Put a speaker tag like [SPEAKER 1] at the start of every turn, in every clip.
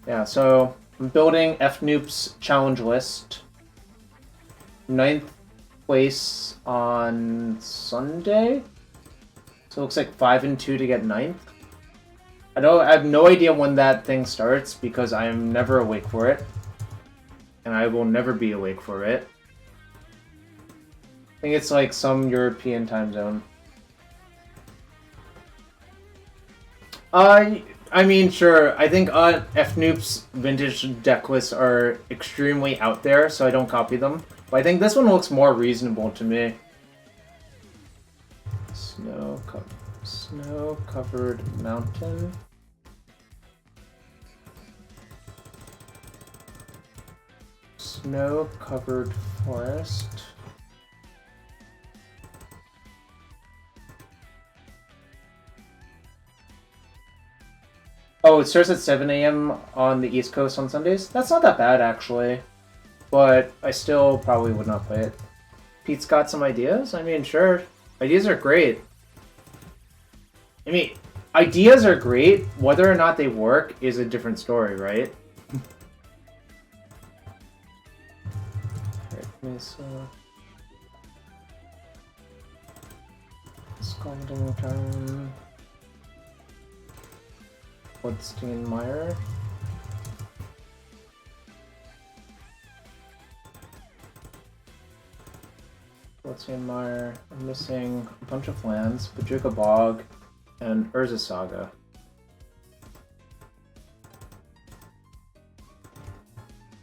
[SPEAKER 1] Yeah, so I'm building Fnoop's challenge list. 9th place on Sunday. So it looks like 5 and 2 to get 9th. I have no idea when that thing starts because I am never awake for it. And I will never be awake for it. I think it's like some European time zone. I mean, sure. I think Fnoop's vintage deck lists are extremely out there, so I don't copy them. But I think this one looks more reasonable to me. Snow-covered mountain. Snow-covered forest. Oh, it starts at 7 a.m. on the East Coast on Sundays? That's not that bad, actually. But I still probably would not play it. Pete's got some ideas? I mean, sure. Ideas are great. I mean, ideas are great. Whether or not they work is a different story, right? Mesa. Scalding Time. Woodsteinmeyer. Woodsteinmeyer. I'm missing a bunch of lands. Bajuka Bog and Urza Saga.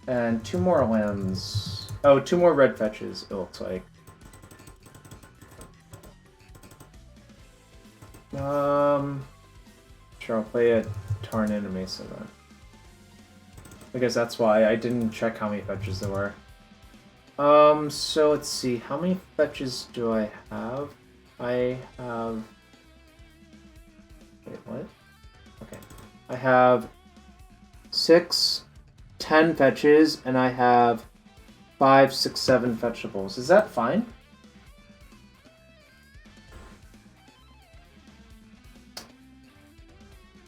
[SPEAKER 1] And 2 more lands. Oh, 2 more red fetches, it looks like. Sure, I'll play a Tarn and a Mesa then. Because that's why I didn't check how many fetches there were. So let's see, how many fetches do I have? I have... Wait, what? Okay. I have 6, 10 fetches, and I have 5, 6, 7 fetchables. Is that fine?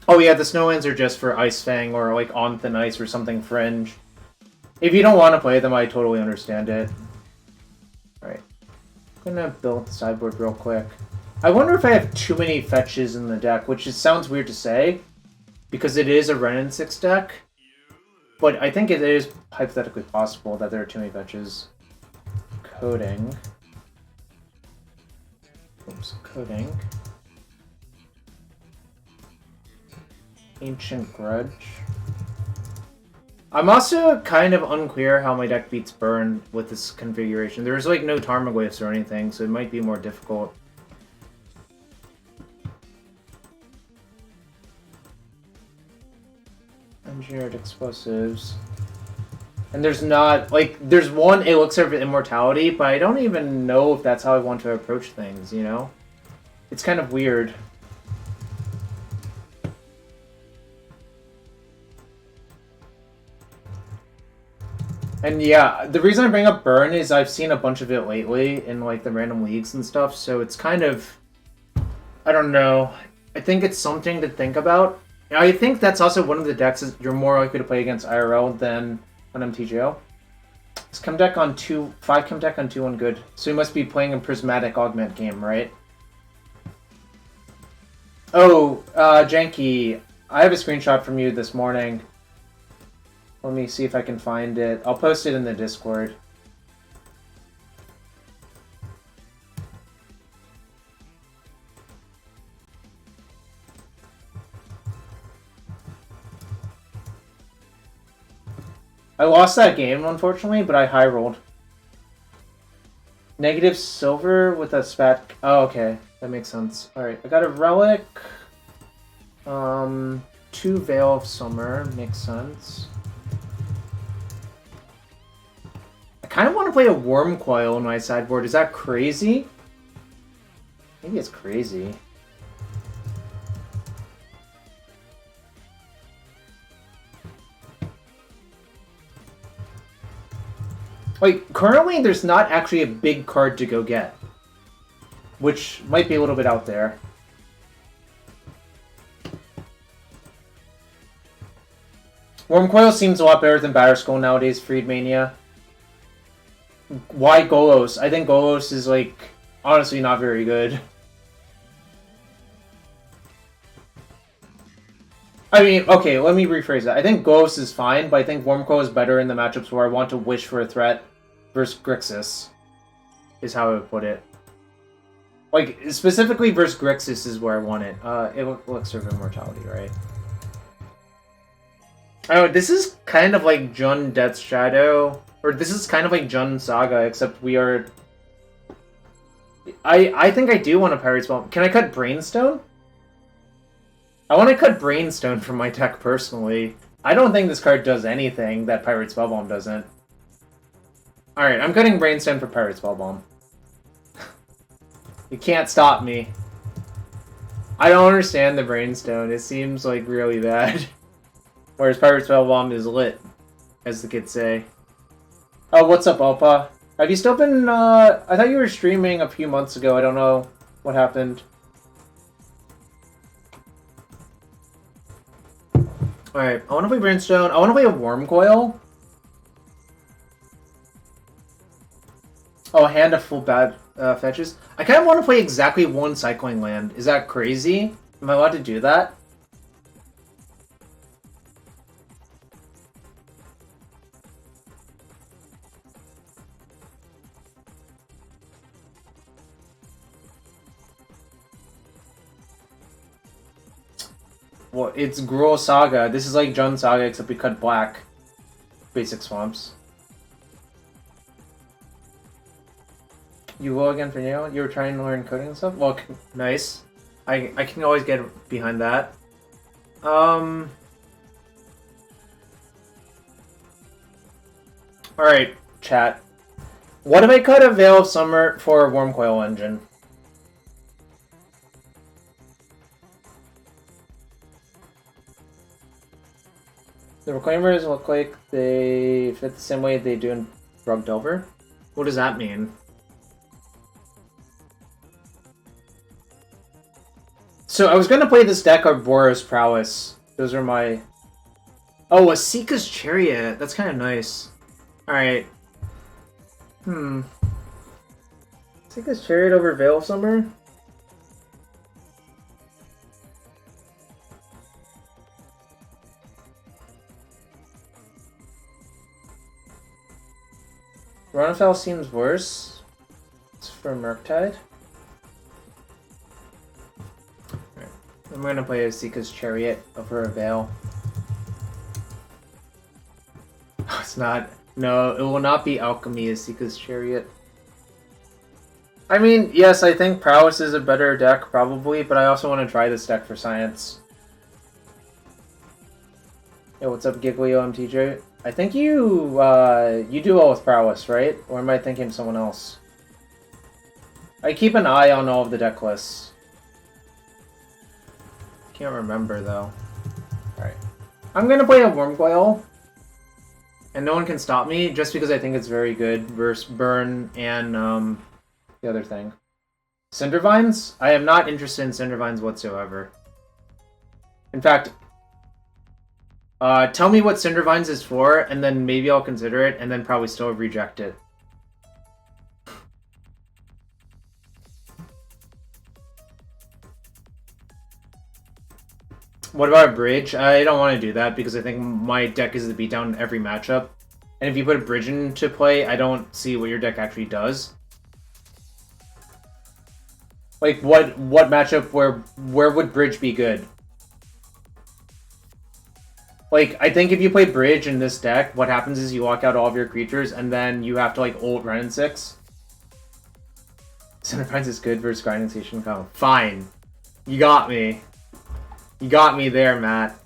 [SPEAKER 1] Oh yeah, the snowlands are just for Ice Fang or like On Thin Ice or something fringe. If you don't want to play them, I totally understand it. Alright. I'm gonna build the sideboard real quick. I wonder if I have too many fetches in the deck, which sounds weird to say, because it is a Wrenn and Six deck. But I think it is hypothetically possible that there are too many fetches. Coding. Oops, coding. Ancient Grudge. I'm also kind of unclear how my deck beats Burn with this configuration. There's like no Tarmogoyfs or anything, so it might be more difficult. Engineered Explosives. And there's not, like, there's one Elixir of Immortality, but I don't even know if that's how I want to approach things, you know? It's kind of weird. And yeah, the reason I bring up Burn is I've seen a bunch of it lately in like the random leagues and stuff, so it's kind of, I don't know. I think it's something to think about. I think that's also one of the decks that you're more likely to play against IRL than on MTGO. It's chem deck on 2, 5 chem deck on 2-1 good. So you must be playing a Prismatic Augment game, right? Oh, Janky, I have a screenshot from you this morning. Let me see if I can find it. I'll post it in the Discord. I lost that game, unfortunately, but I high rolled. Negative silver with a spat. Oh, okay. That makes sense. Alright, I got a relic. 2 Veil of Summer. Makes sense. I kind of want to play a Worm Coil on my sideboard. Is that crazy? Maybe it's crazy. Like, currently there's not actually a big card to go get. Which might be a little bit out there. Wormcoil seems a lot better than Batterskull nowadays, Freedmania. Why Golos? I think Golos is, like, honestly not very good. I mean, okay, let me rephrase that. I think Golos is fine, but I think Wormcoil is better in the matchups where I want to wish for a threat versus Grixis, is how I would put it. Like, specifically versus Grixis is where I want it. Elixir of Immortality, right? Oh, this is kind of like Jund Death's Shadow. Or this is kind of like Jund Saga, except we are... I think I do want a Pirate Spell. Can I cut Brainstone? I want to cut Brainstone from my deck, personally. I don't think this card does anything that Pirate Spellbomb doesn't. Alright, I'm cutting Brainstone for Pirate Spellbomb. You can't stop me. I don't understand the Brainstone. It seems, like, really bad. Whereas Pirate Spellbomb is lit, as the kids say. Oh, what's up, Alpa? Have you still been, I thought you were streaming a few months ago. I don't know what happened. Alright, I want to play Brimstone. I want to play a Wormcoil. Oh, hand of full bad fetches. I kind of want to play exactly one cycling land. Is that crazy? Am I allowed to do that? Well, it's Gruul Saga. This is like Jund Saga, except we cut black. Basic swamps. You will again for Neo? You were trying to learn coding and stuff? Well, nice. I can always get behind that. Alright, chat. What if I cut a Veil of Summer for a Wormcoil engine? The Reclaimers look like they fit the same way they do in Rug Delver. What does that mean? So I was gonna play this deck of Boros Prowess. Those are my... Oh, a Sika's Chariot. That's kind of nice. Alright. Sika's Chariot over Veil of Summer? Ronafel seems worse. It's for Murktide. Right. I'm gonna play a Sika's Chariot over a Veil. Oh, it's not. No, it will not be Alchemy as Sika's Chariot. I mean, yes, I think Prowess is a better deck, probably, but I also want to try this deck for Science. Yo, what's up, Giglio MTJ? I think you, you do well with Prowess, right? Or am I thinking of someone else? I keep an eye on all of the deck lists. Can't remember, though. Alright. I'm gonna play a Wormcoil. And no one can stop me, just because I think it's very good versus Burn and, the other thing. Cindervines? I am not interested in Cindervines whatsoever. In fact... tell me what Cindervines is for, and then maybe I'll consider it, and then probably still reject it. What about a bridge? I don't want to do that, because I think my deck is the beatdown in every matchup. And if you put a bridge into play, I don't see what your deck actually does. Like, what matchup where would bridge be good? Like, I think if you play bridge in this deck, what happens is you lock out all of your creatures, and then you have to, like, ult Wrenn and Six. Cindervines is good versus Grinding Station combo. Fine. You got me. You got me there, Matt.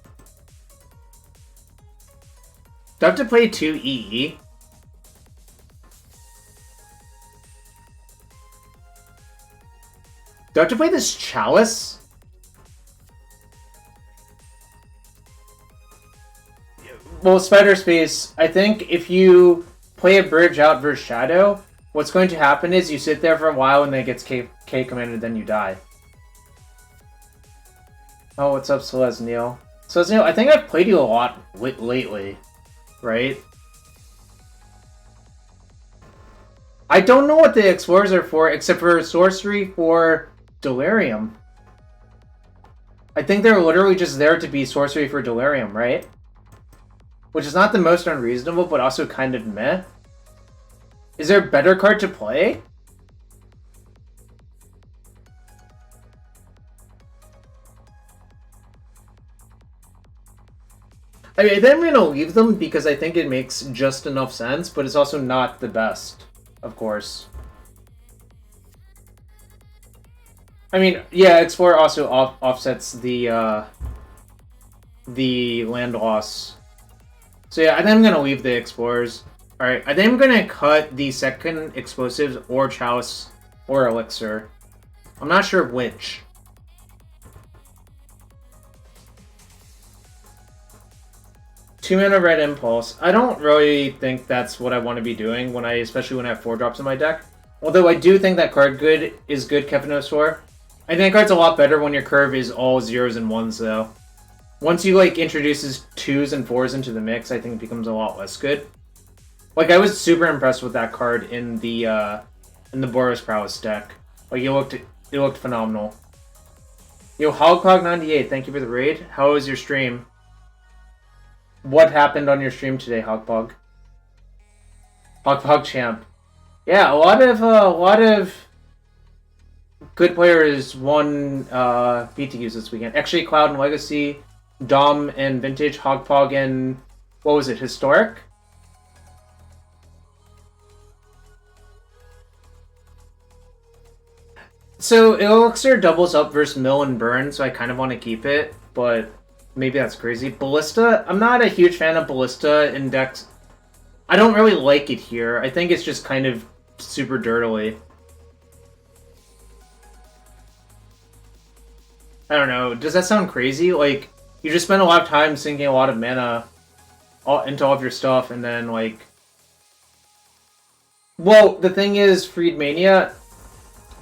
[SPEAKER 1] Do I have to play 2 EE? Do I have to play this Chalice? Well, Spider Space, I think if you play a bridge out versus Shadow, what's going to happen is you sit there for a while and then it gets K commanded, then you die. Oh, what's up, Celeste Neil? So, you know, I think I've played you a lot lately, right? I don't know what the explorers are for, except for sorcery for Delirium. I think they're literally just there to be sorcery for Delirium, right? Which is not the most unreasonable, but also kind of meh. Is there a better card to play? I mean, I think I'm going to leave them because I think it makes just enough sense, but it's also not the best, of course. I mean, yeah, Explorer also offsets the land loss. So yeah, I think I'm going to leave the Explorers. Alright, I think I'm going to cut the second Explosives or Chalice or Elixir. I'm not sure which. Two mana red impulse. I don't really think that's what I want to be doing especially when I have 4-drops in my deck. Although I do think that card is good, Kevinosaur. I think that card's a lot better when your curve is all 0s and 1s though. Once you like introduces 2s and 4s into the mix, I think it becomes a lot less good. Like I was super impressed with that card in the Boros Prowess deck. Like it looked phenomenal. Yo, Hogpog98, thank you for the raid. How was your stream? What happened on your stream today, Hogpog? Hogpog champ. Yeah, a lot of good players won BTQs this weekend. Actually, Cloud and Legacy, Dom and Vintage, Hogpog and what was it? Historic. So Elixir doubles up versus Mill and Burn, so I kind of want to keep it, but maybe that's crazy. Ballista, I'm not a huge fan of Ballista in decks. I don't really like it here. I think it's just kind of super dirtily. I don't know. Does that sound crazy? Like, you just spend a lot of time sinking a lot of mana into all of your stuff, and then, like... Well, the thing is, Freedmania,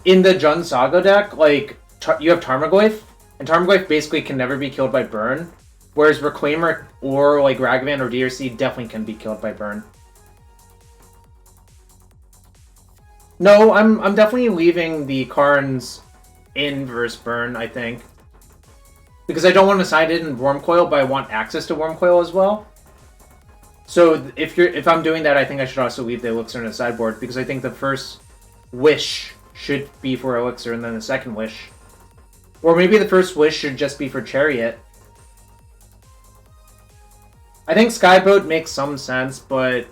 [SPEAKER 1] in the Jund Saga deck, like, you have Tarmogoyf, and Tarmogoyf basically can never be killed by Burn, whereas Reclaimer or, like, Ragavan or DRC definitely can be killed by Burn. No, I'm definitely leaving the Karns in versus Burn, I think. Because I don't want to side it in Wormcoil, but I want access to Wormcoil as well. So if I'm doing that, I think I should also leave the Elixir in the sideboard, because I think the first wish should be for Elixir, and then the second wish. Or maybe the first wish should just be for Chariot. I think Skyboat makes some sense, but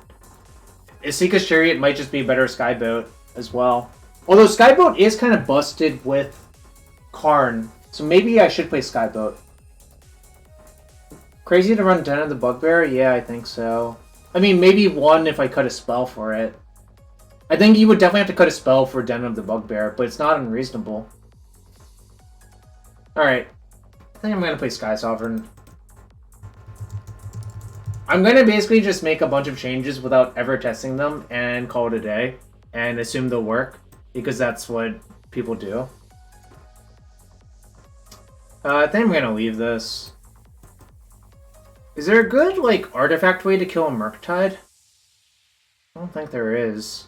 [SPEAKER 1] Isika's Chariot might just be a better Skyboat as well. Although Skyboat is kind of busted with Karn, so maybe I should play Skyboat. Crazy to run Den of the Bugbear? Yeah, I think so. I mean, maybe one if I cut a spell for it. I think you would definitely have to cut a spell for Den of the Bugbear, but it's not unreasonable. Alright. I think I'm going to play Sky Sovereign. I'm going to basically just make a bunch of changes without ever testing them and call it a day. And assume they'll work, because that's what people do. I think I'm going to leave this. Is there a good, like, artifact way to kill a Murktide? I don't think there is.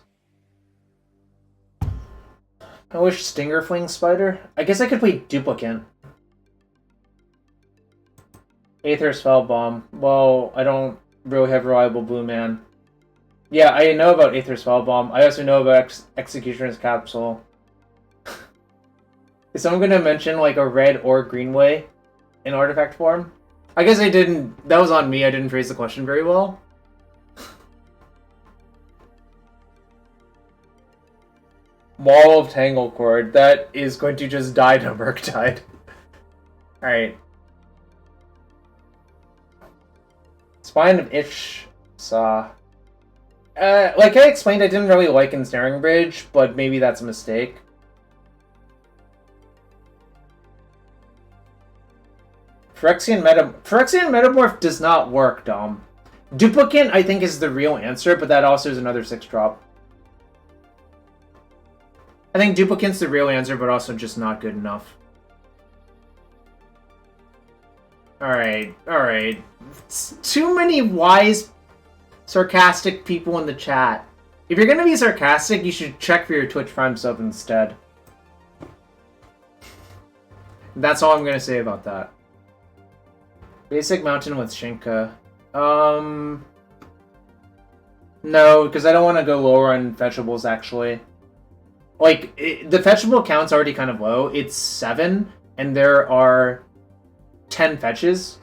[SPEAKER 1] I wish Stinger Fling Spider. I guess I could play Duplicant. Aether Spellbomb. Well, I don't really have reliable blue man. Yeah, I know about Aether Spellbomb. I also know about Executioner's Capsule. Is someone going to mention, like, a red or green way in artifact form? I guess I didn't... That was on me. I didn't phrase the question very well. Wall of Tanglecord. That is going to just die to Murktide. Alright. Spine of Ishsa. Like I explained, I didn't really like Ensnaring Bridge, but maybe that's a mistake. Phyrexian Metamorph does not work, Dom. Duplicant, I think, is the real answer, but that also is another 6-drop. I think Duplicant's the real answer, but also just not good enough. Alright, alright. Too many wise, sarcastic people in the chat. If you're gonna be sarcastic, you should check for your Twitch Prime sub instead. That's all I'm gonna say about that. Basic mountain with Shinka. No, because I don't want to go lower on fetchables, actually. Like, the fetchable count's already kind of low. It's 7, and there are 10 fetches.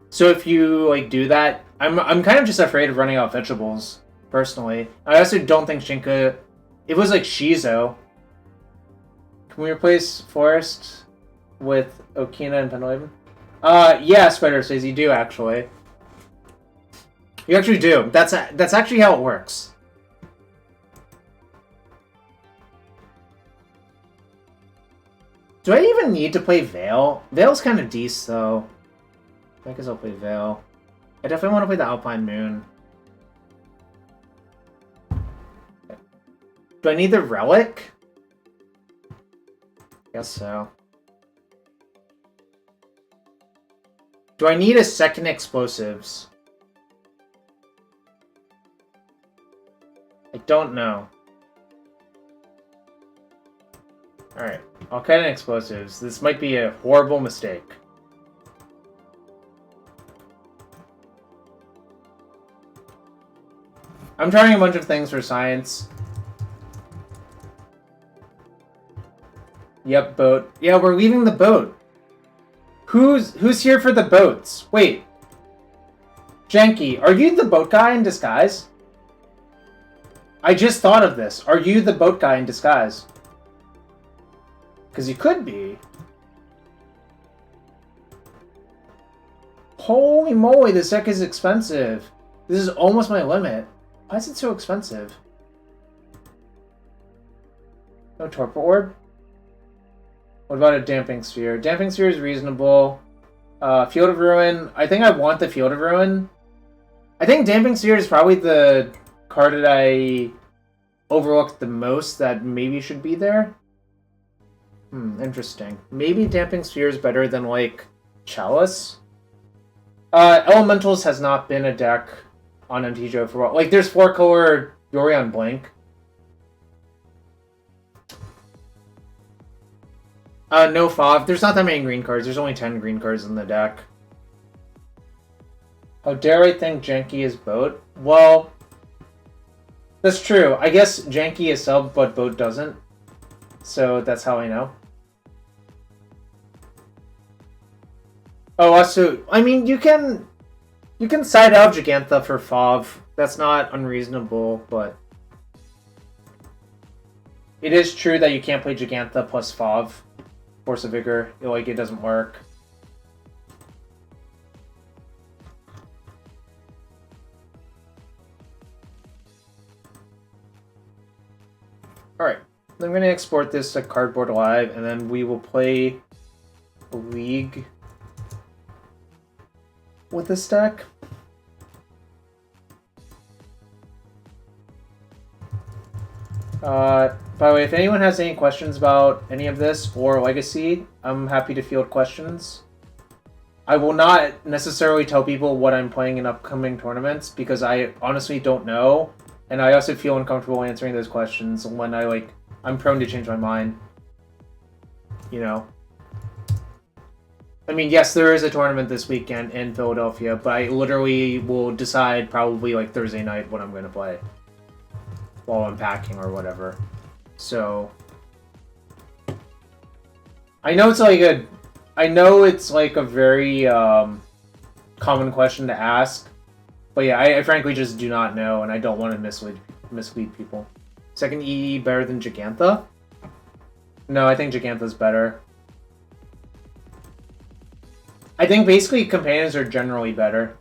[SPEAKER 1] So if you, like, do that... I'm kind of just afraid of running out of fetchables, personally. I also don't think Shinka... It was like Shizo. Can we replace Forest with Okina and Pendelhaven? Yeah, Spider says you do, actually. You actually do. That's actually how it works. Do I even need to play Veil? Veil's kind of decent, though. I guess I'll play Veil. I definitely want to play the Alpine Moon. Do I need the Relic? Guess so. Do I need a second Explosives? I don't know. Alright, I'll cut in Explosives. This might be a horrible mistake. I'm trying a bunch of things for science. Yep, boat. Yeah, we're leaving the boat. Who's here for the boats? Wait. Janky, are you the boat guy in disguise? I just thought of this. Are you the boat guy in disguise? Because you could be. Holy moly, this deck is expensive. This is almost my limit. Why is it so expensive? No Torpor Orb? What about a Damping Sphere? Damping Sphere is reasonable. Field of Ruin. I think I want the Field of Ruin. I think Damping Sphere is probably the card that I overlooked the most that maybe should be there. Interesting. Maybe Damping Sphere is better than, like, Chalice? Elementals has not been a deck on MTGO for a while. Like, there's 4-color Yorion Blink. No Fav. There's not that many green cards. There's only 10 green cards in the deck. How dare I think Janky is Boat? Well, that's true. I guess Janky is sub, but Boat doesn't. So that's how I know. Oh, also, I mean, you can side out Gigantha for Fav. That's not unreasonable, but it is true that you can't play Gigantha plus Fav. Force of Vigor, like, it doesn't work. Alright, I'm going to export this to Cardboard Live, and then we will play a League with this deck. By the way, if anyone has any questions about any of this or Legacy, I'm happy to field questions. I will not necessarily tell people what I'm playing in upcoming tournaments because I honestly don't know, and I also feel uncomfortable answering those questions when I'm prone to change my mind. You know. I mean, yes, there is a tournament this weekend in Philadelphia, but I literally will decide probably like Thursday night what I'm going to play while I'm packing or whatever. So I know it's like a very common question to ask, but yeah, I frankly just do not know, and I don't want to mislead people. Second EE better than Gigantha? No, I think Gigantha's better. I think basically companions are generally better.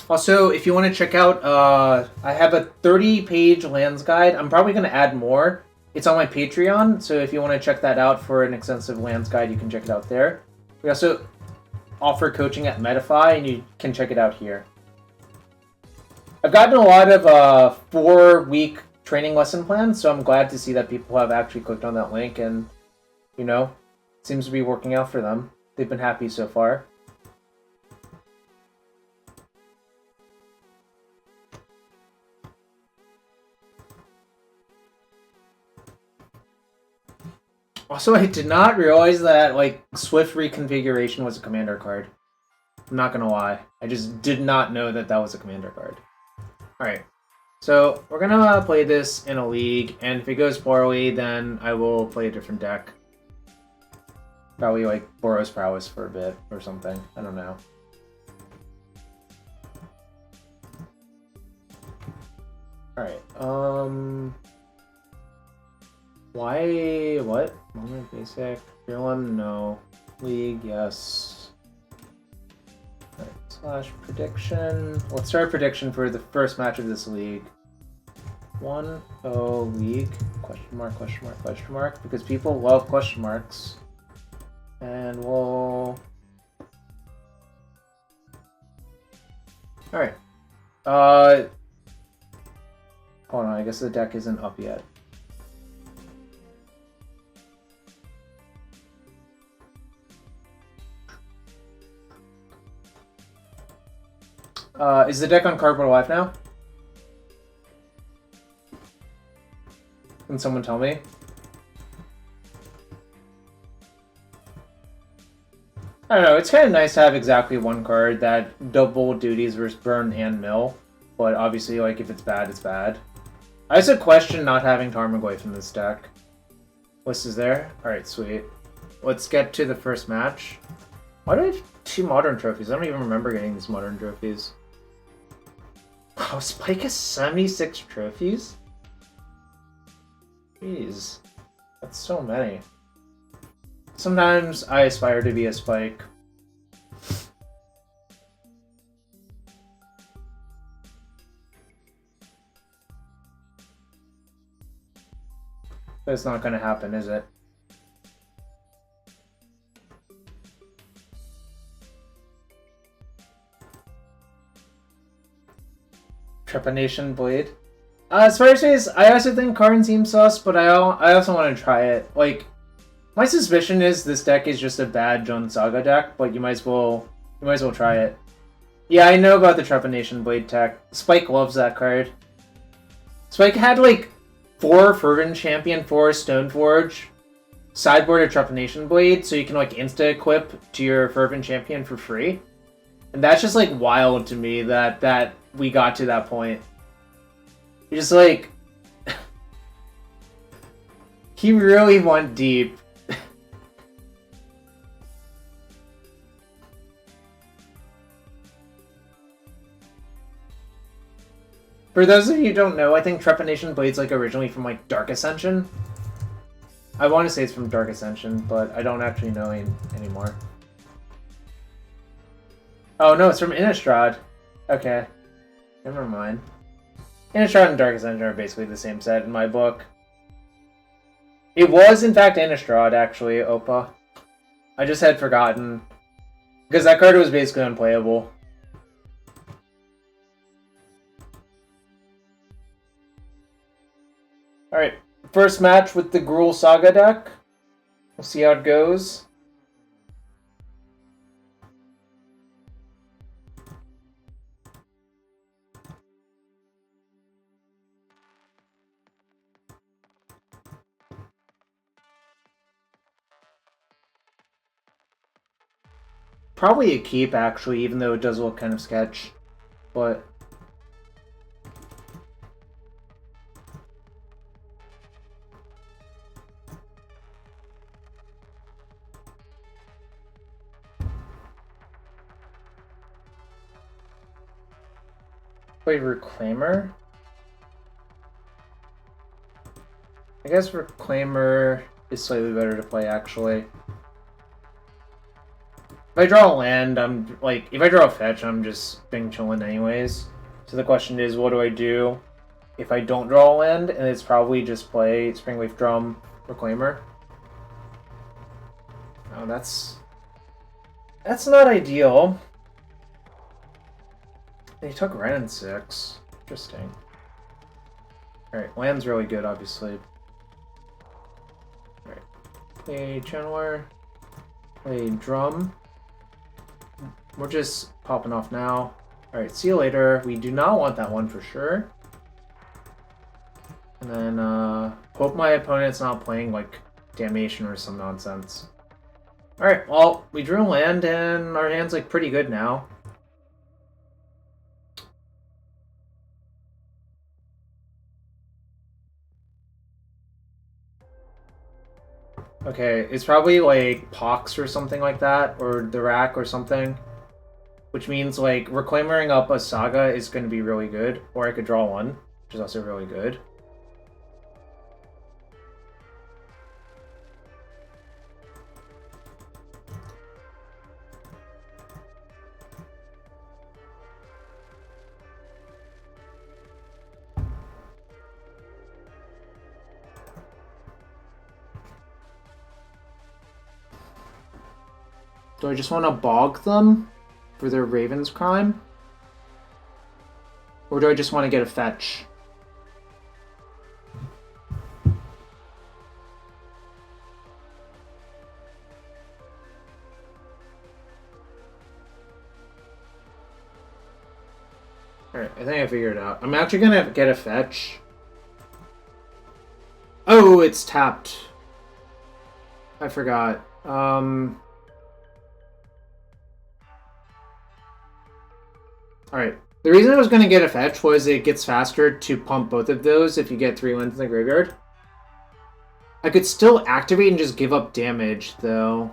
[SPEAKER 1] Also, if you want to check out, I have a 30-page lands guide. I'm probably going to add more. It's on my Patreon, so if you want to check that out for an extensive lands guide, you can check it out there. We also... offer coaching at Metafy, and you can check it out here. I've gotten a lot of 4-week training lesson plans, so I'm glad to see that people have actually clicked on that link, and, you know, it seems to be working out for them. They've been happy so far. Also, I did not realize that, like, Swift Reconfiguration was a commander card. I'm not gonna lie. I just did not know that that was a commander card. Alright. So, we're gonna play this in a league, and if it goes poorly, then I will play a different deck. Probably, like, Boros Prowess for a bit, or something. I don't know. Alright, Why? What? Moment basic. Delirium? No. League? Yes. Alright, slash prediction. Let's start prediction for the first match of this league. 1-0 league? Question mark, question mark, question mark. Because people love question marks. And we'll... Alright. Hold on, I guess the deck isn't up yet. Is the deck on Cardboard Live now? Can someone tell me? I don't know, it's kind of nice to have exactly one card that double duties versus burn and mill, but obviously, like, if it's bad, it's bad. I also question not having Tarmogoyf in this deck. List is there? Alright, sweet. Let's get to the first match. Why do I have 2 modern trophies? I don't even remember getting these modern trophies. Oh, Spike has 76 trophies? Jeez. That's so many. Sometimes I aspire to be a Spike. That's not gonna happen, is it? Trepanation Blade. As far as I also think Karn seems sus, but I also want to try it. Like, my suspicion is this deck is just a bad Gruul Saga deck, but you might as well try it. Yeah, I know about the Trepanation Blade tech. Spike loves that card. Spike had like 4 Fervent Champion, 4 Stoneforge, sideboard a Trepanation Blade, so you can like insta-equip to your Fervent Champion for free. And that's just like wild to me that we got to that point. You're just like... he really went deep. For those of you who don't know, I think Trepanation Blade's like originally from like Dark Ascension. I want to say it's from Dark Ascension, but I don't actually know anymore. Oh no, it's from Innistrad. Okay. Never mind. Innistrad and Dark Ascension are basically the same set in my book. It was, in fact, Innistrad, actually, Opa. I just had forgotten. Because that card was basically unplayable. Alright, first match with the Gruul Saga deck. We'll see how it goes. Probably a keep, actually, even though it does look kind of sketch. But... Wait, Reclaimer? I guess Reclaimer is slightly better to play, actually. If I draw a land, I'm like, if I draw a fetch, I'm just being chillin' anyways. So the question is, what do I do if I don't draw a land? And it's probably just play Springleaf Drum, Reclaimer. Oh, that's That's not ideal. They took Wrenn and Six. Interesting. Alright, land's really good, obviously. Alright. Play Channeler. Play Drum. We're just popping off now. Alright, see you later. We do not want that one for sure. And then, hope my opponent's not playing, like, Damnation or some nonsense. Alright, well, we drew a land, and our hand's, like, pretty good now. Okay, it's probably, like, Pox or something like that, or the Rack or something. Which means, like, reclaiming up a Saga is going to be really good. Or I could draw one, which is also really good. Do I just want to bog them for their Raven's Crime? Or do I just want to get a fetch? Alright, I think I figured it out. I'm actually gonna get a fetch. Oh, it's tapped. I forgot. Alright. The reason I was going to get a fetch was it gets faster to pump both of those if you get 3 lands in the graveyard. I could still activate and just give up damage, though.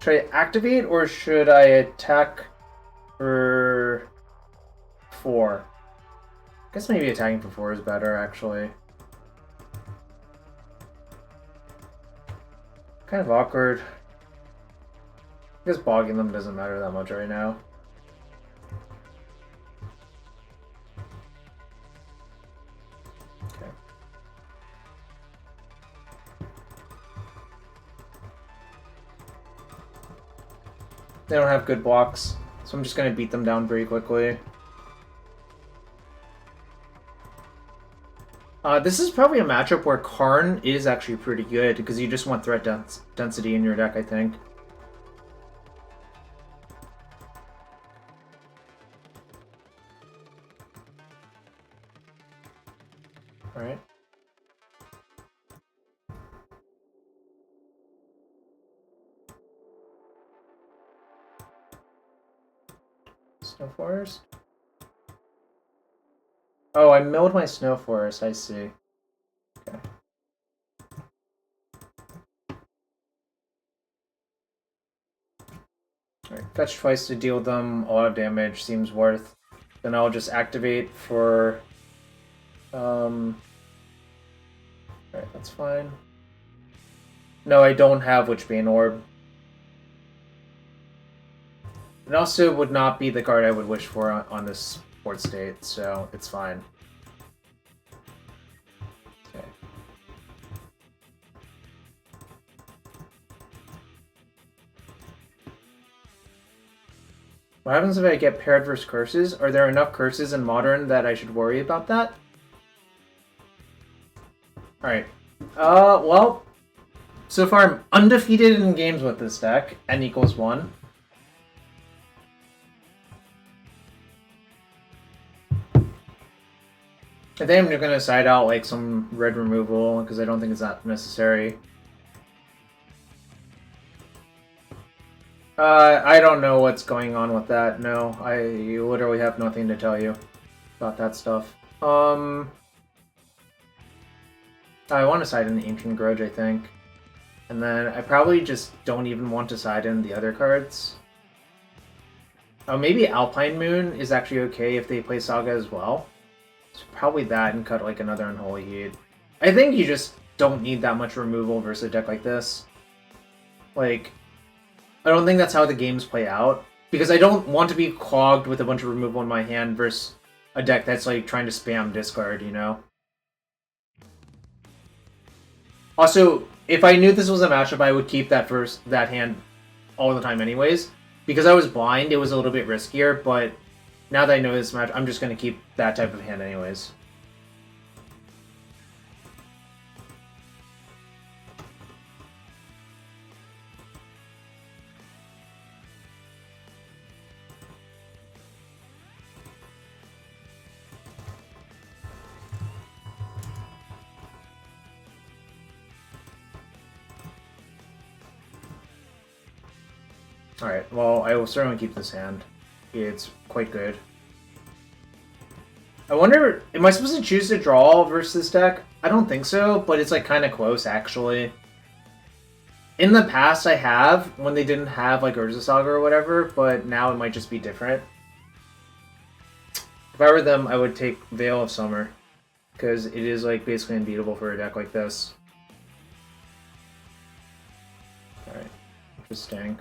[SPEAKER 1] Should I activate or should I attack for 4? I guess maybe attacking for 4 is better, actually. Kind of awkward. I guess bogging them doesn't matter that much right now. Okay. They don't have good blocks, so I'm just going to beat them down pretty quickly. This is probably a matchup where Karn is actually pretty good, because you just want threat density in your deck, I think. Alright. Snow Forest? Oh, I milled my Snow Forest, I see. Okay. Alright, fetch twice to deal them a lot of damage seems worth. Then I'll just activate for... Alright, that's fine. No, I don't have Witchbane Orb. It also would not be the card I would wish for on this board state, so it's fine. Okay. What happens if I get paired versus curses? Are there enough curses in Modern that I should worry about that? Alright. Well, so far I'm undefeated in games with this deck, n equals 1. I think I'm just gonna side out like some red removal because I don't think it's that necessary. I don't know what's going on with that. No, I literally have nothing to tell you about that stuff. I want to side in the Ancient Grudge, I think. And then I probably just don't even want to side in the other cards. Oh, maybe Alpine Moon is actually okay if they play Saga as well. So probably that and cut like another Unholy Heat. I think you just don't need that much removal versus a deck like this. Like, I don't think that's how the games play out. Because I don't want to be clogged with a bunch of removal in my hand versus a deck that's like trying to spam discard, you know? Also, if I knew this was a matchup, I would keep that hand all the time anyways. Because I was blind, it was a little bit riskier, but now that I know this match, I'm just going to keep that type of hand anyways. Alright, well, I will certainly keep this hand. It's quite good. I wonder, am I supposed to choose to draw versus this deck? I don't think so, but it's like kind of close, actually. In the past, I have, when they didn't have like Urza Saga or whatever, but now it might just be different. If I were them, I would take Veil of Summer, because it is like basically unbeatable for a deck like this. Alright, interesting.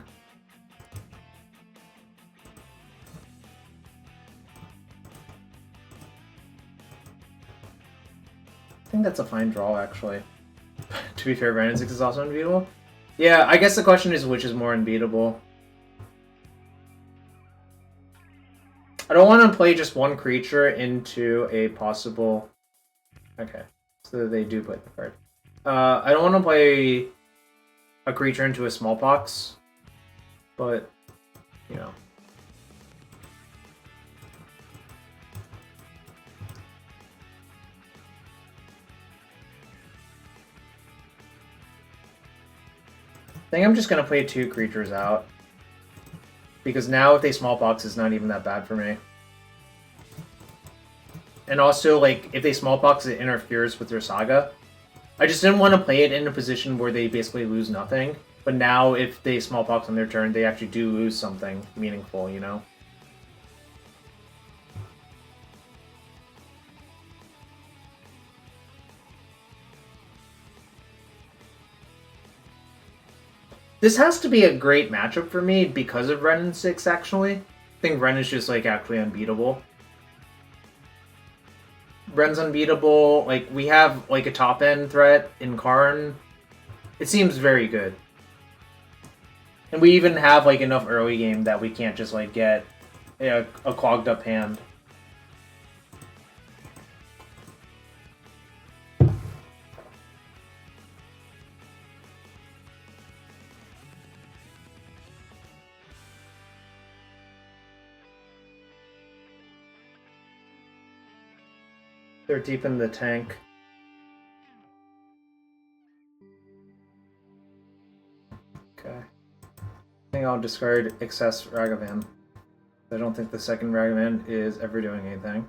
[SPEAKER 1] I think that's a fine draw, actually. To be fair, Wrenn and Six is also unbeatable. Yeah, I guess the question is which is more unbeatable. I don't want to play just one creature into a possible... Okay, so they do play the card. I don't want to play a creature into a Smallpox, but, you know. I think I'm just going to play 2 creatures out. Because now if they Smallpox, it's not even that bad for me. And also, like, if they Smallpox, it interferes with their Saga. I just didn't want to play it in a position where they basically lose nothing. But now, if they Smallpox on their turn, they actually do lose something meaningful, you know? This has to be a great matchup for me because of Wrenn and Six, actually. I think Wrenn is just, like, actually unbeatable. Wrenn's unbeatable. Like, we have, like, a top-end threat in Karn. It seems very good. And we even have, like, enough early game that we can't just, like, get a clogged-up hand. They're deep in the tank. Okay. I think I'll discard excess Ragavan. I don't think the second Ragavan is ever doing anything.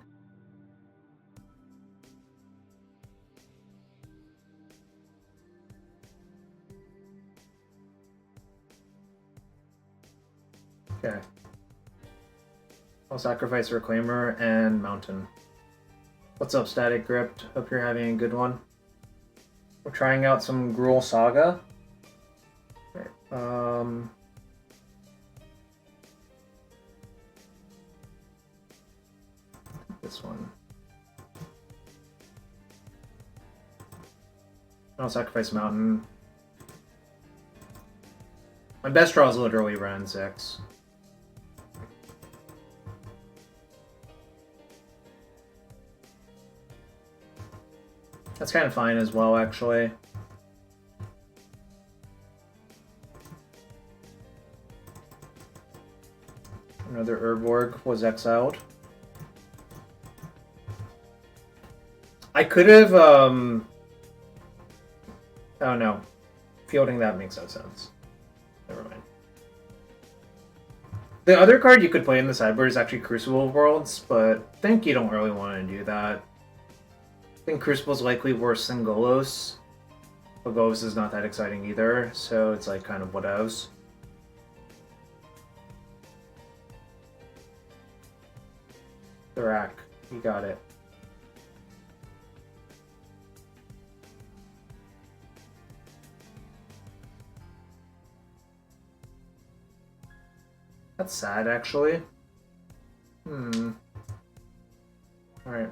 [SPEAKER 1] Okay. I'll sacrifice Reclaimer and Mountain. What's up, Static Grip? Hope you're having a good one. We're trying out some Gruul Saga. Right. This one. I'll sacrifice Mountain. My best draw is literally Wrenn and Six. That's kind of fine as well, actually. Another Urborg was exiled. I could have, oh no. Fielding that makes no sense. Never mind. The other card you could play in the sideboard is actually Crucible of Worlds, but I think you don't really want to do that. I think Crucible's likely worse than Golos. But Golos is not that exciting either, so it's like kind of whatevs. The rack. You got it. That's sad, actually. Alright.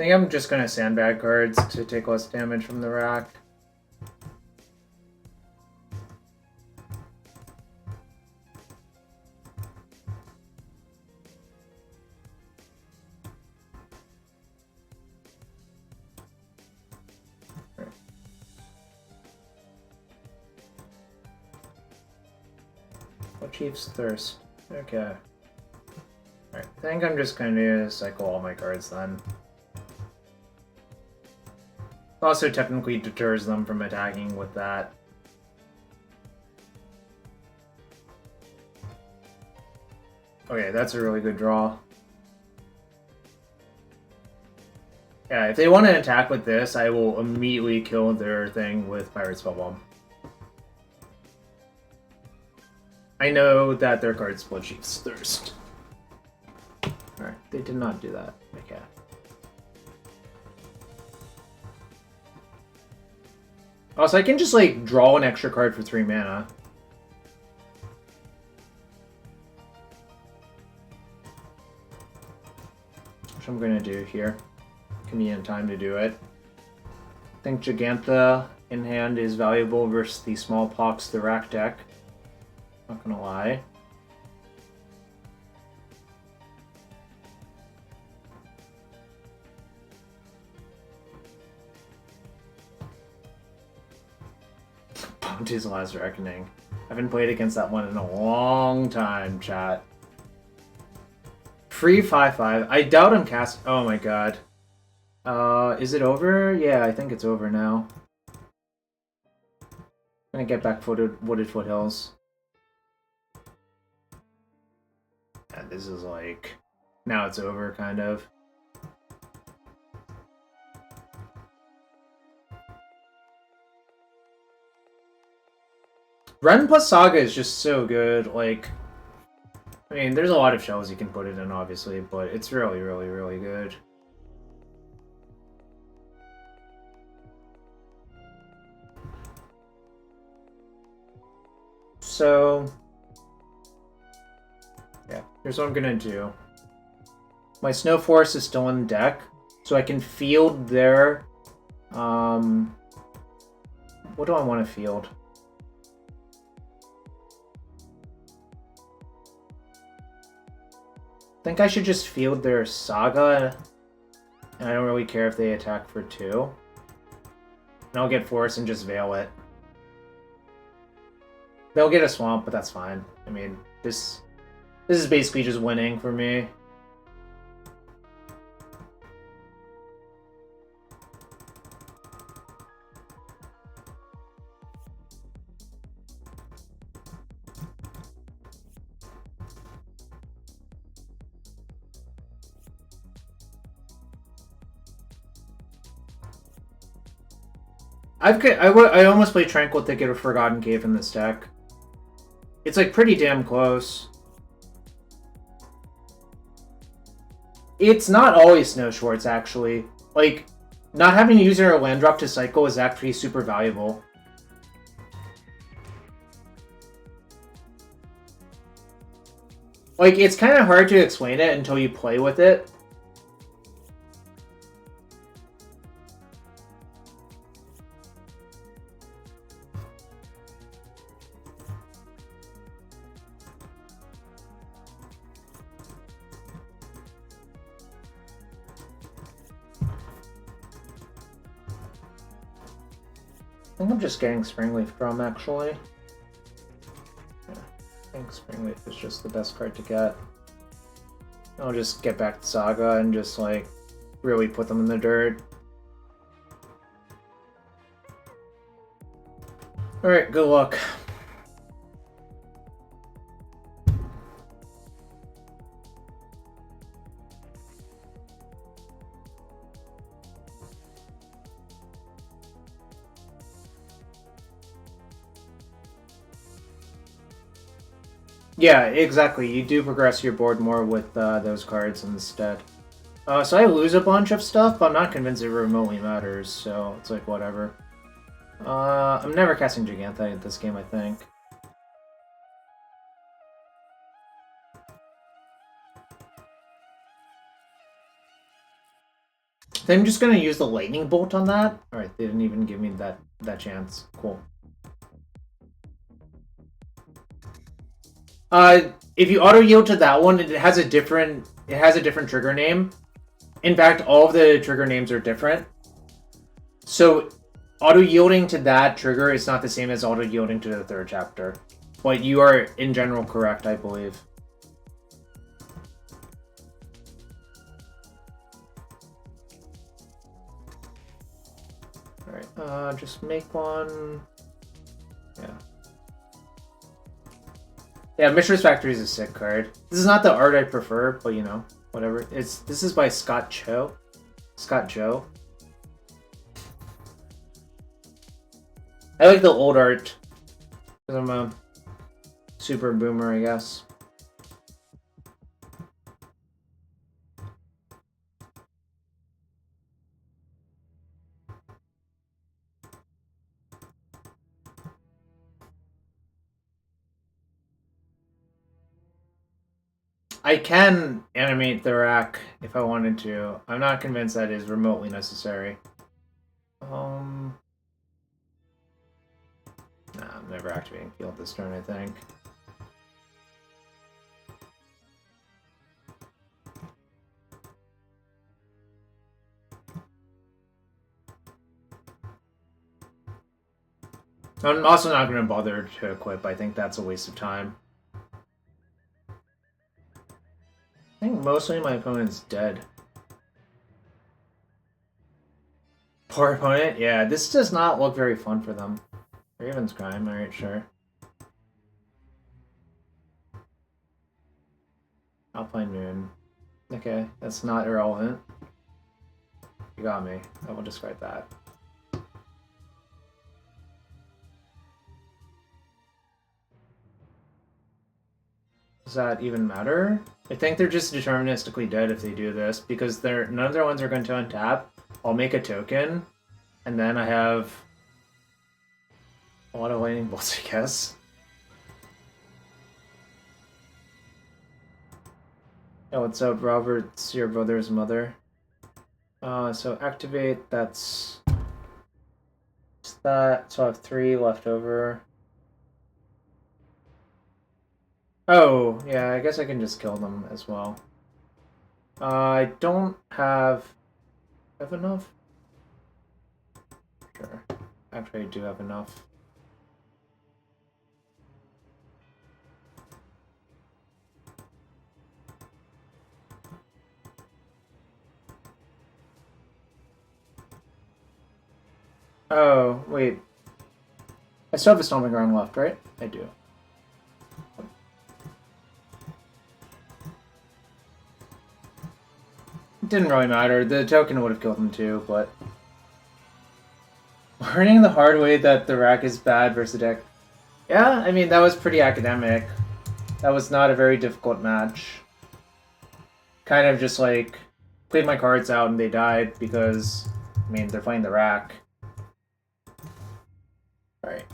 [SPEAKER 1] think I'm just gonna sandbag cards to take less damage from the rack. Chief's Thirst. Okay. Alright, I think I'm just gonna cycle all my cards then. Also technically deters them from attacking with that. Okay, that's a really good draw. Yeah, if they want to attack with this, I will immediately kill their thing with Pirate Spellbomb. I know that their card split Chief's Thirst. Alright, they did not do that. Okay. Also, I can just, like, draw an extra card for 3 mana. Which I'm gonna do here. Convenient time to do it. I think Gigantha in hand is valuable versus the Smallpox, the rack deck. Not gonna lie. Bounty's Last Reckoning. I haven't played against that one in a long time, chat. Free 5/5. I doubt I'm cast. Oh my god. Is it over? Yeah, I think it's over now. I'm gonna get back Wooded Foothills. Yeah, this is like... Now it's over, kind of. Wrenn plus Saga is just so good, like... I mean, there's a lot of shells you can put it in, obviously, but it's really, really, really good. So... Yeah, here's what I'm gonna do. My Snow Forest is still in deck, so I can field their... What do I want to field? I think I should just field their Saga, and I don't really care if they attack for 2. And I'll get Forest and just Veil it. They'll get a Swamp, but that's fine. I mean, this is basically just winning for me. I almost play Tranquil Thicket or Forgotten Cave in this deck. It's like pretty damn close. It's not always Snow Schwartz, actually. Like, not having to use your land drop to cycle is actually super valuable. Like, it's kind of hard to explain it until you play with it. I think I'm just getting Springleaf Drum, actually. Yeah, I think Springleaf is just the best card to get. I'll just get back to Saga and just, like, really put them in the dirt. Alright, good luck. Yeah, exactly. You do progress your board more with those cards instead. So I lose a bunch of stuff, but I'm not convinced it remotely matters, so it's like, whatever. I'm never casting Gigantha at this game, I think. I I'm just gonna use the lightning bolt on that. Alright, they didn't even give me that chance. Cool. If you auto yield to that one, it has a different trigger name. In fact, all of the trigger names are different. So auto yielding to that trigger is not the same as auto yielding to the third chapter. But you are in general correct, I believe. Alright, just make one. Yeah. Yeah, Mishra's Factory is a sick card. This is not the art I prefer, but you know, whatever. This is by Scott Joe. I like the old art because I'm a super boomer, I guess. I can animate the rack if I wanted to. I'm not convinced that is remotely necessary. Nah, I'm never activating field this turn, I think. I'm also not going to bother to equip. I think that's a waste of time. I think mostly my opponent's dead. Poor opponent? Yeah, this does not look very fun for them. Raven's Crime, alright, sure. Alpine Moon. Okay, that's not irrelevant. You got me. I will discard that. Does that even matter? I think they're just deterministically dead if they do this, because none of their ones are going to untap. I'll make a token, and then I have a lot of lightning bolts, I guess. Yeah, what's up, Robert's your brother's mother. So activate, that's that, so I have 3 left over. Oh, yeah, I guess I can just kill them as well. I don't have enough? Sure. Actually, I do have enough. Oh, wait. I still have a Stomping Ground left, right? I do. It didn't really matter. The token would have killed him too, but... Learning the hard way that the rack is bad versus the deck. Yeah, I mean, that was pretty academic. That was not a very difficult match. Kind of just like, played my cards out and they died because, I mean, they're playing the rack. Alright.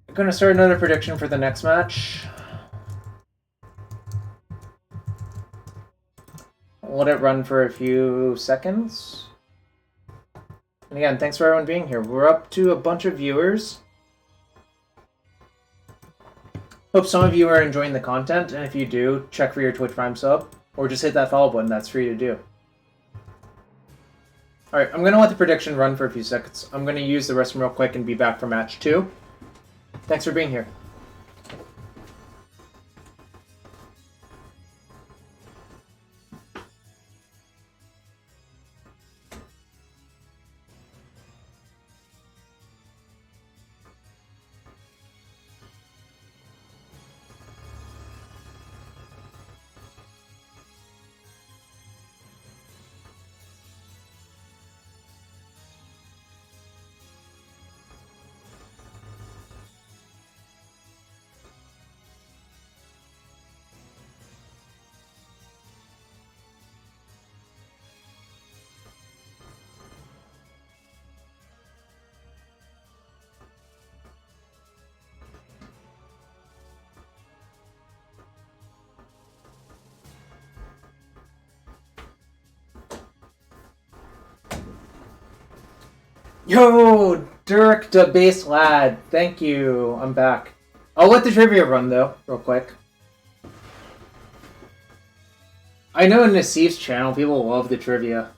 [SPEAKER 1] I'm gonna start another prediction for the next match. Let it run for a few seconds. And again, thanks for everyone being here. We're up to a bunch of viewers. Hope some of you are enjoying the content, and if you do, check for your Twitch Prime sub, or just hit that follow button, that's free to do. Alright, I'm going to let the prediction run for a few seconds. I'm going to use the restroom real quick and be back for match 2. Thanks for being here. Yo, Dirk, the base lad. Thank you. I'm back. I'll let the trivia run though, real quick. I know in Nassif's channel, people love the trivia.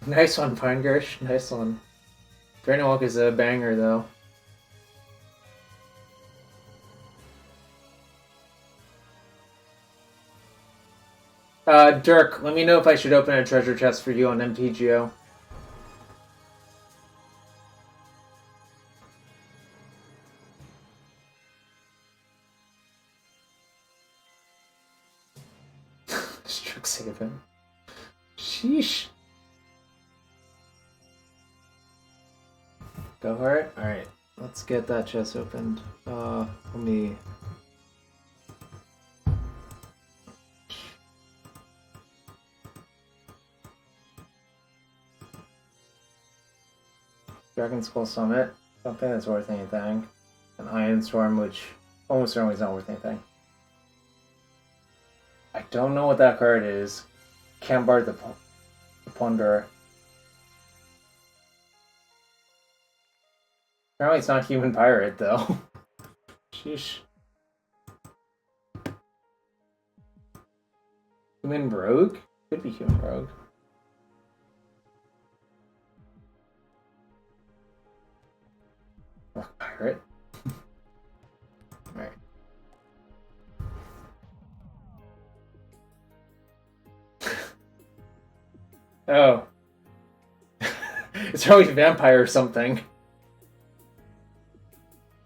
[SPEAKER 1] Nice one, Pinegirsch. Nice one. Drain Walk is a banger though. Dirk, let me know if I should open a treasure chest for you on MTGO. Strixhaven. Sheesh. Go for it? Alright, let's get that chest opened. Let me... Dragon Skull Summit. Don't think that's worth anything. An Iron Storm, which almost certainly is not worth anything. I don't know what that card is. Cambar the Plunderer. Apparently it's not Human Pirate, though. Sheesh. Human Rogue? Could be Human Rogue. Rock Pirate. Alright. Oh. It's probably Vampire or something.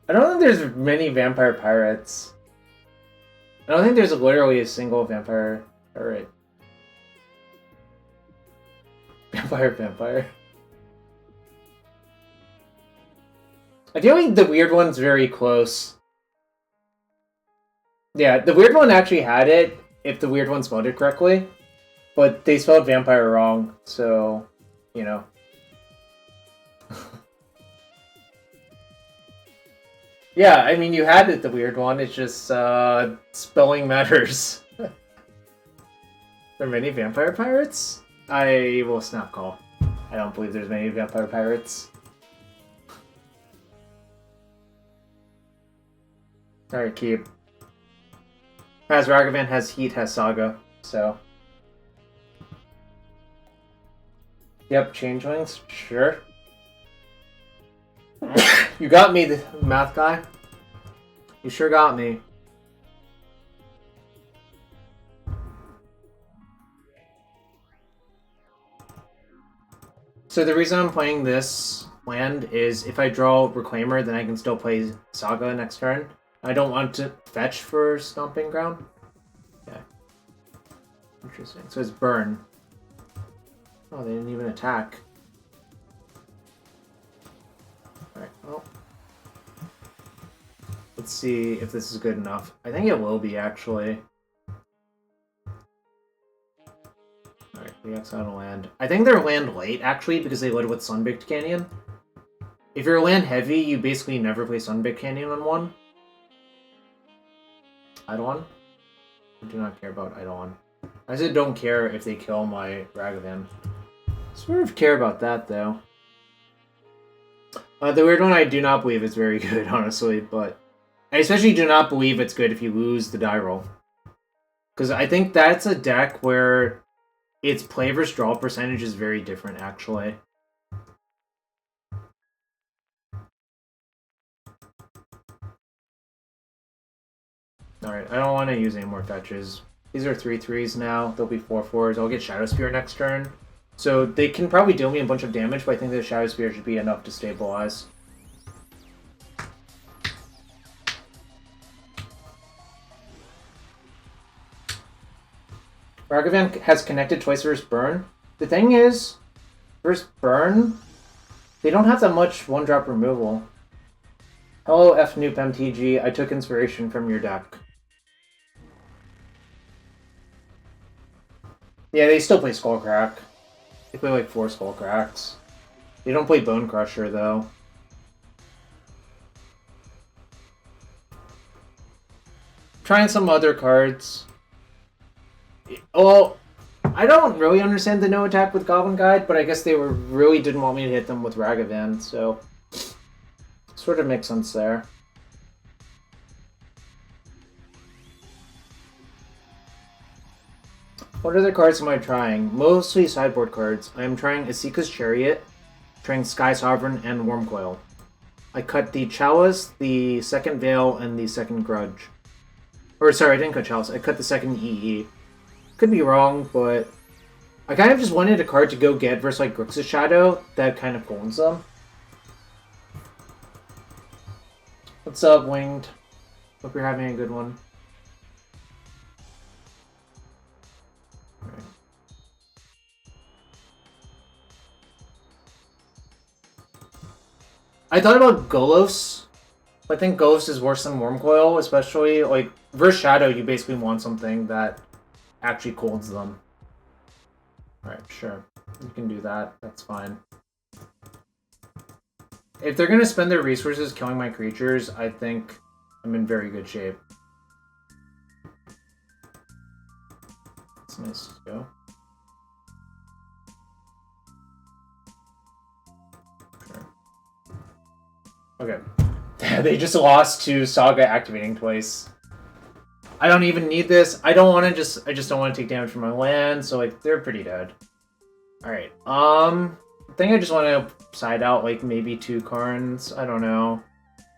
[SPEAKER 1] I don't think there's many Vampire Pirates. I don't think there's literally a single Vampire Pirate. Vampire. I feel like the weird one's very close. Yeah, the weird one actually had it, if the weird one spelled it correctly. But they spelled vampire wrong, so, you know. Yeah, I mean, you had it, the weird one, it's just, spelling matters. Are there many vampire pirates? I will snap call. I don't believe there's many vampire pirates. Alright, keep. Has Ragavan, has Heat, has Saga, so. Yep, Changelings, sure. You got me, the math guy. You sure got me. So the reason I'm playing this land is if I draw Reclaimer, then I can still play Saga next turn. I don't want to fetch for Stomping Ground. Yeah. Interesting. So it's Burn. Oh, they didn't even attack. Alright, well. Let's see if this is good enough. I think it will be, actually. Alright, we exile a land. I think they're land late, actually, because they led with Sunbaked Canyon. If you're land heavy, you basically never play Sunbaked Canyon on one. Eidolon? I do not care about Eidolon. I said don't care if they kill my Ragavan. Sort of care about that, though. The weird one I do not believe is very good, honestly, but... I especially do not believe it's good if you lose the die roll. Because I think that's a deck where its play versus draw percentage is very different, actually. Alright, I don't want to use any more fetches. These are 3/3s now. They'll be 4/4s. I'll get Shadow Spear next turn. So they can probably deal me a bunch of damage, but I think the Shadow Spear should be enough to stabilize. Ragavan has connected twice versus Burn. The thing is, versus Burn, they don't have that much one-drop removal. Hello, Fnoop MTG. I took inspiration from your deck. Yeah, they still play Skullcrack. They play like 4 Skullcracks. They don't play Bone Crusher, though. Trying some other cards. Well, I don't really understand the no attack with Goblin Guide, but I guess they really didn't want me to hit them with Ragavan, so sort of makes sense there. What other cards am I trying? Mostly sideboard cards. I am trying Asika's Chariot, trying Sky Sovereign, and Wormcoil. I cut the Chalice, the second Veil, and the second Grudge. Or, sorry, I didn't cut Chalice. I cut the second EE. Could be wrong, but I kind of just wanted a card to go get versus, like, Grixis Shadow that kind of clones them. What's up, Winged? Hope you're having a good one. I thought about Golos. I think Golos is worse than Wormcoil, especially, like, versus Shadow, you basically want something that actually colds them. Alright, sure. You can do that. That's fine. If they're gonna spend their resources killing my creatures, I think I'm in very good shape. That's nice too. Sure. Okay. They just lost to Saga activating twice. I don't even need this. I just don't want to take damage from my land, so like they're pretty dead. Alright. I think I just want to side out like maybe 2 Karns. I don't know.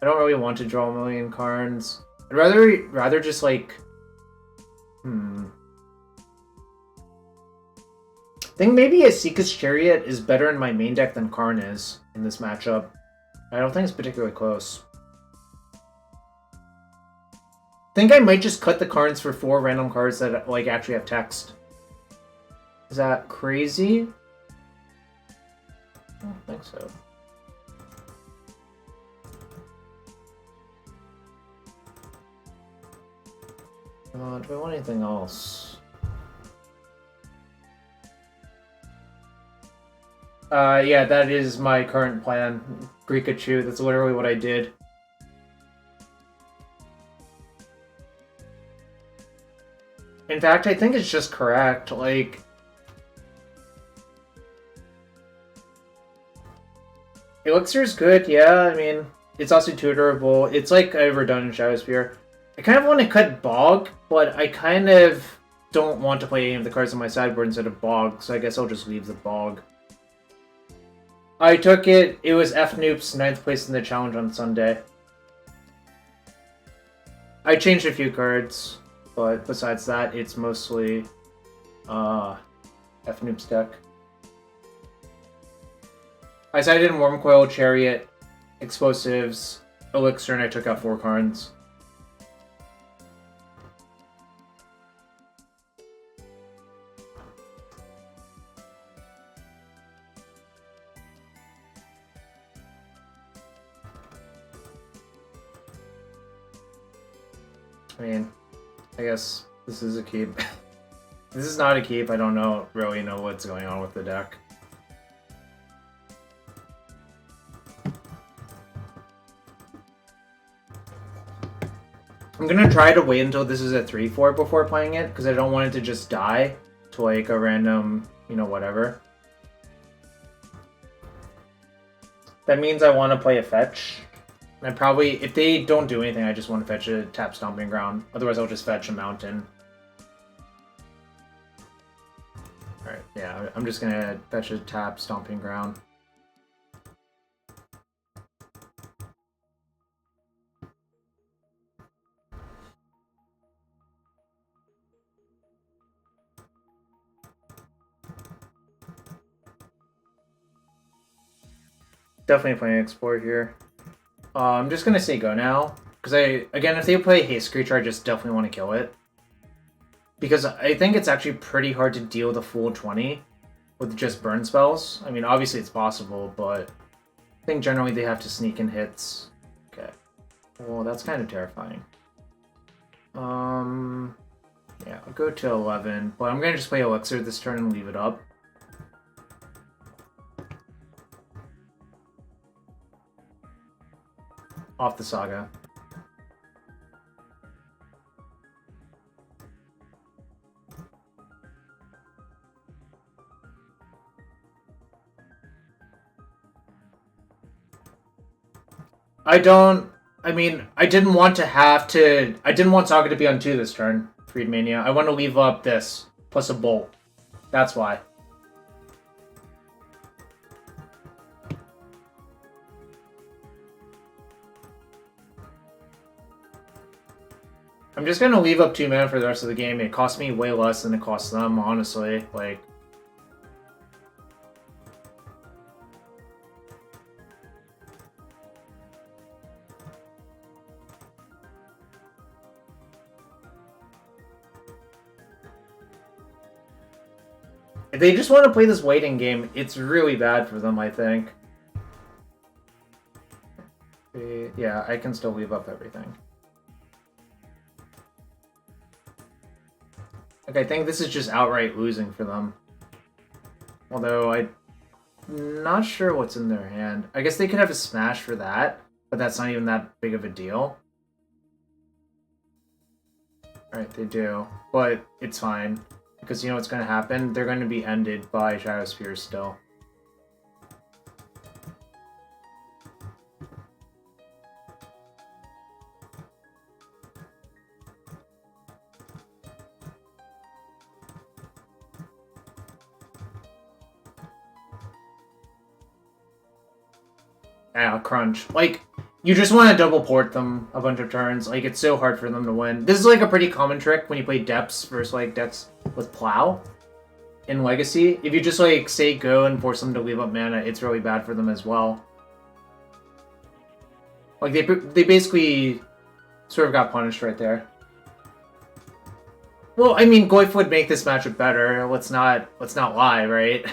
[SPEAKER 1] I don't really want to draw a million Karns. I'd rather just like I think maybe Asika's Chariot is better in my main deck than Karn is in this matchup. I don't think it's particularly close. I think I might just cut the Karns for 4 random cards that like actually have text. Is that crazy? I don't think so. Do I want anything else? Yeah, that is my current plan. Greekachu, that's literally what I did. In fact, I think it's just correct, like... Elixir's good, yeah, I mean, it's also tutorable. It's like a redundant Shadowspear. I kind of want to cut Bog, but I kind of don't want to play any of the cards on my sideboard instead of Bog, so I guess I'll just leave the Bog. I took it. It was Fnoop's 9th place in the challenge on Sunday. I changed a few cards, but besides that, it's mostly Fnoop's deck. I sided in Wormcoil, Chariot, Explosives, Elixir, and I took out 4 cards. I mean, I guess this is a keep. This is not a keep. I don't really know what's going on with the deck. I'm gonna try to wait until this is a 3-4 before playing it, because I don't want it to just die to like a random, you know, whatever. That means I want to play a fetch. I probably, if they don't do anything, I just want to fetch a tap Stomping Ground. Otherwise, I'll just fetch a Mountain. Alright, yeah, I'm just gonna fetch a tap Stomping Ground. Definitely playing Explore here. I'm just gonna say go now. Because again, if they play Haste Creature, I just definitely want to kill it. Because I think it's actually pretty hard to deal the full 20 with just burn spells. I mean, obviously it's possible, but I think generally they have to sneak in hits. Okay. Well, that's kind of terrifying. Yeah, I'll go to 11, but I'm gonna just play Elixir this turn and leave it up. Off the Saga. I don't... I mean, I didn't want Saga to be on 2 this turn, Freedmania. I want to leave up this, plus a bolt. That's why. I'm just gonna leave up 2 mana for the rest of the game. It costs me way less than it costs them, honestly. Like... If they just want to play this waiting game, it's really bad for them, I think. Yeah, I can still leave up everything. Like, I think this is just outright losing for them. Although, I'm not sure what's in their hand. I guess they could have a smash for that, but that's not even that big of a deal. Alright, they do. But it's fine. Because you know what's going to happen? They're going to be ended by Shadow Spears still. Yeah, crunch. Like, you just want to double port them a bunch of turns. Like, it's so hard for them to win. This is like a pretty common trick when you play depths versus like decks with Plow in Legacy. If you just like say go and force them to leave up mana, it's really bad for them as well. Like, they basically sort of got punished right there. Well, I mean, Goyf would make this matchup better. Let's not lie, right?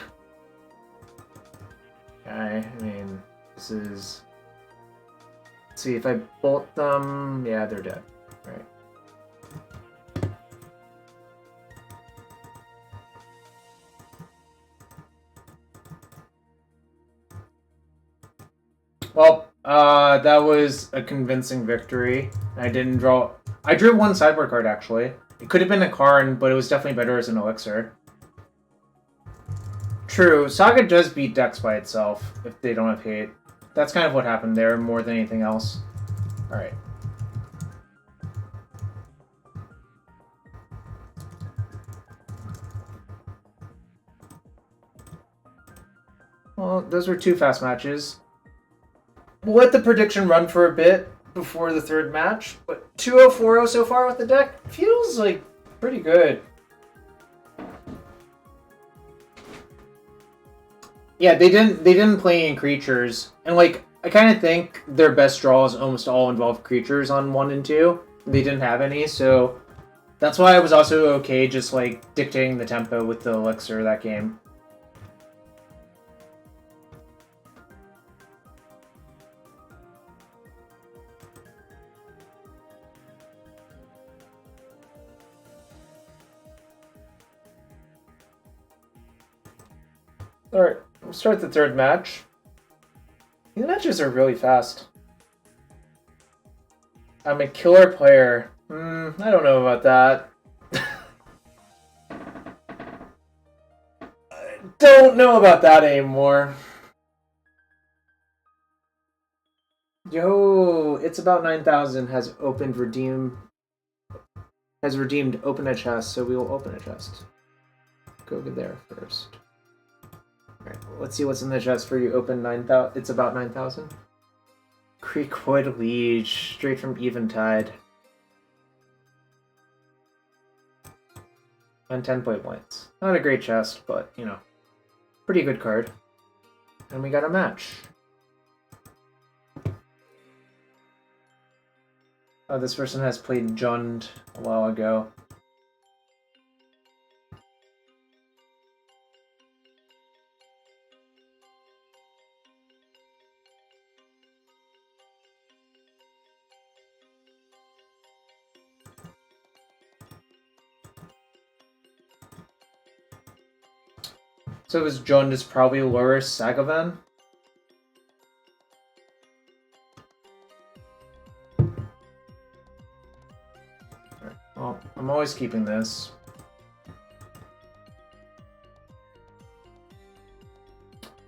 [SPEAKER 1] Okay, I mean, this is... Let's see, if I bolt them... Yeah, they're dead. Right. Well, that was a convincing victory. I didn't draw... I drew 1 sideboard card, actually. It could have been a Karn, but it was definitely better as an elixir. True, Saga does beat decks by itself, if they don't have hate. That's kind of what happened there, more than anything else. Alright. Well, those were 2 fast matches. We'll let the prediction run for a bit before the 3rd match, but 2-0, 4-0 so far with the deck feels like pretty good. Yeah, they didn't play any creatures, and like I kind of think their best draws almost all involve creatures on 1 and 2. They didn't have any, so that's why I was also okay just like dictating the tempo with the elixir that game. Alright, we'll start the 3rd match. These matches are really fast. I'm a killer player. I don't know about that. I don't know about that anymore. Yo, it's about 9,000 has redeemed open a chest, so we will open a chest. Go over there first. Alright, let's see what's in the chest for you. Open 9,000. It's about 9,000. Creekwood Liege, straight from Eventide. And 10 play points. Not a great chest, but, you know, pretty good card. And we got a match. Oh, this person has played Jund a while ago. So his Jund is probably Loris Ragavan. Well, I'm always keeping this.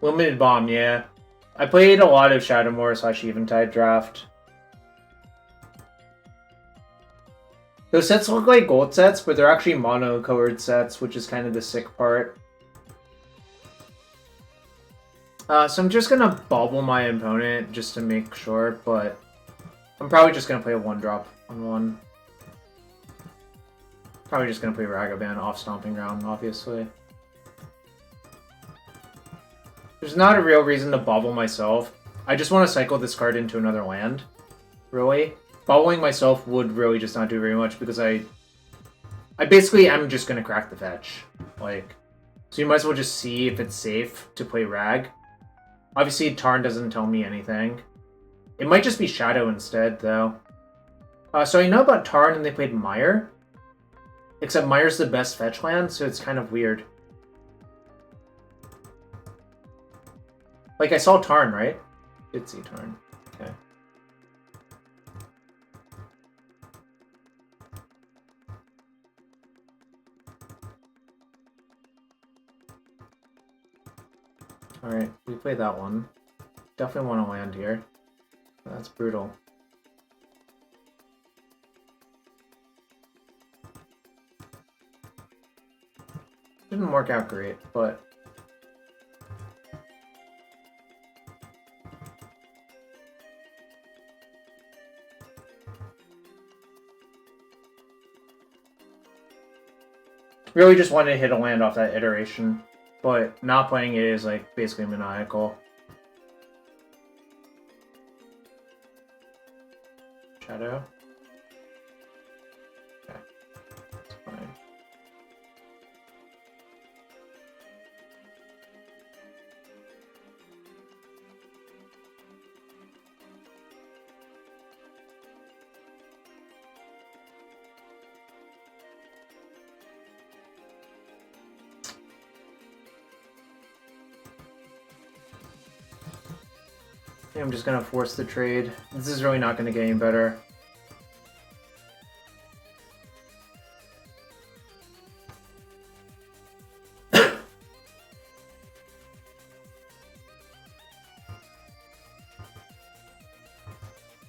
[SPEAKER 1] Limited bomb, yeah. I played a lot of Shadowmoor / Eventide draft. Those sets look like gold sets, but they're actually mono-colored sets, which is kind of the sick part. So I'm just gonna bobble my opponent just to make sure, but I'm probably just gonna play a 1-drop on one. Probably just gonna play Ragavan off Stomping Ground, obviously. There's not a real reason to bobble myself. I just want to cycle this card into another land, really. Bobbling myself would really just not do very much because I basically am just gonna crack the fetch. Like, so you might as well just see if it's safe to play Rag. Obviously, Tarn doesn't tell me anything. It might just be Shadow instead, though. So I know about Tarn and they played Mire. Except Mire's the best fetch land, so it's kind of weird. Like, I saw Tarn, right? Did see Tarn. Okay. Alright, we play that one. Definitely want to land here. That's brutal. Didn't work out great, but... really just wanted to hit a land off that iteration, but not playing it is like basically maniacal. Shadow. Okay, that's fine. I'm just gonna force the trade. This is really not gonna get any better.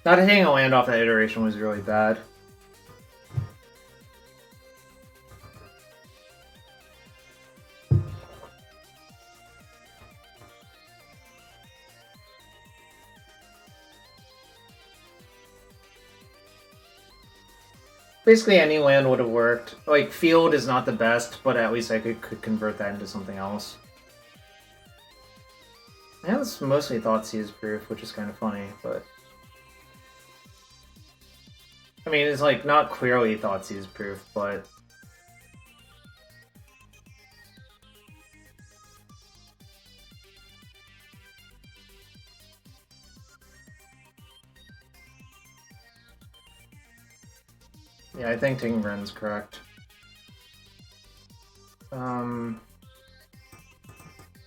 [SPEAKER 1] Not hitting a land off that iteration was really bad. Basically any land would have worked. Like, field is not the best, but at least I could convert that into something else. And it's mostly Thoughtseize proof, which is kind of funny, but... I mean, it's like, not clearly Thoughtseize proof, but... yeah, I think taking Wrenn's correct.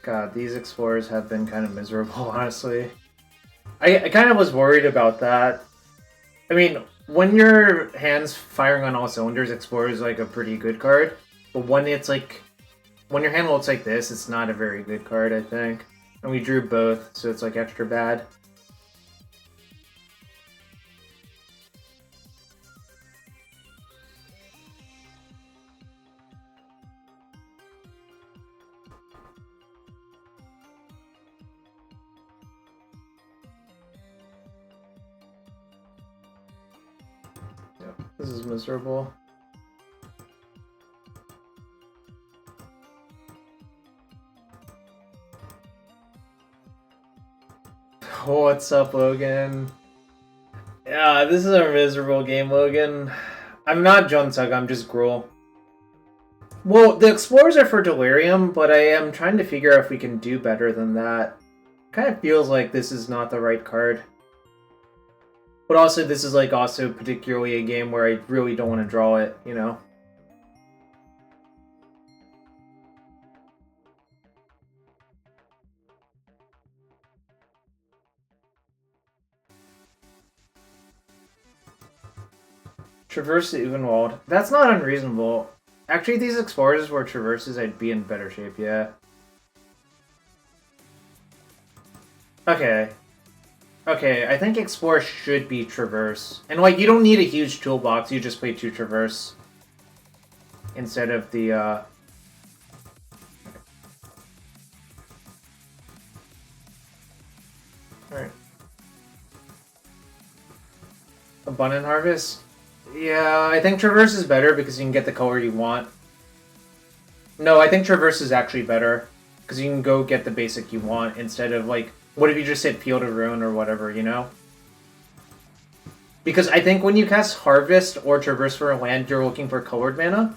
[SPEAKER 1] God, these explorers have been kind of miserable, honestly. I kind of was worried about that. I mean, when your hand's firing on all cylinders, Explorer is like a pretty good card. But when it's like... when your hand looks like this, it's not a very good card, I think. And we drew both, so it's like extra bad. This is miserable. What's up, Logan? Yeah, this is a miserable game, Logan. I'm not Junsug, I'm just Gruul. Well, the Explorers are for Delirium, but I am trying to figure out if we can do better than that. Kind of feels like this is not the right card. But also, this is like also particularly a game where I really don't want to draw it, you know? Traverse the Ulvenwald. That's not unreasonable. Actually, if these Explorers were Traverses, I'd be in better shape, yeah. Okay. Okay, I think Explore should be Traverse. And, like, you don't need a huge toolbox, you just play 2 Traverse. Instead of the, Alright. Abundant Harvest? Yeah, I think Traverse is better because you can get the color you want. No, I think Traverse is actually better. Because you can go get the basic you want instead of, like, what if you just hit Field of Ruin or whatever, you know? Because I think when you cast Harvest or Traverse for a land, you're looking for colored mana.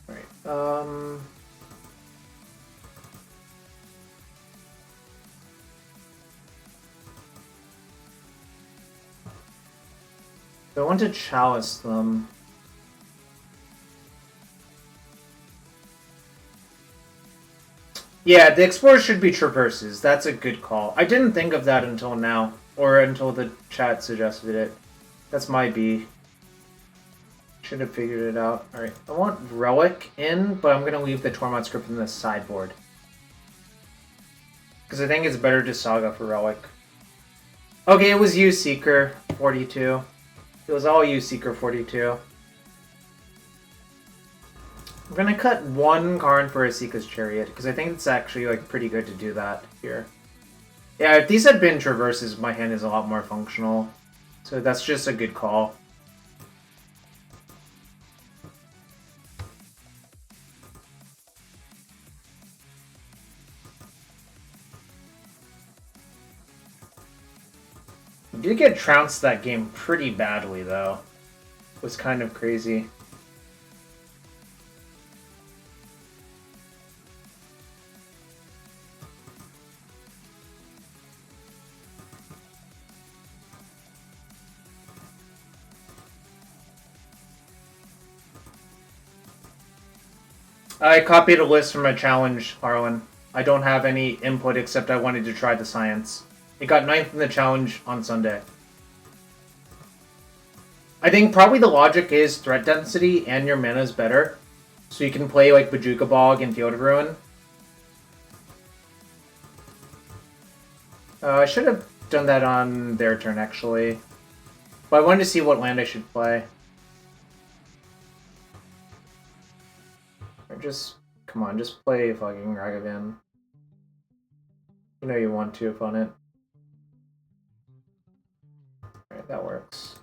[SPEAKER 1] Alright, I want to Chalice them. Yeah, the Explorer should be Traverses. That's a good call. I didn't think of that until now. Or until the chat suggested it. That's my B. Should have figured it out. Alright, I want Relic in, but I'm going to leave the Tormod script in the sideboard. Because I think it's better to Saga for Relic. Okay, it was you, Seeker 42. It was all you, Seeker 42. I'm gonna cut 1 Karn for Asika's Chariot, because I think it's actually like pretty good to do that here. Yeah, if these had been Traverses, my hand is a lot more functional. So that's just a good call. You did get trounced that game pretty badly, though. It was kind of crazy. I copied a list from a challenge, Harlan. I don't have any input except I wanted to try the science. It got 9th in the challenge on Sunday. I think probably the logic is threat density and your mana is better. So you can play like Bajuka Bog and Field of Ruin. I should have done that on their turn, actually. But I wanted to see what land I should play. Or just, come on, just play fucking Ragavan. You know you want to, opponent. Alright, that works.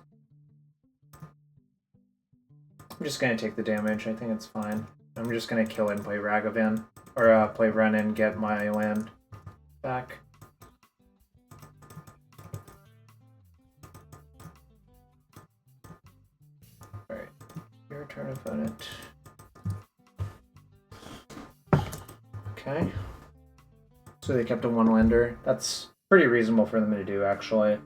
[SPEAKER 1] I'm just gonna take the damage, I think it's fine. I'm just gonna kill and play Ragavan. Or play Wrenn and get my land back. Alright, your turn, opponent. Okay. So they kept a 1-lander. That's pretty reasonable for them to do, actually.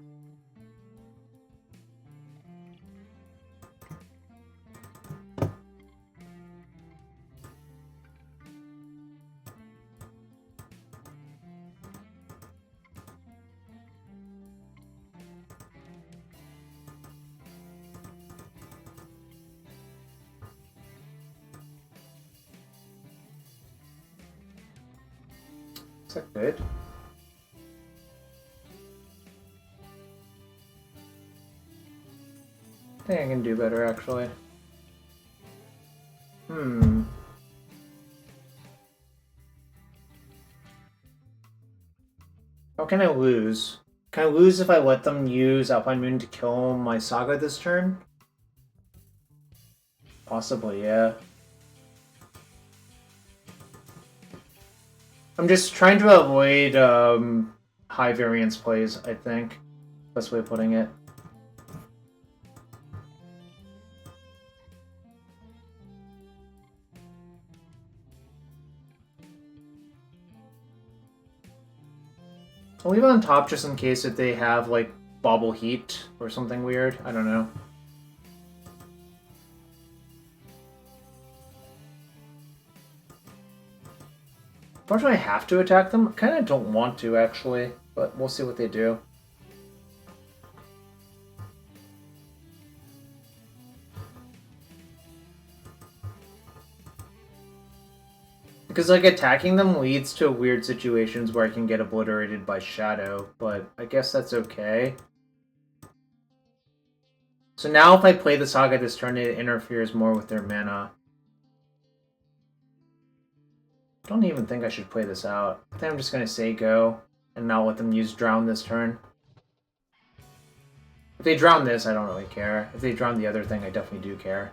[SPEAKER 1] Is that good? I think I can do better, actually. How can I lose? Can I lose if I let them use Alpine Moon to kill my Saga this turn? Possibly, yeah. I'm just trying to avoid high variance plays, I think. Best way of putting it. I'll leave it on top just in case if they have, like, Bobble Heat or something weird. I don't know. Unfortunately, I have to attack them. I kind of don't want to, actually, but we'll see what they do. Because, like, attacking them leads to weird situations where I can get obliterated by Shadow, but I guess that's okay. So now if I play the Saga this turn, it interferes more with their mana. I don't even think I should play this out. I think I'm just going to say go, and not let them use Drown this turn. If they drown this, I don't really care. If they drown the other thing, I definitely do care.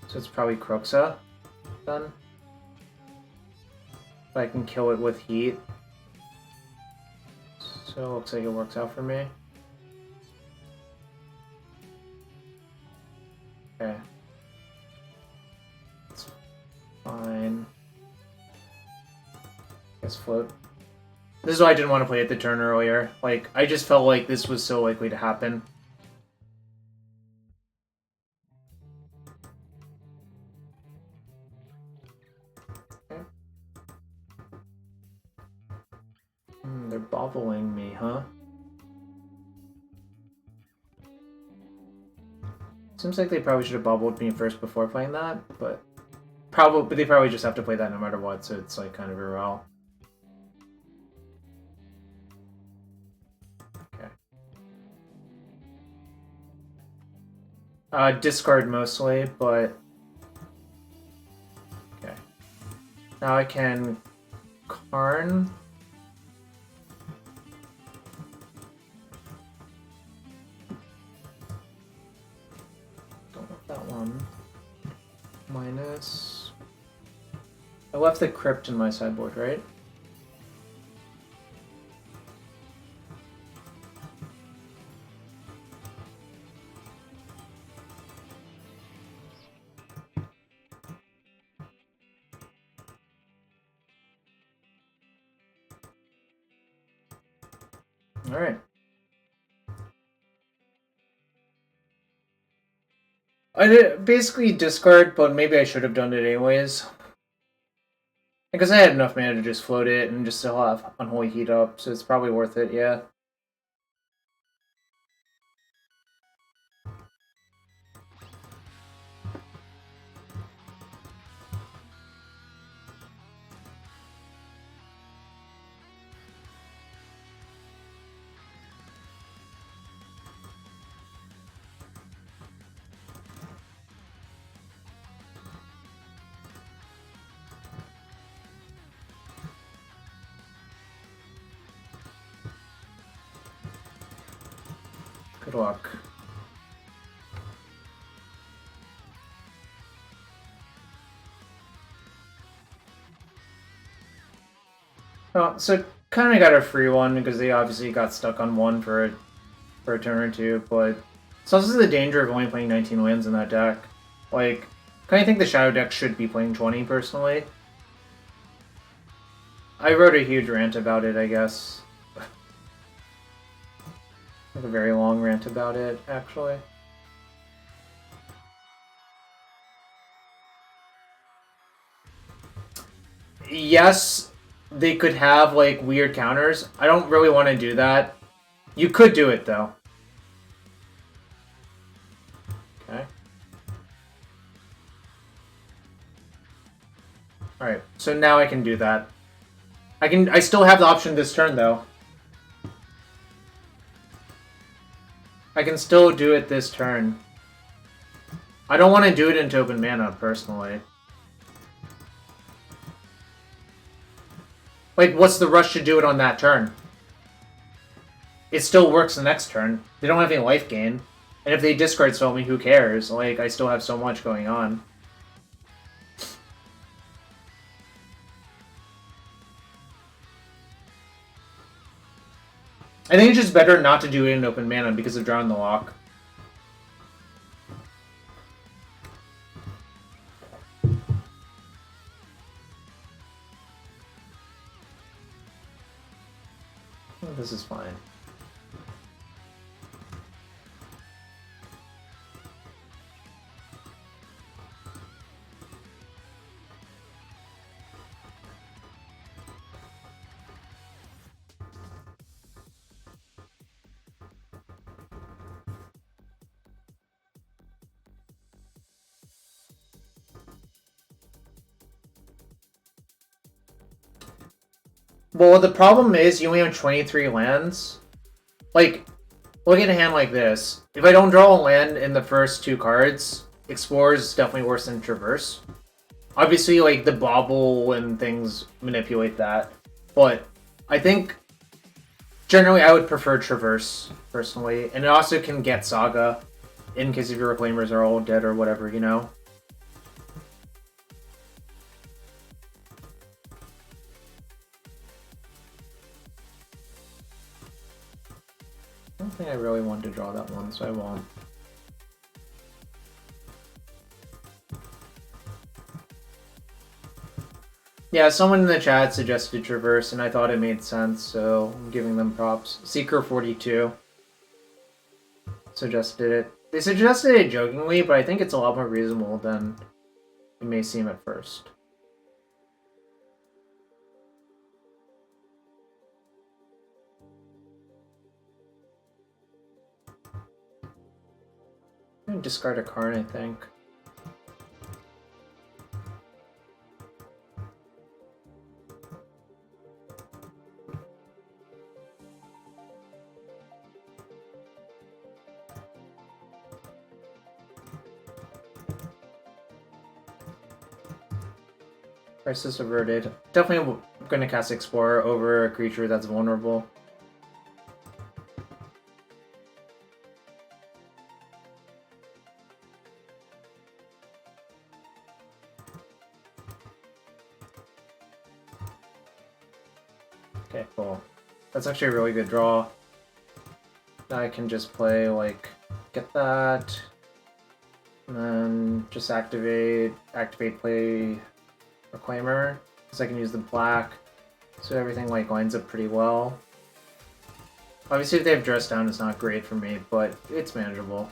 [SPEAKER 1] So it's probably Kroxa done. But I can kill it with heat. So it looks like it works out for me. Okay. It's fine. Guess float. This is why I didn't want to play it the turn earlier. Like, I just felt like this was so likely to happen. Okay. They're bobbling me, huh? Seems like they probably should have bobbled me first before playing that, but they probably just have to play that no matter what, so it's like kind of irrelevant. Discard mostly, but... Okay. Now I can... Karn. Don't want that one. Minus... I left the Crypt in my sideboard, right? Alright. I did basically discard, but maybe I should have done it anyways. Because I had enough mana to just float it and just still have Unholy Heat up, so it's probably worth it, yeah. Good luck. Oh, so kind of got a free one because they obviously got stuck on one for a turn or two, but it's also the danger of only playing 19 lands in that deck. Like, kind of think the Shadow deck should be playing 20 personally. I wrote a huge rant about it, I guess. Like a very long rant about it, actually. Yes, they could have, like, weird counters. I don't really want to do that. You could do it, though. Okay. Alright, so now I can do that. I still have the option this turn, though. I can still do it this turn. I don't want to do it into open mana, personally. Like, what's the rush to do it on that turn? It still works the next turn. They don't have any life gain. And if they discard spell me, who cares? Like, I still have so much going on. I think it's just better not to do it in open mana because of drawing the lock. Oh, this is fine. Well, the problem is you only have 23 lands. Like, look at a hand like this. If I don't draw a land in the first 2 cards, Explore is definitely worse than Traverse. Obviously, like, the bobble and things manipulate that. But I think, generally, I would prefer Traverse, personally. And it also can get Saga, in case if your Reclaimers are all dead or whatever, you know? I don't think I really want to draw that one, so I won't. Yeah, someone in the chat suggested Traverse, and I thought it made sense, so I'm giving them props. Seeker42 suggested it. They suggested it jokingly, but I think it's a lot more reasonable than it may seem at first. I'm gonna discard a Karn, I think. Crisis averted. Definitely going to cast Explorer over a creature that's vulnerable. Okay, cool. That's actually a really good draw. Now I can just play, like, get that, and then just activate, play Reclaimer, because I can use the black, so everything, like, lines up pretty well. Obviously, if they have Dress Down, it's not great for me, but it's manageable.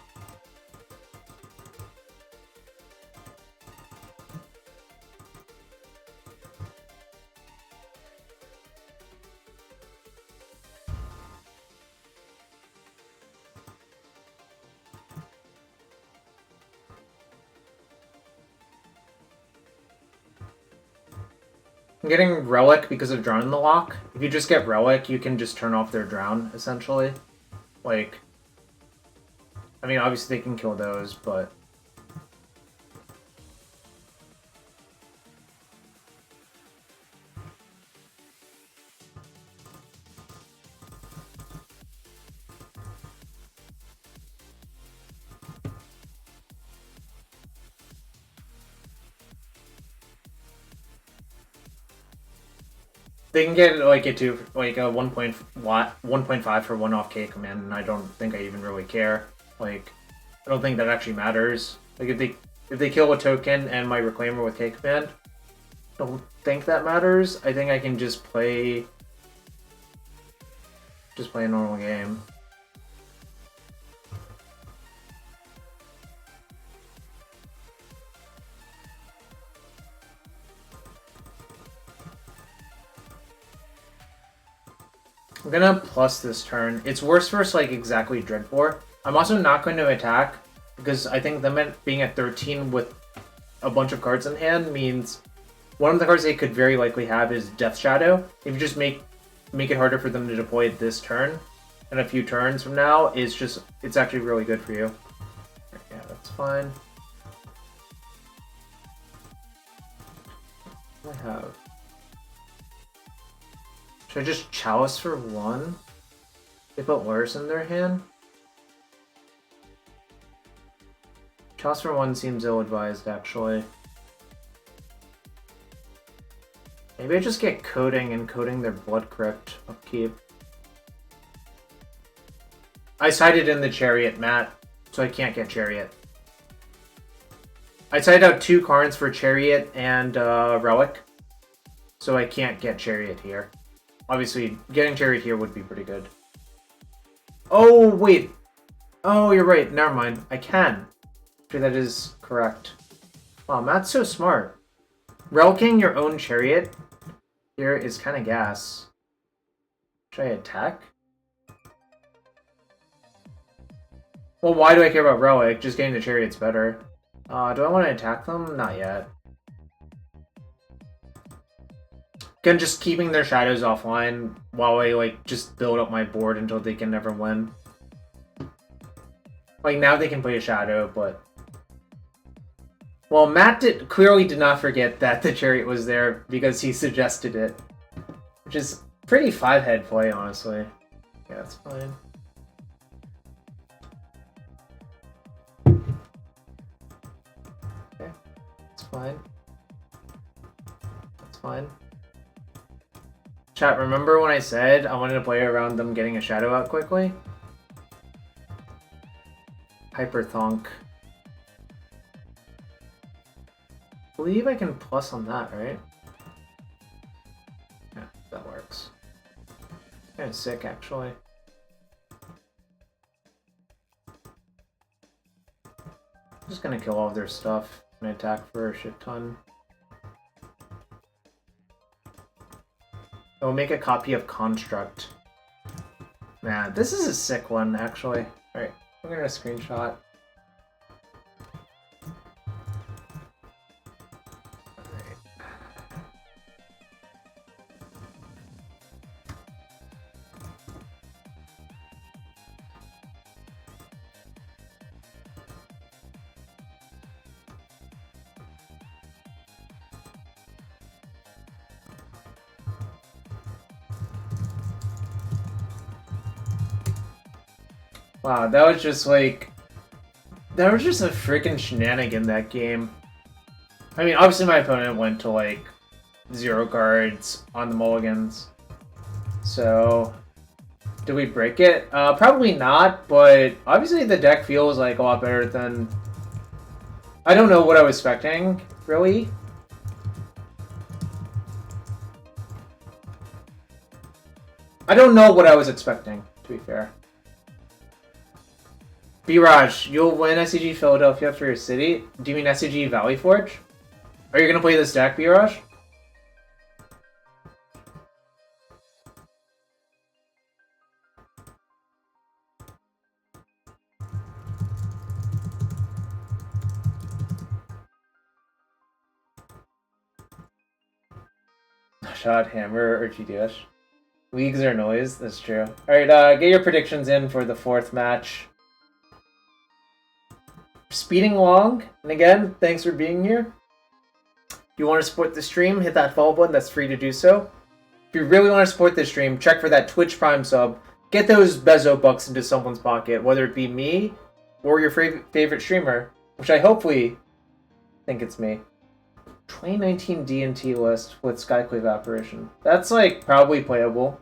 [SPEAKER 1] I'm getting Relic because of Drown in the Lock. If you just get Relic, you can just turn off their Drown, essentially. Like, I mean, obviously they can kill those, but... They can get like it to like a 1.5 for 1 off K command, and I don't think I even really care. Like, I don't think that actually matters. Like if they kill a token and my Reclaimer with K command, I don't think that matters. I think I can just play a normal game. I'm gonna plus this turn. It's worse versus like exactly Dreadbore. I'm also not going to attack because I think them being at 13 with a bunch of cards in hand means one of the cards they could very likely have is Death Shadow. If you just make it harder for them to deploy it this turn and a few turns from now, it's actually really good for you. Yeah, that's fine. What do I have? Should I just Chalice for 1? They put Lurrus in their hand? Chalice for 1 seems ill-advised, actually. Maybe I just get Coding and Coding their Blood Crypt upkeep. I sided in the Chariot, Matt, so I can't get Chariot. I sided out 2 Karns for Chariot and Relic, so I can't get Chariot here. Obviously, getting Chariot here would be pretty good. Oh, wait. Oh, you're right. Never mind. I can. Actually, that is correct. Wow, Matt's so smart. Relicking your own Chariot here is kind of gas. Should I attack? Well, why do I care about Relic? Just getting the Chariot's better. Do I want to attack them? Not yet. Again, just keeping their shadows offline while I, like, just build up my board until they can never win. Like, now they can play a shadow, but... Well, Matt clearly did not forget that the chariot was there because he suggested it. Which is pretty 5-head play, honestly. Yeah, that's fine. Okay, it's fine. That's fine. Chat, remember when I said I wanted to play around them getting a shadow out quickly? Hyperthonk. I believe I can plus on that, right? Yeah, that works. Kind of sick, actually. I'm just gonna kill all of their stuff and attack for a shit ton. I'll make a copy of Construct. Man, this is a sick one, actually. Alright, we're gonna screenshot. Wow, that was just like... That was just a freaking shenanigan, that game. I mean, obviously my opponent went to, like, 0 cards on the mulligans. So... Did we break it? Probably not, but obviously the deck feels, like, a lot better than... I don't know what I was expecting, really. I don't know what I was expecting, to be fair. B-Raj, you'll win SCG Philadelphia for your city? Do you mean SCG Valley Forge? Are you gonna play this deck, B-Raj? Shot, Hammer, or GDS. Leagues are noise, that's true. Alright, get your predictions in for the 4th match. Speeding along, and again, thanks for being here. If you want to support the stream, hit that follow button, that's free to do so. If you really want to support the stream, check for that Twitch Prime sub. Get those Bezo bucks into someone's pocket, whether it be me or your favorite streamer, which I hopefully think it's me. 2019 D&T list with Skyclave Apparition. That's, like, probably playable.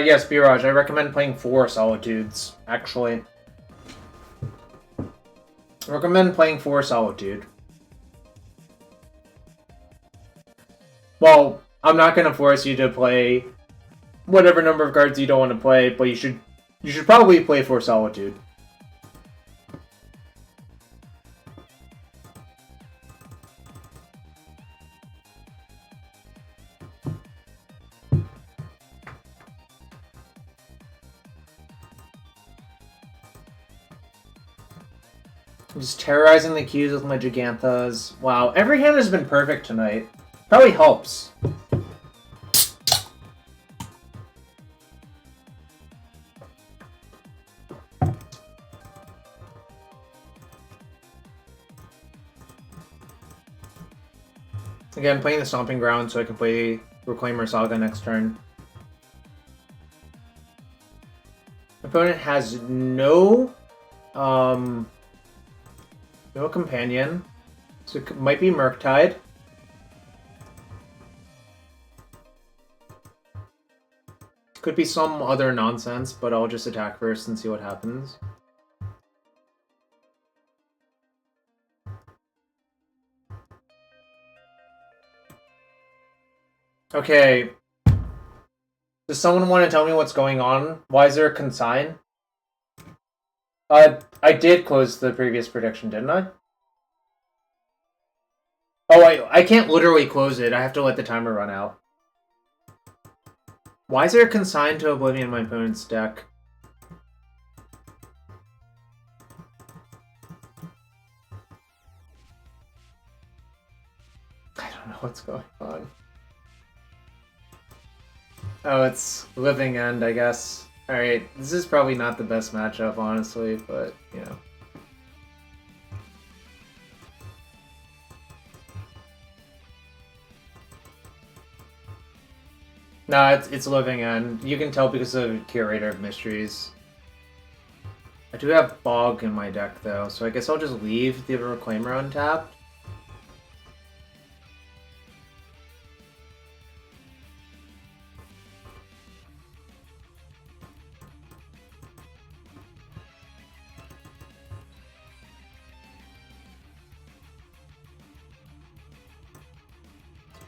[SPEAKER 1] Yes, Biraj, I recommend playing 4 Solitudes, actually. I recommend playing 4 Solitude. Well, I'm not gonna force you to play whatever number of cards you don't want to play, but you should probably play 4 Solitude. I'm just terrorizing the queues with my Giganthas. Wow, every hand has been perfect tonight. Probably helps. Again, playing the Stomping Ground so I can play Reclaimer Saga next turn. Opponent has no companion, so it might be Murktide. Could be some other nonsense, but I'll just attack first and see what happens. Okay. Does someone want to tell me what's going on? Why is there a consign? I did close the previous prediction, didn't I? Oh, I can't literally close it. I have to let the timer run out. Why is there a consign to Oblivion in my opponent's deck? I don't know what's going on. Oh, it's Living End, I guess. Alright, this is probably not the best matchup, honestly, but, you know. No, it's Living End. You can tell because of Curator of Mysteries. I do have Bog in my deck, though, so I guess I'll just leave the Reclaimer untapped.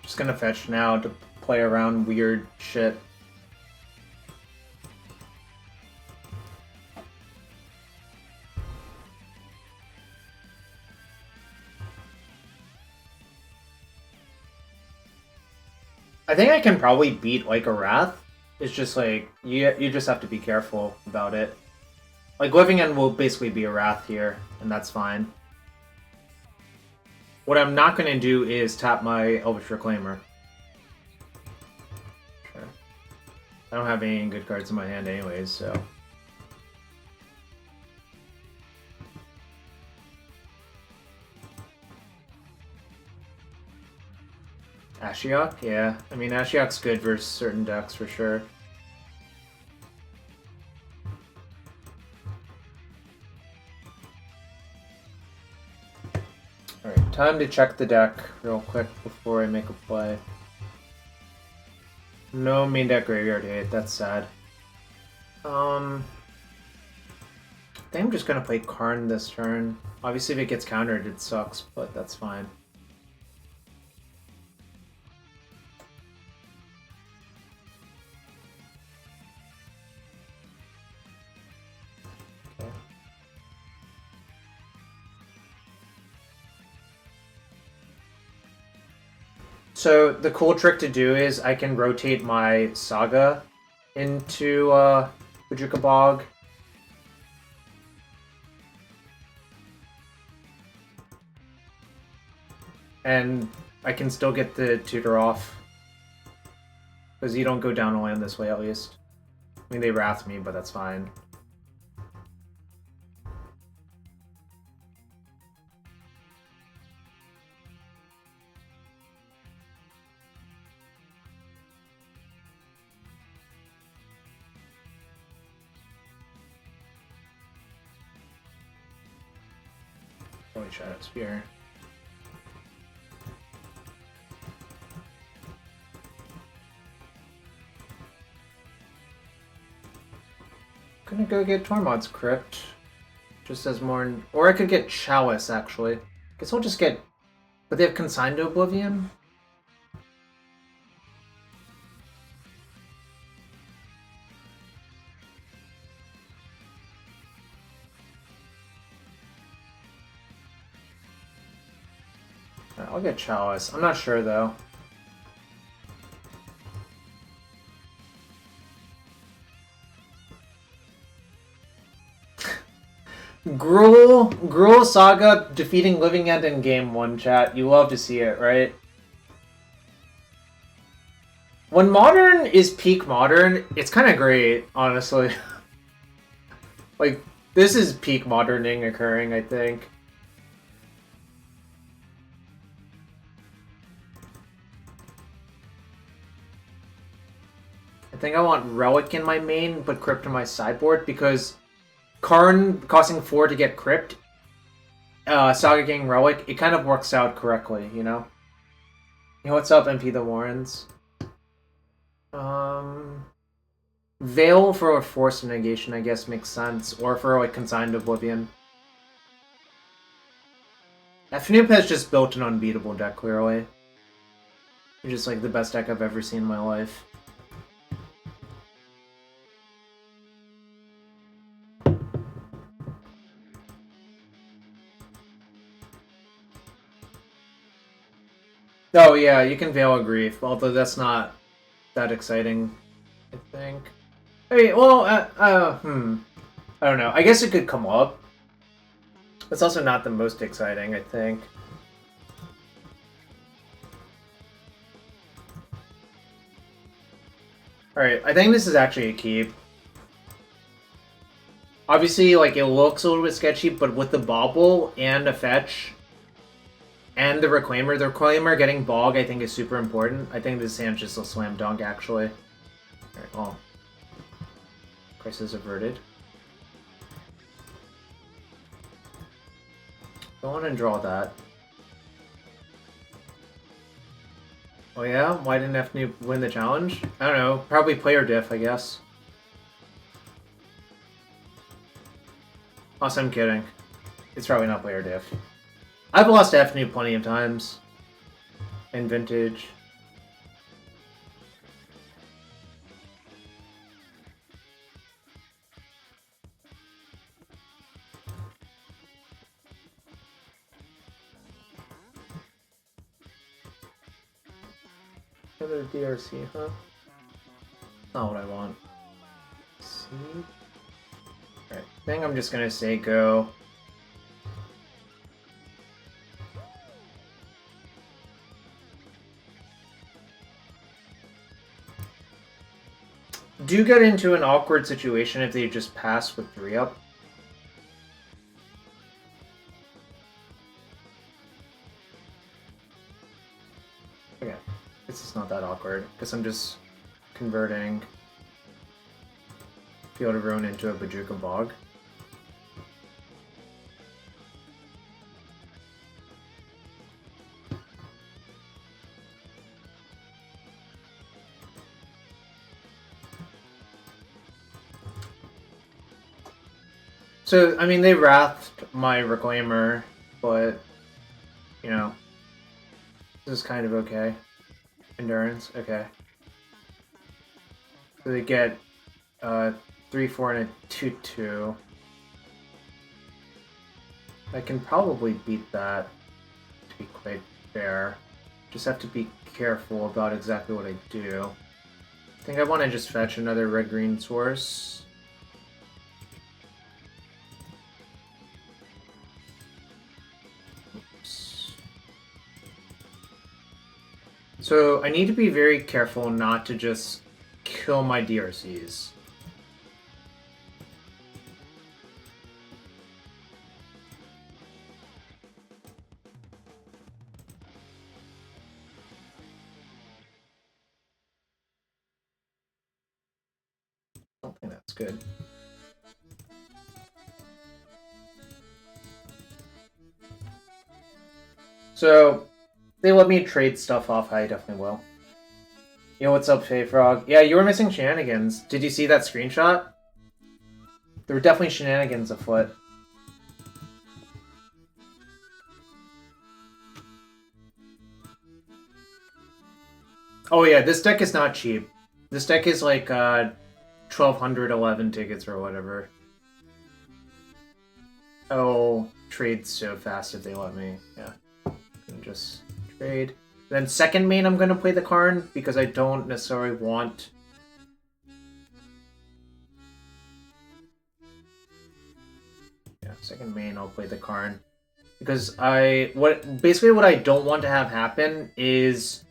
[SPEAKER 1] Just gonna fetch now to play around weird shit. I think I can probably beat like a Wrath. It's just like you just have to be careful about it. Like Living End will basically be a Wrath here, and that's fine. What I'm not going to do is tap my Elvish Reclaimer. Sure. I don't have any good cards in my hand anyways, so... Ashiok? Yeah. I mean, Ashiok's good versus certain decks for sure. Alright, time to check the deck real quick before I make a play. No main deck graveyard hate, that's sad. I think I'm just gonna play Karn this turn. Obviously if it gets countered it sucks, but that's fine. So the cool trick to do is I can rotate my Saga into Bojuka Bog. And I can still get the tutor off. Because you don't go down a land this way at least. I mean they wrath me, but that's fine. Holy Shadow Spear. Gonna go get Tormod's Crypt. Just as more... Or I could get Chalice, actually. Guess I'll just get... But they have Consigned to Oblivion? I'll get Chalice. I'm not sure, though. Gruul Saga defeating Living End in Game 1, chat. You love to see it, right? When Modern is peak Modern, it's kind of great, honestly. Like, this is peak Moderning occurring, I think. I think I want Relic in my main, but Crypt in my sideboard, because Karn costing 4 to get Crypt, Saga getting Relic, it kind of works out correctly, you know? Hey, what's up, MP the Warrens? Veil for a Force Negation, I guess, makes sense, or for, like, Consigned Oblivion. Fnoop has just built an unbeatable deck, clearly. It's just, like, the best deck I've ever seen in my life. Oh yeah, you can Veil of Grief, although that's not that exciting, I think. Hey, well, I don't know. I guess it could come up. It's also not the most exciting, I think. Alright, I think this is actually a keep. Obviously, like, it looks a little bit sketchy, but with the Bauble and a fetch and the Reclaimer getting Bog, I think, is super important. I think this hand's just a slam dunk, actually. Alright, well. Crisis averted. Go on and draw that. Oh yeah? Why didn't Fnoop win the challenge? I don't know. Probably player diff, I guess. Also, I'm kidding. It's probably not player diff. I've lost Fnoop plenty of times. In Vintage. Another DRC, huh? Not what I want. See? Alright, I think I'm just gonna say go. Do get into an awkward situation if they just pass with 3 up. Okay, this is not that awkward, because I'm just converting Field of Ruin into a Bajuka Bog. So, I mean, they wrathed my Reclaimer, but, you know, this is kind of okay. Endurance, okay. So they get 3-4 and a 2-2. I can probably beat that, to be quite fair. Just have to be careful about exactly what I do. I think I want to just fetch another red-green source. So I need to be very careful not to just kill my DRCs. I don't think that's good. So they let me trade stuff off. I definitely will. Yo, what's up, Faye Frog? Yeah, you were missing shenanigans. Did you see that screenshot? There were definitely shenanigans afoot. Oh yeah, this deck is not cheap. This deck is like 1,211 tickets or whatever. Oh, trade so fast if they let me. Yeah, just trade. Then second main, I'm gonna play the Karn because I don't necessarily want. Yeah, second main, I'll play the Karn because basically what I don't want to have happen is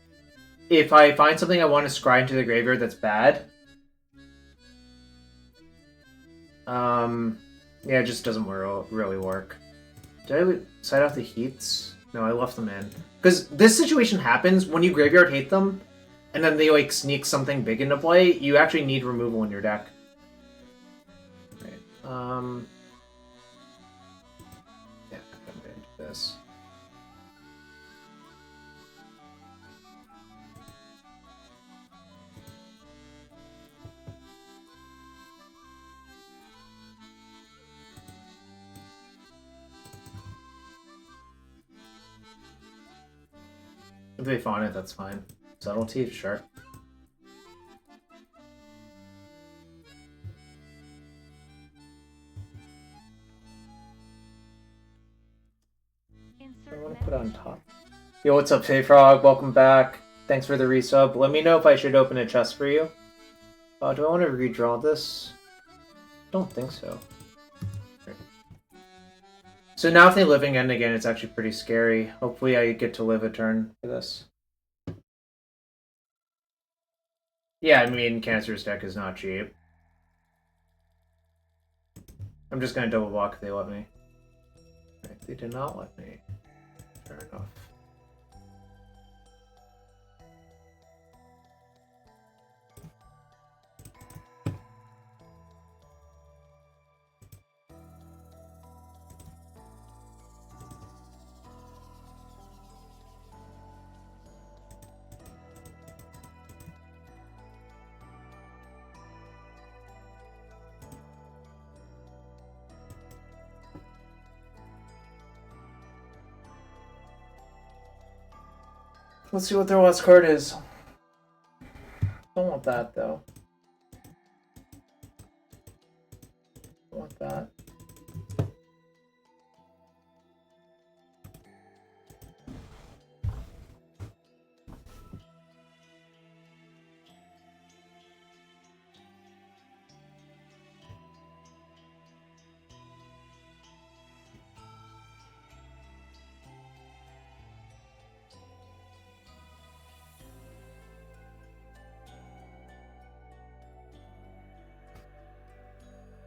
[SPEAKER 1] if I find something I want to scry into the graveyard that's bad. Yeah, it just doesn't really work. Did I side out the heats? No, I left them in. Because this situation happens when you graveyard hate them, and then they like sneak something big into play, you actually need removal in your deck. Right. Yeah, I'm gonna do this. If they fawn it, that's fine. Subtlety, sure. I want to put on top. Yo, what's up, Faye Frog? Welcome back. Thanks for the resub. Let me know if I should open a chest for you. Do I want to redraw this? I don't think so. So now if they living end again, it's actually pretty scary. Hopefully I get to live a turn for this. Yeah, I mean, Cancer's deck is not cheap. I'm just gonna double block if they let me. Right, they did not let me. Fair enough. Let's see what their last card is. Don't want that, though. Don't want that.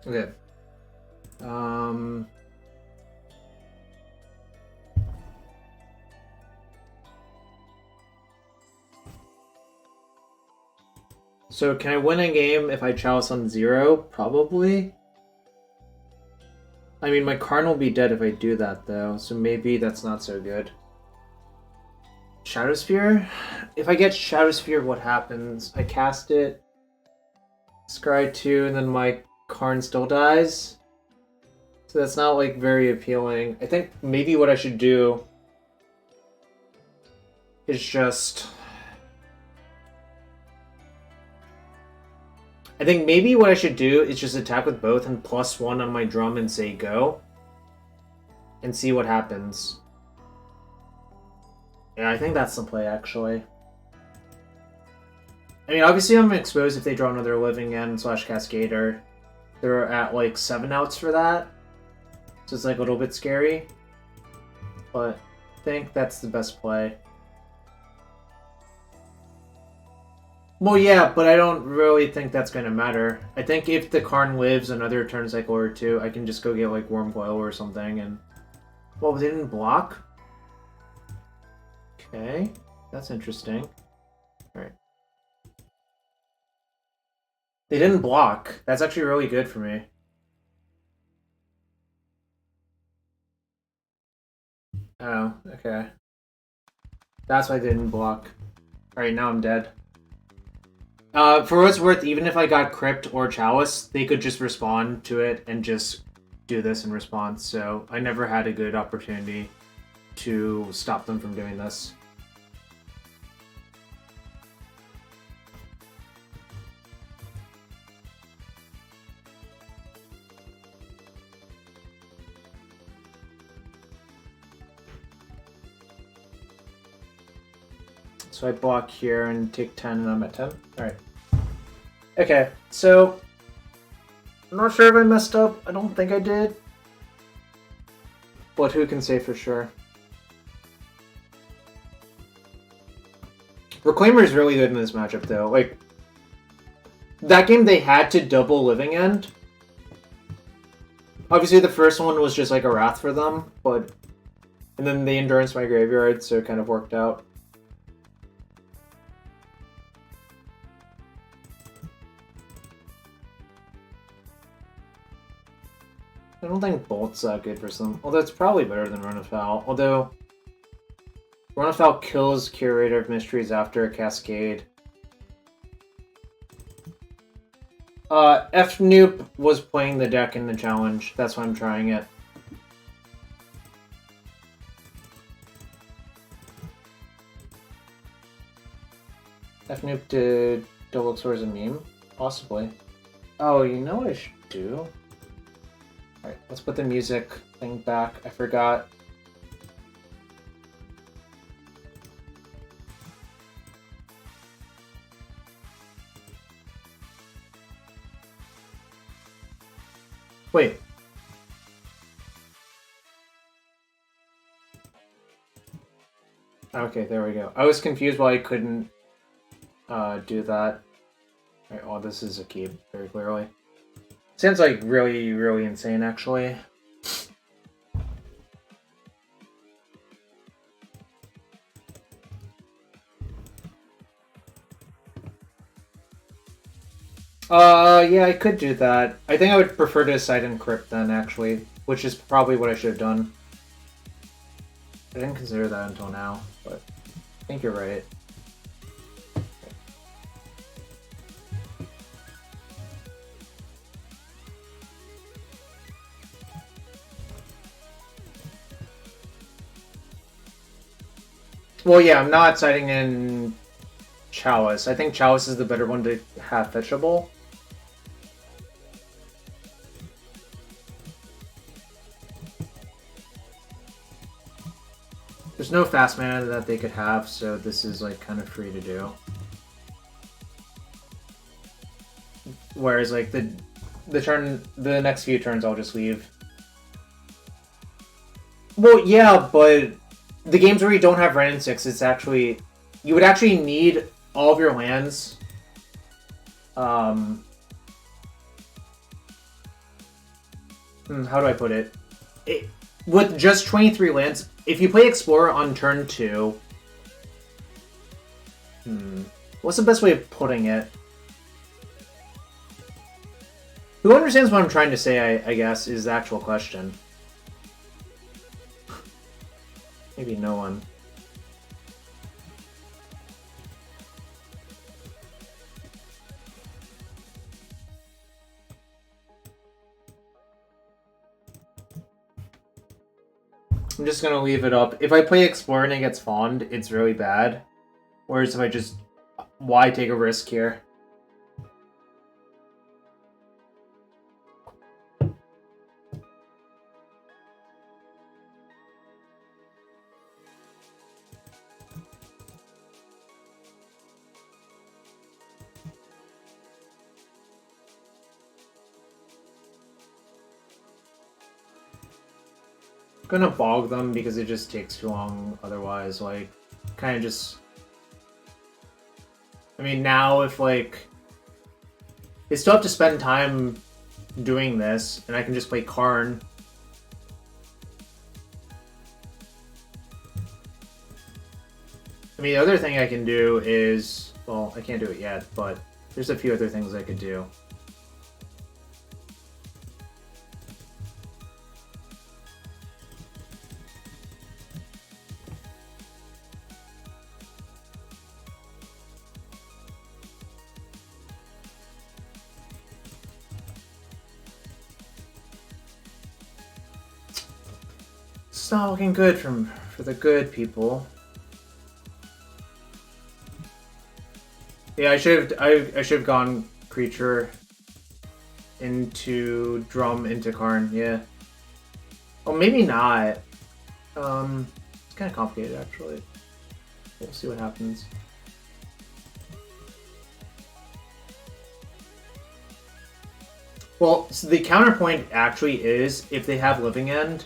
[SPEAKER 1] Okay. So can I win a game if I chalice on 0? Probably. I mean, my Karn will be dead if I do that, though, so maybe that's not so good. Shadow Sphere? If I get Shadow Sphere, what happens? I cast it, scry 2, and then my Karn still dies. So that's not, like, very appealing. I think maybe what I should do is just... I think maybe what I should do is just attack with both and +1 on my drum and say go. And see what happens. Yeah, I think that's the play, actually. I mean, obviously I'm exposed if they draw another Living End / Cascader. They're at, like, 7 outs for that. So it's, like, a little bit scary. But I think that's the best play. Well, yeah, but I don't really think that's going to matter. I think if the Karn lives another turn cycle or 2, I can just go get, like, Worm Coil or something, and... Well, they didn't block? Okay, that's interesting. Alright. They didn't block. That's actually really good for me. Oh, okay. That's why they didn't block. Alright, now I'm dead. For what it's worth, even if I got Crypt or Chalice, they could just respond to it and just do this in response, so I never had a good opportunity to stop them from doing this. So I block here and take 10 and I'm at 10. Alright. Okay, so... I'm not sure if I messed up. I don't think I did. But who can say for sure? Reclaimer is really good in this matchup, though. Like, that game they had to double Living End. Obviously, the first one was just like a Wrath for them, but... And then they Endurance my graveyard, so it kind of worked out. I don't think Bolt's that good for some. Although it's probably better than Run Afoul. Although Run Afoul kills Curator of Mysteries after a Cascade. Fnoop was playing the deck in the challenge. That's why I'm trying it. Fnoop did Double Swords a meme? Possibly. Oh, you know what I should do? Alright, let's put the music thing back. I forgot. Wait. Okay, there we go. I was confused why I couldn't do that. Right, well, this is a keep, very clearly. Sounds like really, really insane, actually. Yeah, I could do that. I think I would prefer to side encrypt then, actually, which is probably what I should have done. I didn't consider that until now, but I think you're right. Well, yeah, I'm not siding in Chalice. I think Chalice is the better one to have fetchable. There's no fast mana that they could have, so this is like kind of free to do. Whereas like the next few turns I'll just leave. Well, yeah, but the games where you don't have Wrenn and Six, it's actually you would actually need all of your lands. How do I put it? With just 23 lands, if you play Explorer on turn 2... What's the best way of putting it? Who understands what I'm trying to say, I guess, is the actual question. Maybe no one. I'm just gonna leave it up. If I play Explorer and it gets fawned, it's really bad. Whereas if I just... Why take a risk here? I'm gonna bog them because it just takes too long otherwise. Like, kind of just... I mean, now if like... They still have to spend time doing this, and I can just play Karn. I mean, the other thing I can do is... Well, I can't do it yet, but there's a few other things I could do. It's not looking good for the good people. Yeah, I should have gone creature into drum into Karn. Yeah. Oh, maybe not. It's kind of complicated actually. We'll see what happens. Well, so the counterpoint actually is if they have Living End,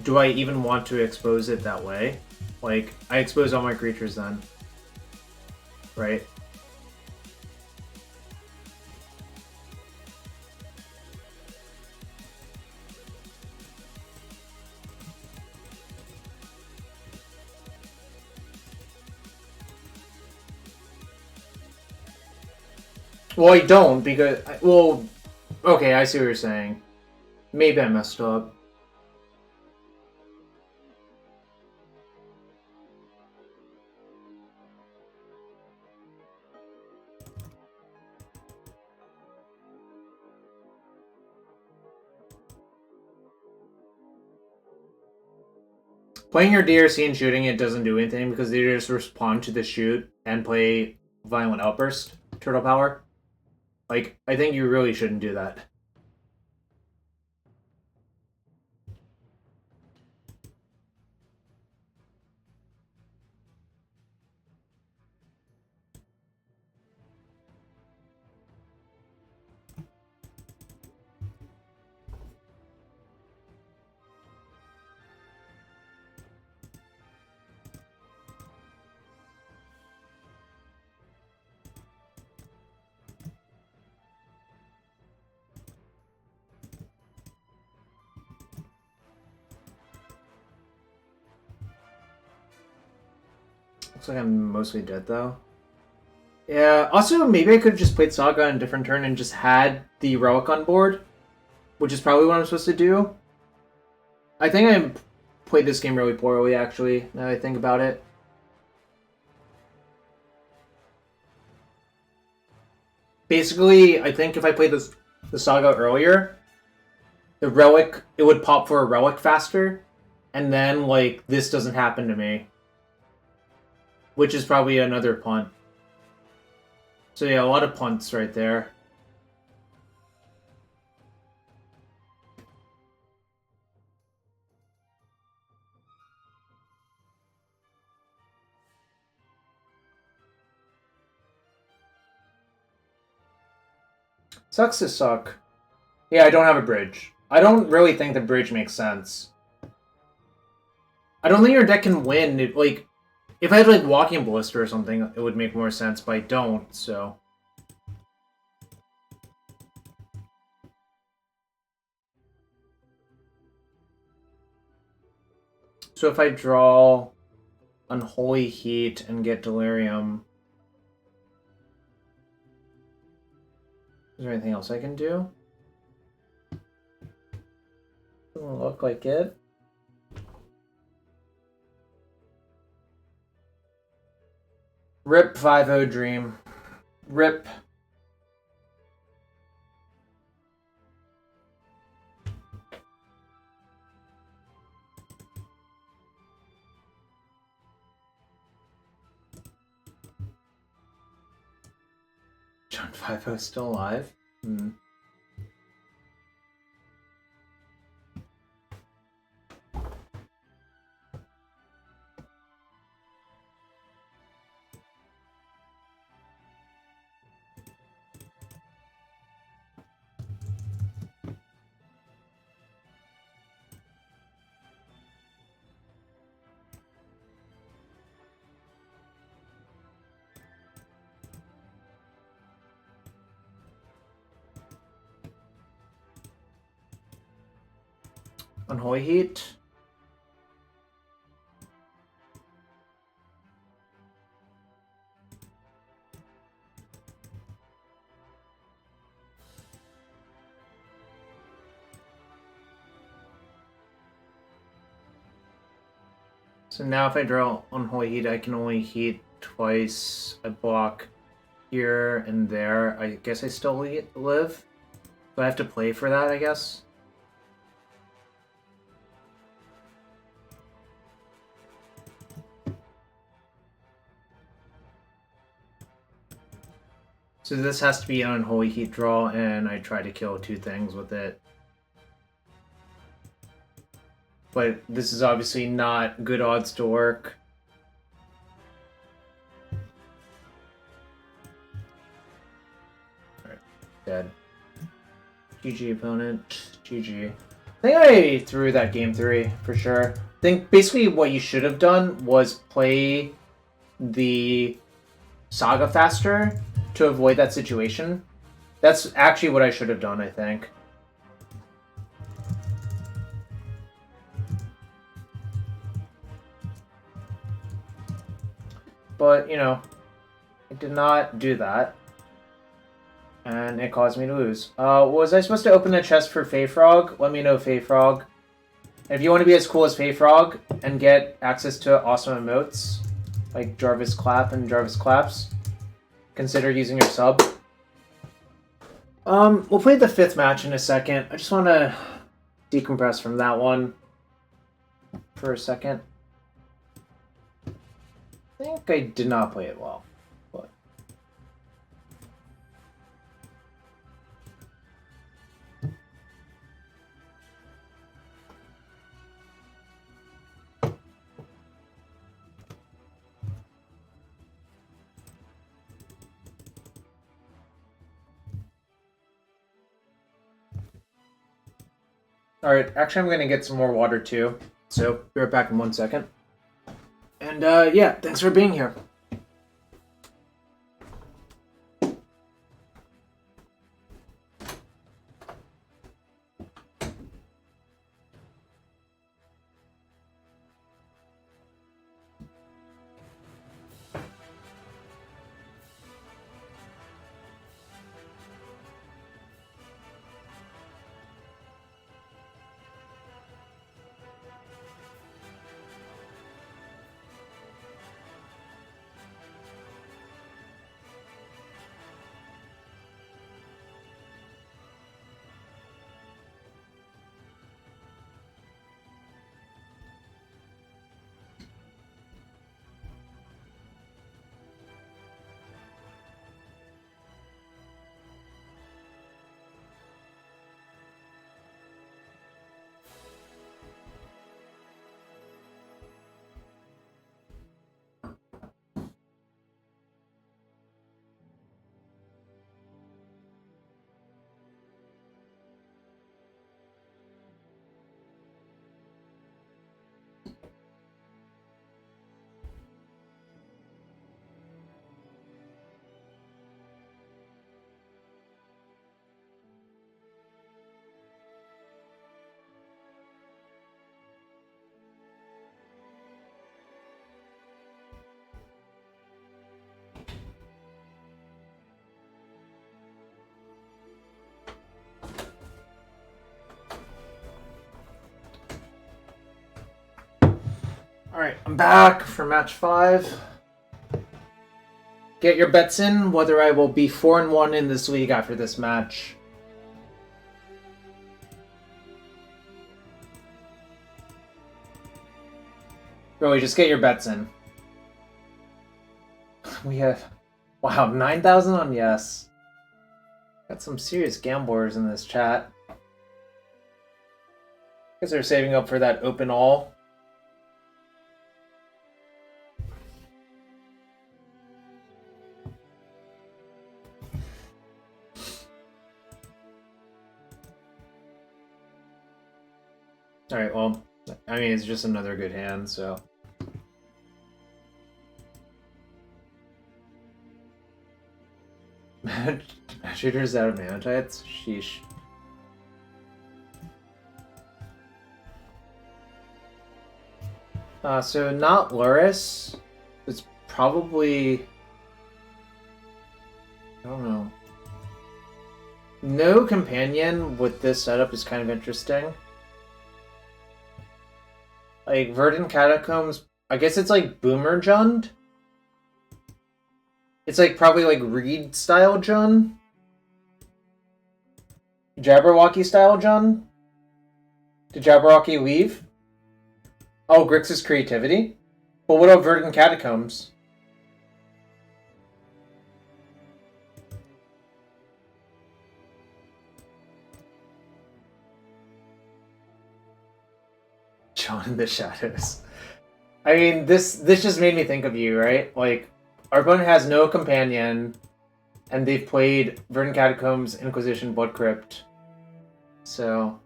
[SPEAKER 1] do I even want to expose it that way? Like, I expose all my creatures then. Right? Well, I don't, because... Well, okay, I see what you're saying. Maybe I messed up. Playing your DRC and shooting it doesn't do anything because they just respond to the shoot and play Violent Outburst, Turtle Power. Like, I think you really shouldn't do that. Looks like I'm mostly dead, though. Yeah, also, maybe I could have just played Saga on a different turn and just had the Relic on board, which is probably what I'm supposed to do. I think I played this game really poorly, actually, now that I think about it. Basically, I think if I played the Saga earlier, the Relic, it would pop for a Relic faster, and then, like, this doesn't happen to me. Which is probably another punt. So yeah, a lot of punts right there. Sucks to suck. Yeah, I don't have a bridge. I don't really think the bridge makes sense. I don't think your deck can win. Like, if I had, like, Walking Ballista or something, it would make more sense, but I don't, so... So if I draw Unholy Heat and get Delirium... Is there anything else I can do? Doesn't look like it. Rip 5-0 Dream. Rip. John 5-0 still alive? Hmm. Unholy Heat. So now if I draw Unholy Heat, I can only heat twice. I block here and there. I guess I still live. So I have to play for that, I guess. So this has to be an Unholy Heat draw, and I try to kill two things with it. But this is obviously not good odds to work. Alright, dead. GG opponent. GG. I think I threw that game 3, for sure. I think basically what you should have done was play the Saga faster to avoid that situation. That's actually what I should have done, I think. But, you know, I did not do that. And it caused me to lose. Was I supposed to open the chest for Frog? Let me know, Frog. If you want to be as cool as Frog and get access to awesome emotes, like Jarvis Clap and Jarvis Claps, consider using your sub. We'll play the 5th match in a second. I just want to decompress from that one for a second. I think I did not play it well, but... Alright, actually I'm going to get some more water too, so be right back in 1 second. And yeah, thanks for being here. Alright, I'm back for match 5. Get your bets in whether I will be 4-1 in this league after this match. Really, just get your bets in. We have... Wow, 9,000 on yes. Got some serious gamblers in this chat. Guess they're saving up for that open all. Alright, well, I mean, it's just another good hand, so... Shooters out of mana types? Sheesh. So not Luris. It's probably... I don't know. No companion with this setup is kind of interesting. Like, Verdant Catacombs, I guess it's like Boomer Jund? It's like probably like Reed style Jund? Jabberwocky style Jund? Did Jabberwocky leave? Oh, Grixis creativity? But what about Verdant Catacombs? John in the Shadows. I mean, this just made me think of you, right? Like, our opponent has no companion, and they've played Verdant Catacombs, Inquisition, Blood Crypt. So...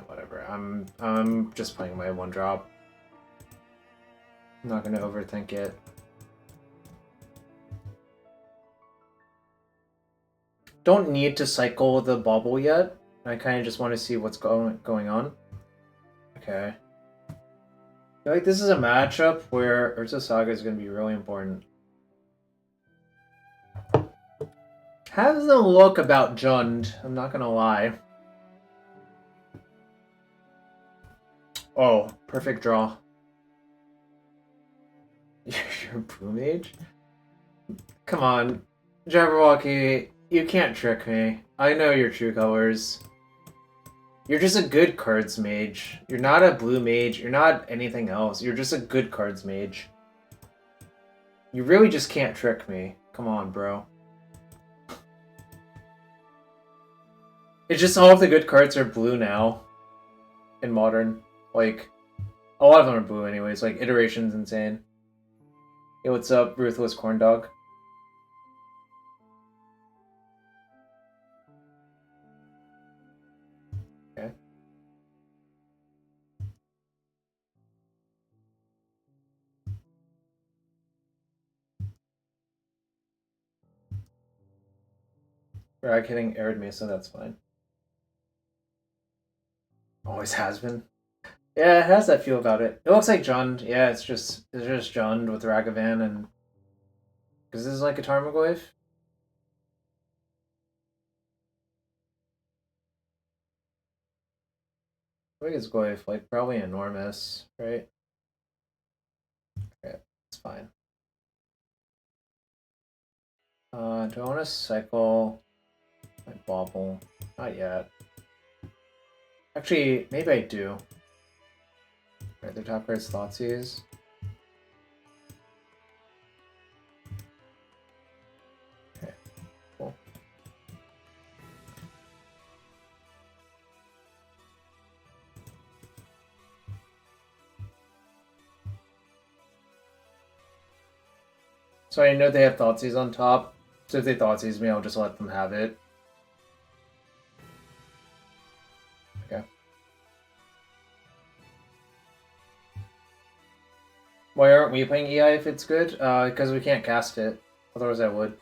[SPEAKER 1] whatever. I'm just playing my 1-drop. I'm not gonna overthink it. Don't need to cycle the bauble yet. I kind of just want to see what's going on. Okay. I feel like this is a matchup where Urza Saga is going to be really important. Has the look about Jund, I'm not going to lie. Oh, perfect draw. You're a Blue Mage? Come on. Jabberwocky, you can't trick me. I know your true colors. You're just a good cards mage. You're not a blue mage. You're not anything else. You're just a good cards mage. You really just can't trick me. Come on, bro. It's just all of the good cards are blue now. In Modern. Like, a lot of them are blue anyways. Like, Iteration's insane. Hey, what's up, Ruthless Corn Dog? Okay. Rag hitting Arid Mesa, that's fine. Always has been. Yeah, it has that feel about it. It looks like Jund. Yeah, it's just Jund with Ragavan and... Because this is like a Tarmogoyf? I think it's Goyf, like probably enormous, right? Okay, it's fine. Do I want to cycle my Bauble? Not yet. Actually, maybe I do. Right, the top card's Thoughtseize. Okay, cool. So I know they have Thoughtseize on top, so if they Thoughtseize me, I'll just let them have it. Okay. Why aren't we playing EI if it's good? Because we can't cast it. Otherwise I would.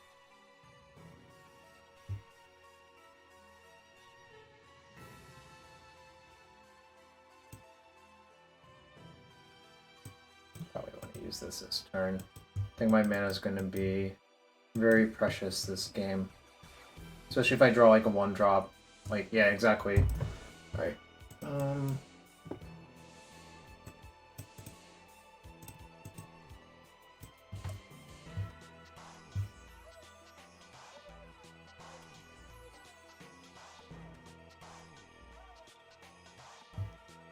[SPEAKER 1] Probably want to use this turn. I think my mana is going to be very precious this game. Especially if I draw like a 1-drop. Like, yeah, exactly. Alright.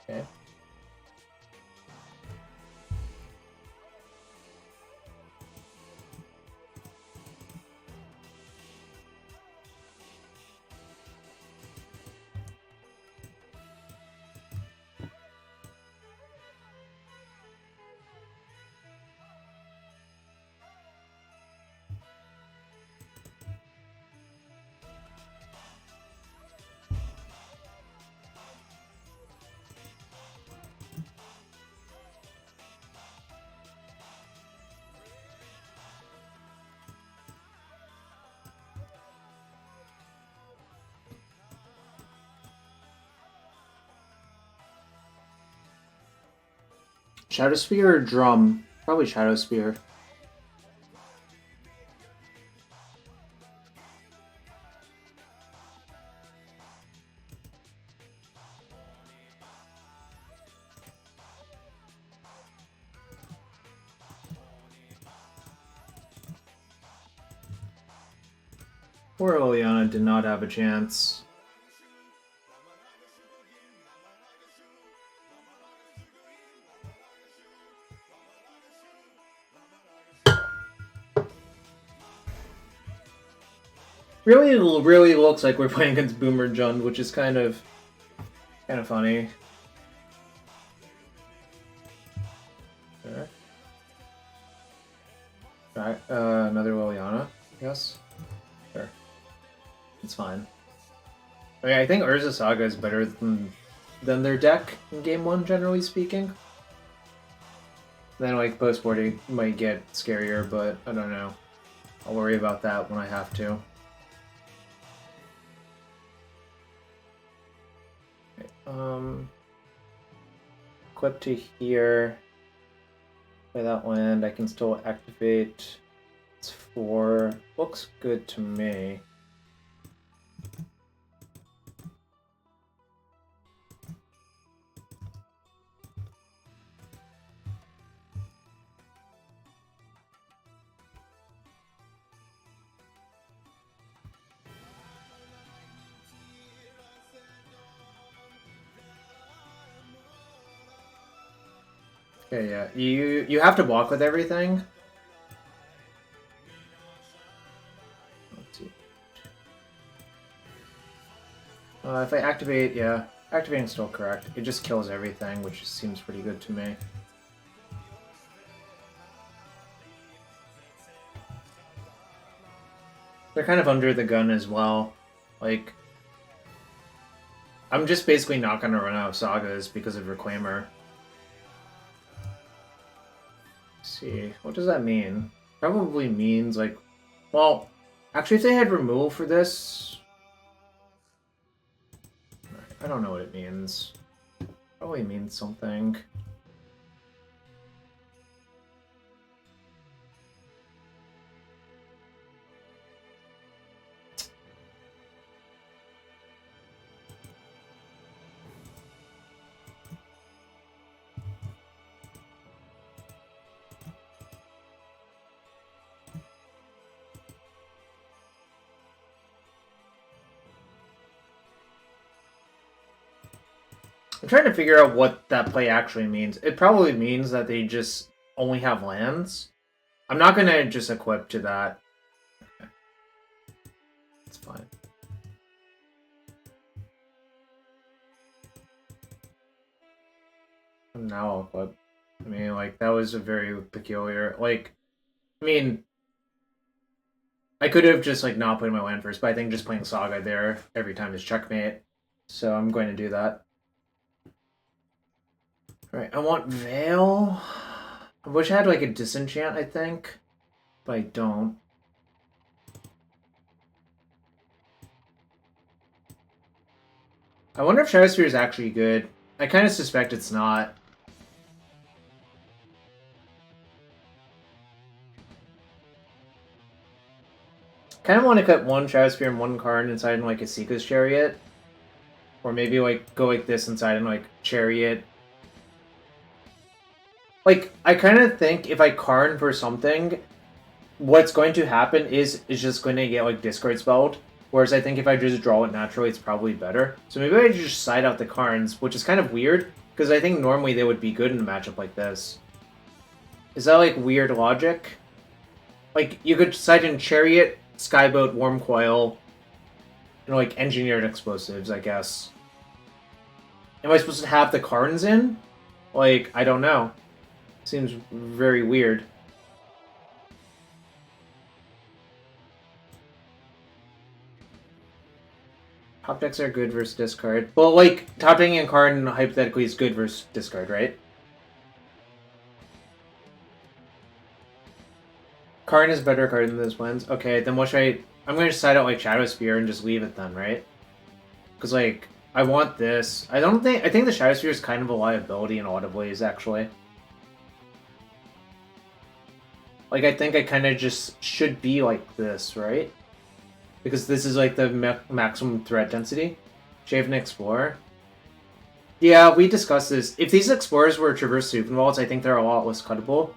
[SPEAKER 1] Okay. Shadow Spear or Drum? Probably Shadow Spear. Poor Liliana did not have a chance. Really looks like we're playing against Boomer Jund, which is kind of funny. Sure. Right, another Liliana, yes. Sure. It's fine. I mean, I think Urza Saga is better than their deck in Game 1, generally speaking. Then, like, post-boarding might get scarier, but I don't know. I'll worry about that when I have to. Okay, equip to here. Play that land. I can still activate. It's 4. Looks good to me. Okay, yeah. You have to block with everything. Let's see. If I activate, yeah. Activating's still correct. It just kills everything, which seems pretty good to me. They're kind of under the gun as well. Like, I'm just basically not going to run out of sagas because of Reclaimer. Let's see, what does that mean? Probably means, like, well, actually, if they had removal for this... I don't know what it means. Probably means something. I'm trying to figure out what that play actually means. It probably means that they just only have lands. I'm not going to just equip to that. Okay. It's fine. Now I'll equip. I mean, like, that was a very peculiar... Like, I mean... I could have just, like, not put my land first, but I think just playing Saga there every time is checkmate. So I'm going to do that. Alright, I want Veil. I wish I had, like, a Disenchant, I think. But I don't. I wonder if Shadow Spear is actually good. I kind of suspect it's not. Kind of want to cut one Traverse Spear and one Karn inside in, like, a Seeker's Chariot. Or maybe, like, go like this inside and, like, chariot. Like, I kind of think if I Karn for something, what's going to happen is it's just going to get, like, discard spelled. Whereas I think if I just draw it naturally, it's probably better. So maybe I just side out the Karns, which is kind of weird, because I think normally they would be good in a matchup like this. Is that, like, weird logic? Like, you could side in Chariot, Skyboat, Worm Coil, and, like, Engineered Explosives, I guess. Am I supposed to have the Karns in? Like, I don't know. Seems very weird. Top decks are good versus discard. Well, like, top decking and Karn hypothetically is good versus discard, right? Karn is better card than those ones. Okay, then what should I... I'm going to side out, like, Shadow Spear and just leave it then, right? Because, like, I want this. I think the Shadow Spear is kind of a liability in a lot of ways, actually. Like, I think I kind of just should be like this, right? Because this is, like, the maximum threat density. Shave and Explorer. Yeah, we discussed this. If these Explorers were Traverse the Ulvenwald, I think they're a lot less cuttable.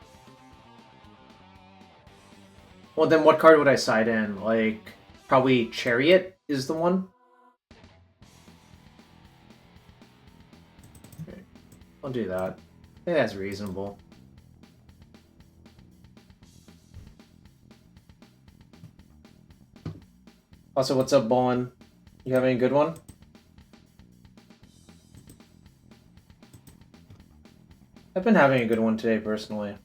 [SPEAKER 1] Well, then what card would I side in? Like, probably Chariot is the one? Okay. I'll do that. I think that's reasonable. Also, what's up, Bowen? You have any good one? I've been having a good one today, personally.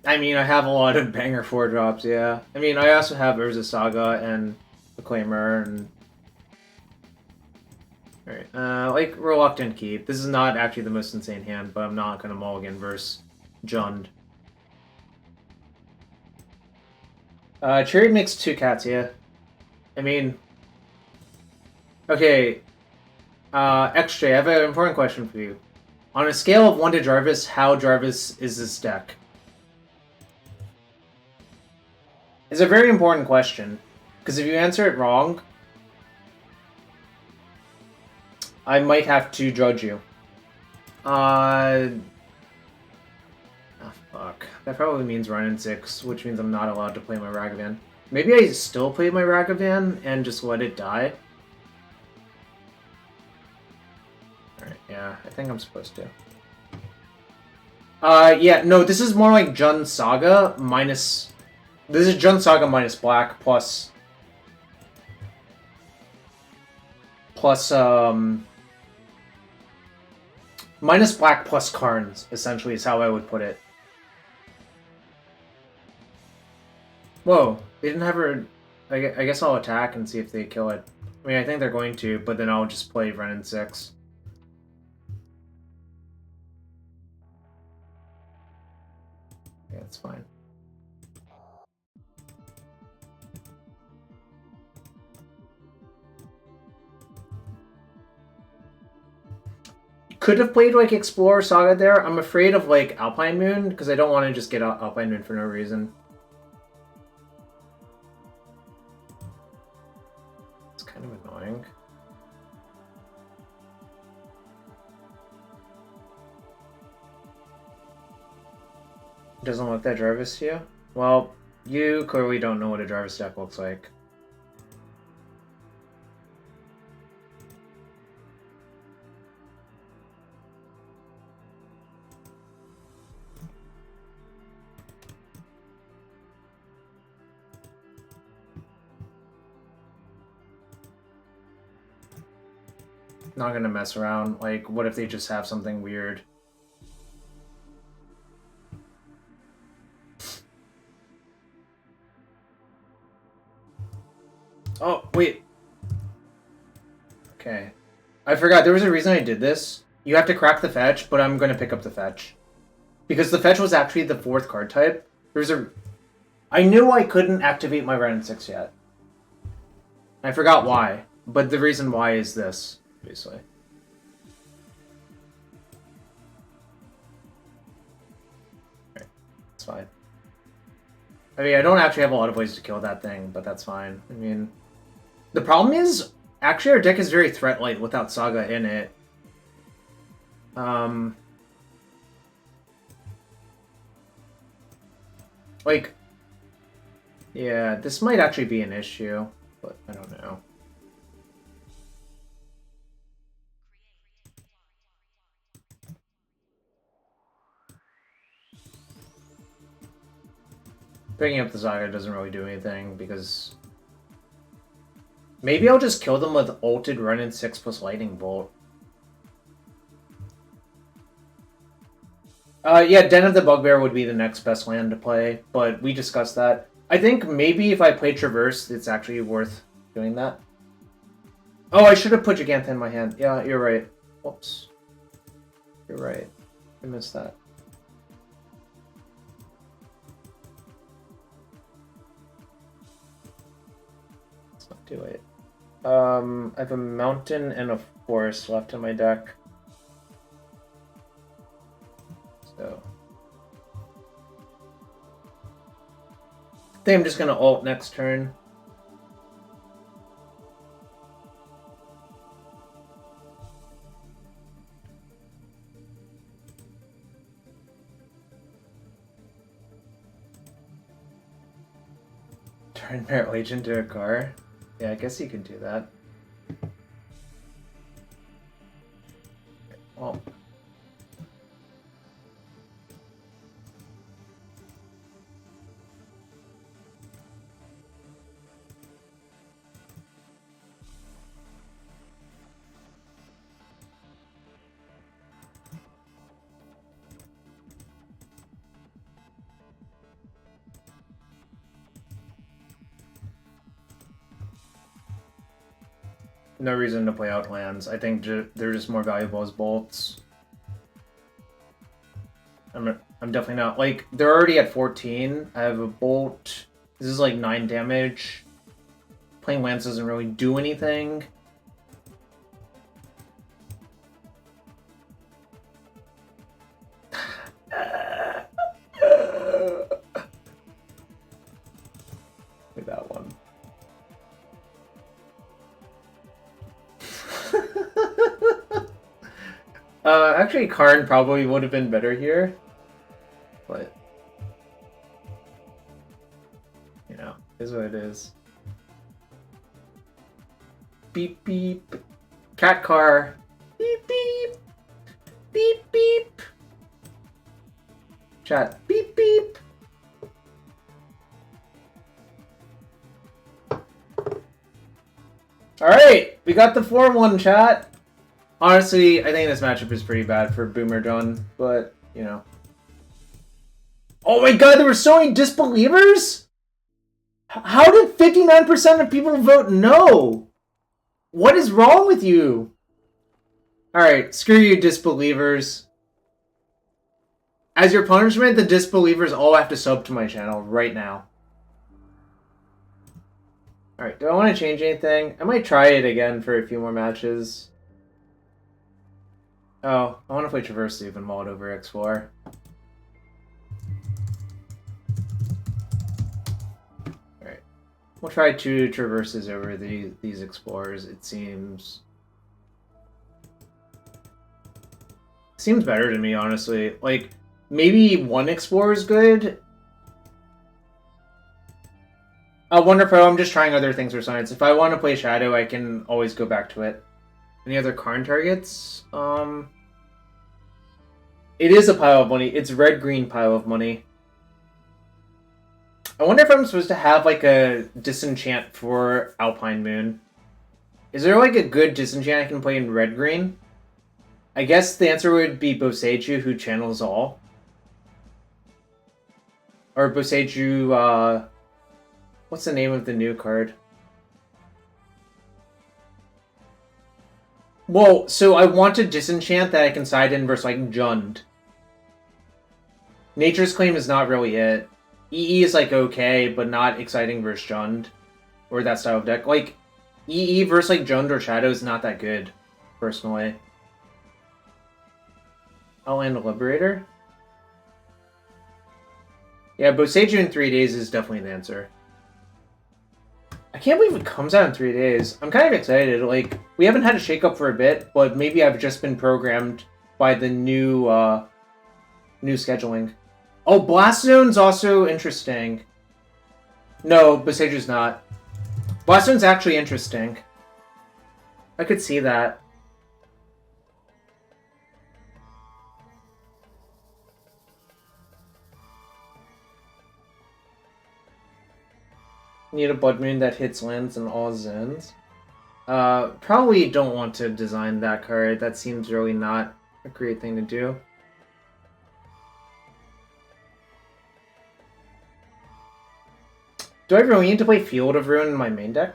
[SPEAKER 1] I mean, I have a lot of banger 4-drops, yeah. I mean, I also have Urza Saga and Acclaimer and... Alright, like, Reluctant Keep. This is not actually the most insane hand, but I'm not gonna mulligan versus Jund. Chariot makes 2 cats, yeah. I mean... Okay. XJ, I have an important question for you. On a scale of 1 to Jarvis, how Jarvis is this deck? It's a very important question, because if you answer it wrong, I might have to judge you. Oh, fuck. That probably means Wrenn and Six, which means I'm not allowed to play my Ragavan. Maybe I still play my Ragavan and just let it die? Alright, yeah, I think I'm supposed to. Yeah, no, this is more like Jund Saga minus... This is Jund Saga minus black plus... Minus black plus Karns, essentially, is how I would put it. Whoa, they didn't have her... I guess I'll attack and see if they kill it. I mean, I think they're going to, but then I'll just play Wrenn and Six. Yeah, it's fine. Could have played, like, Explorer Saga there. I'm afraid of, like, Alpine Moon, because I don't want to just get Alpine Moon for no reason. It's kind of annoying. Doesn't look that Jarvis to you? Well, you clearly don't know what a Jarvis deck looks like. Not gonna mess around. Like, what if they just have something weird? Oh, wait. Okay. I forgot, there was a reason I did this. You have to crack the fetch, but I'm gonna pick up the fetch. Because the fetch was actually the 4th card type. I knew I couldn't activate my Wrenn and Six yet. I forgot why, but the reason why is this, obviously. Alright, it's fine. I mean, I don't actually have a lot of ways to kill that thing, but that's fine. I mean, the problem is, actually our deck is very threat light without Saga in it. Like, yeah, this might actually be an issue, but I don't know. Picking up the Saga doesn't really do anything, because... Maybe I'll just kill them with ulted Wrenn and Six plus Lightning Bolt. Yeah, Den of the Bugbear would be the next best land to play, but we discussed that. I think maybe if I play Traverse, it's actually worth doing that. Oh, I should have put Gigantha in my hand. Yeah, you're right. Whoops. You're right. I missed that. Let's not do it. I have a mountain and a forest left in my deck. So I think I'm just gonna ult next turn. Turn Merit Leech into a car. Yeah, I guess you can do that. Well. No reason to play out lands. I think they're just more valuable as bolts. I'm definitely not. Like, they're already at 14. I have a bolt. This is like 9 damage. Playing lands doesn't really do anything. Look at that one. Actually, Karn probably would have been better here, but you know, is what it is. Beep beep, cat car. Beep beep, beep beep. Chat. Beep beep. All right, we got the 4-1 chat. Honestly, I think this matchup is pretty bad for Boomer John, but, you know. Oh my god, there were so many disbelievers? How did 59% of people vote no? What is wrong with you? Alright, screw you, disbelievers. As your punishment, the disbelievers all have to sub to my channel right now. Alright, do I want to change anything? I might try it again for a few more matches. Oh, I want to play Traverse the Ulvenwald over X4. Alright. We'll try 2 Traverses over these Explorers, it seems. Seems better to me, honestly. Like, maybe 1 Explorer is good. Wonder Pro, I'm just trying other things for science. If I want to play Shadow, I can always go back to it. Any other Karn targets? It is a pile of money. It's red-green pile of money. I wonder if I'm supposed to have, like, a disenchant for Alpine Moon. Is there, like, a good disenchant I can play in red-green? I guess the answer would be Boseiju, who channels all. Or Boseiju, what's the name of the new card? Well, so I want to disenchant that I can side in versus, like, Jund. Nature's Claim is not really it. EE is, like, okay, but not exciting versus Jund. Or that style of deck. Like, EE versus, like, Jund or Shadow is not that good, personally. I'll land a Liberator. Yeah, Boseiju in 3 days is definitely the answer. I can't believe it comes out in 3 days. I'm kind of excited. Like, we haven't had a shakeup for a bit, but maybe I've just been programmed by the new scheduling. Oh, Blast Zone's also interesting. No, Boseiju's not. Blast Zone's actually interesting. I could see that. Need a Blood Moon that hits lands in all zones. Probably don't want to design that card. That seems really not a great thing to do. Do I really need to play Field of Ruin in my main deck?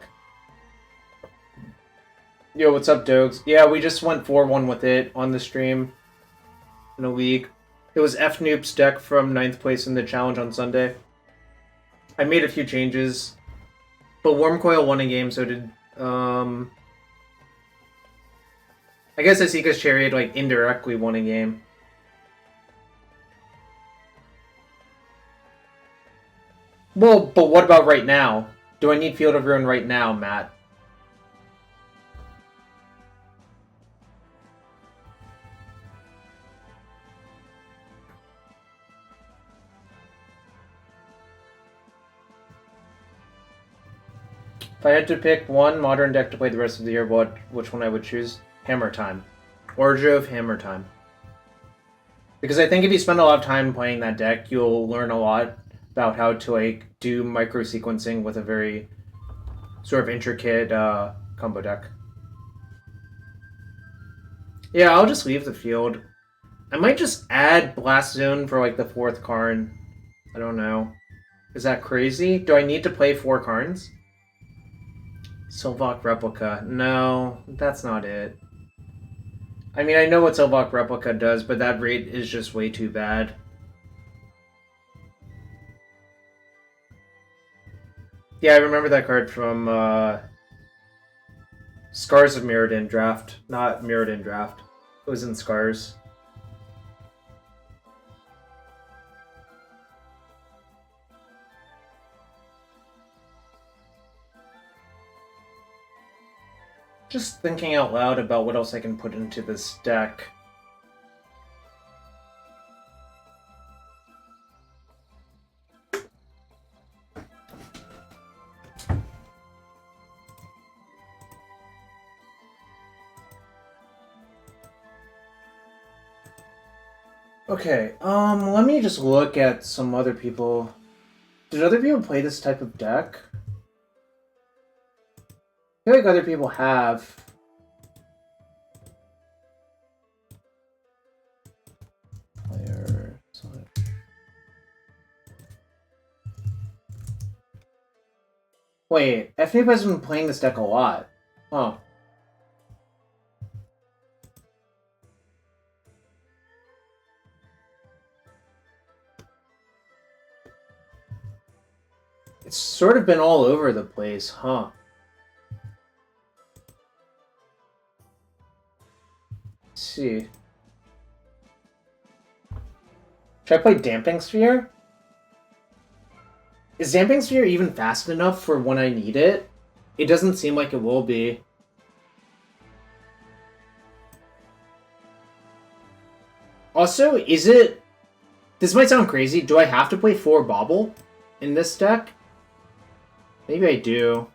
[SPEAKER 1] Yo, what's up, Dogs? Yeah, we just went 4-1 with it on the stream in a league. It was Fnoop's deck from 9th place in the challenge on Sunday. I made a few changes. But Wormcoil won a game, so did... I guess Asika's Chariot, like, indirectly won a game. Well, but what about right now? Do I need Field of Ruin right now, Matt? If I had to pick one modern deck to play the rest of the year, which one I would choose? Hammer Time. Origin of Hammer Time. Because I think if you spend a lot of time playing that deck, you'll learn a lot about how to, like, do micro-sequencing with a very sort of intricate combo deck. Yeah, I'll just leave the field. I might just add Blast Zone for, like, the 4th Karn. I don't know. Is that crazy? Do I need to play 4 Karns? Sylvok Replica. No, that's not it. I mean, I know what Sylvok Replica does, but that rate is just way too bad. Yeah, I remember that card from Scars of Mirrodin draft. Not Mirrodin draft. It was in Scars. Just thinking out loud about what else I can put into this deck. Okay, let me just look at some other people. Did other people play this type of deck? I feel like other people have. Player select. Wait, FNAP has been playing this deck a lot. Huh. It's sort of been all over the place, huh? Let's see. Should I play Damping Sphere? Is Damping Sphere even fast enough for when I need it? It doesn't seem like it will be. Also, is it... This might sound crazy. Do I have to play 4 Bobble in this deck? Maybe I do.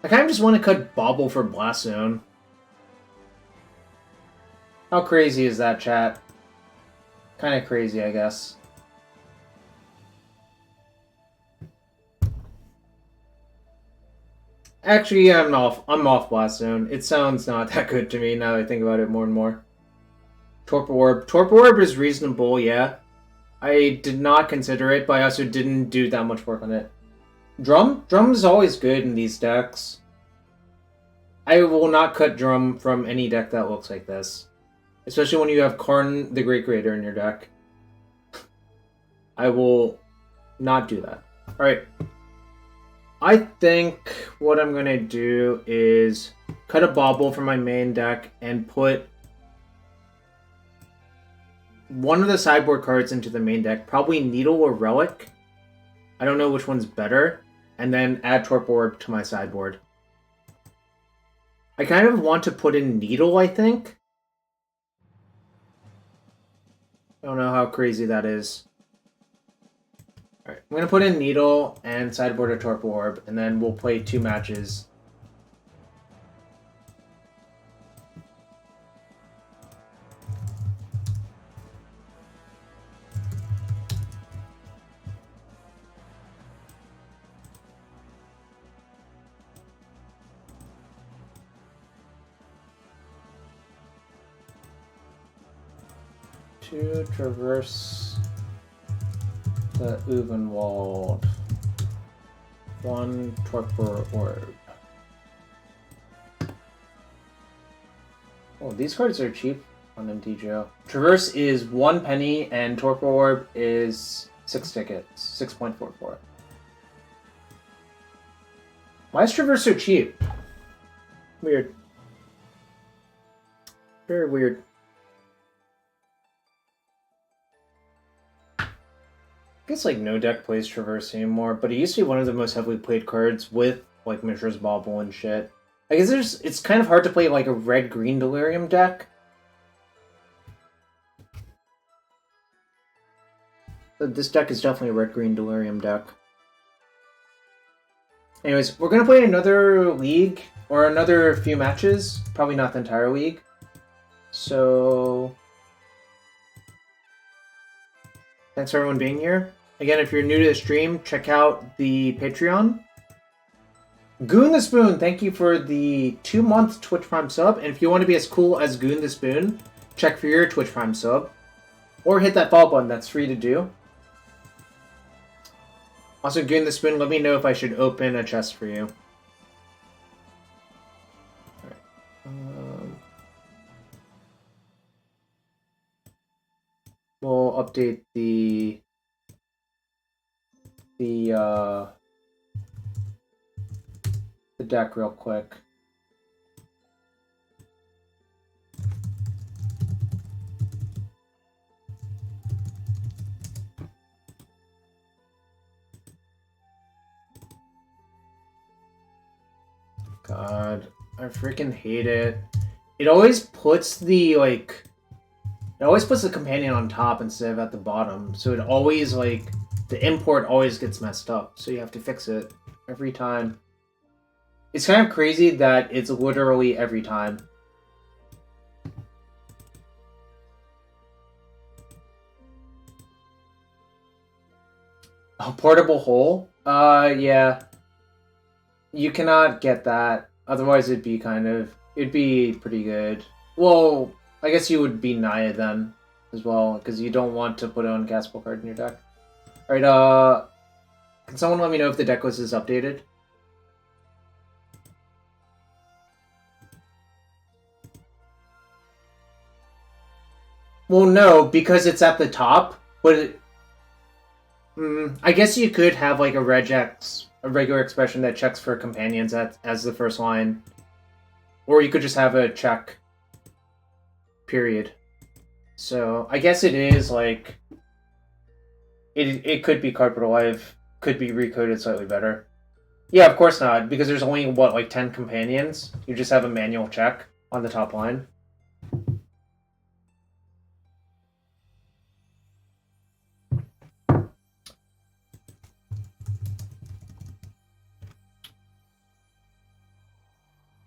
[SPEAKER 1] I kind of just want to cut Bobble for Blast Zone. How crazy is that, chat? Kind of crazy, I guess. Actually, I'm off Blast Zone. It sounds not that good to me now that I think about it more and more. Torpor Orb. Torpor Orb is reasonable, yeah. I did not consider it, but I also didn't do that much work on it. Drum? Drum is always good in these decks. I will not cut Drum from any deck that looks like this. Especially when you have Karn the Great Creator in your deck. I will not do that. Alright. I think what I'm going to do is cut a Bobble from my main deck and put one of the sideboard cards into the main deck, probably Needle or Relic. I don't know which one's better. And then add Torpor Orb to my sideboard. I kind of want to put in Needle, I think. I don't know how crazy that is. Alright, I'm going to put in Needle and sideboard a Torpor Orb, and then we'll play 2 matches. To Traverse the Ulvenwald. 1 Torpor Orb. Oh, these cards are cheap on MTGO. Traverse is 1 penny and Torpor Orb is 6 tickets. 6.44. Why is Traverse so cheap? Weird. Very weird. I guess like no deck plays Traverse anymore, but it used to be one of the most heavily played cards with like Mishra's Bauble and shit. I guess it's kind of hard to play like a red-green Delirium deck. But this deck is definitely a red-green Delirium deck. Anyways, we're gonna play another league or another few matches. Probably not the entire league. So thanks for everyone being here. Again, if you're new to the stream, check out the Patreon. Goon the Spoon, thank you for the 2-month Twitch Prime sub. And if you want to be as cool as Goon the Spoon, check for your Twitch Prime sub. Or hit that follow button, that's free to do. Also, Goon the Spoon, let me know if I should open a chest for you. Alright. We'll update the deck real quick. God, I freaking hate it. It always puts the like it always puts the companion on top instead of at the bottom. So it always like the import always gets messed up. So you have to fix it every time. It's kind of crazy that it's literally every time. A portable hole? Yeah. You cannot get that. Otherwise it'd be pretty good. Well, I guess you would be Naya then as well, because you don't want to put an uncastable card in your deck. Alright, can someone let me know if the deck list is updated? Well, no, because it's at the top, but I guess you could have like a regular expression that checks for companions as the first line. Or you could just have a check. Period. So, I guess it is like it could be Carpet Alive, could be recoded slightly better. Yeah, of course not, because there's only, what, like 10 companions? You just have a manual check on the top line.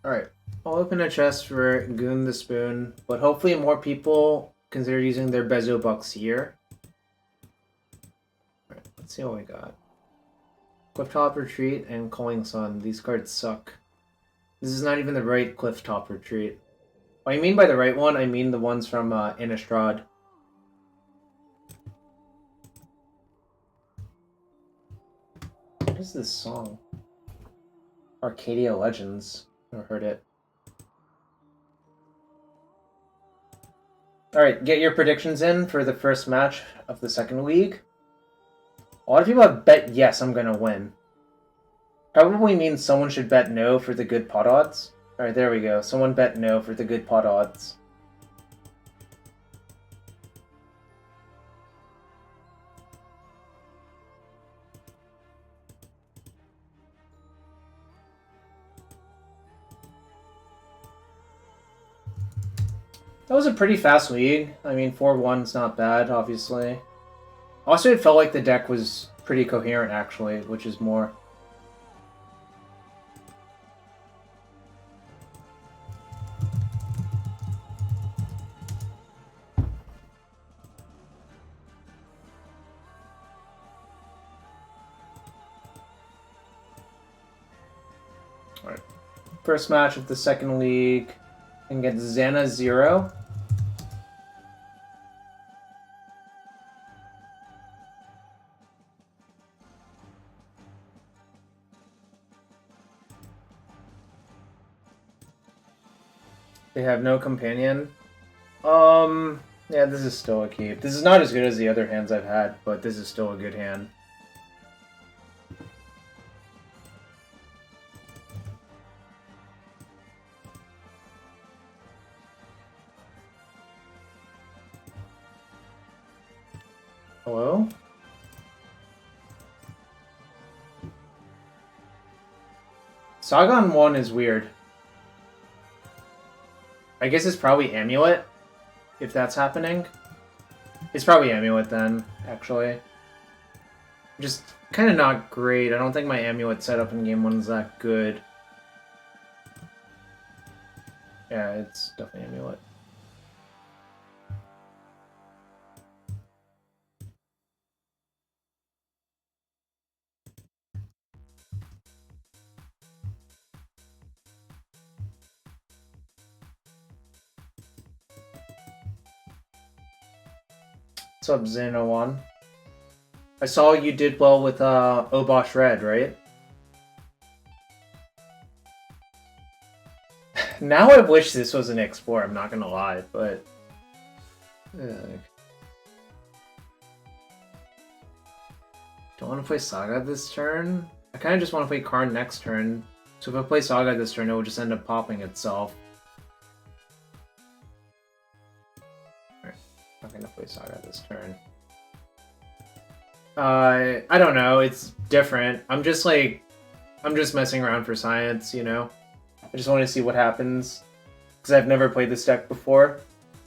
[SPEAKER 1] Alright, I'll open a chest for Goon the Spoon, but hopefully more people consider using their Bezo Bucks here. Alright, let's see what we got. Clifftop Retreat and Calling Sun. These cards suck. This is not even the right Clifftop Retreat. What I mean by the right one, I mean the ones from Innistrad. What is this song? Arcadia Legends. Never heard it. Alright, get your predictions in for the first match of the second league. A lot of people have bet yes, I'm gonna win. Probably means someone should bet no for the good pot odds. Alright, there we go. Someone bet no for the good pot odds. That was a pretty fast lead. I mean, 4-1's not bad, obviously. Also, it felt like the deck was pretty coherent, actually, which is more. Alright. First match of the second league against Xana 0. They have no companion. Yeah, this is still a keep. This is not as good as the other hands I've had, but this is still a good hand. Hello? Saga on 1 is weird. I guess it's probably Amulet, if that's happening. It's probably Amulet then, actually. Just kind of not great. I don't think my Amulet setup in game 1 is that good. Yeah, it's definitely Amulet. What's up, Xeno1? I saw you did well with Obosh Red, right? Now I wish this was an X4, I'm not gonna lie, but... Don't want to play Saga this turn? I kind of just want to play Karn next turn. So if I play Saga this turn, it will just end up popping itself. Alright, I'm not gonna play Saga this turn. I don't know, it's different. I'm just messing around for science, you know? I just want to see what happens. Because I've never played this deck before.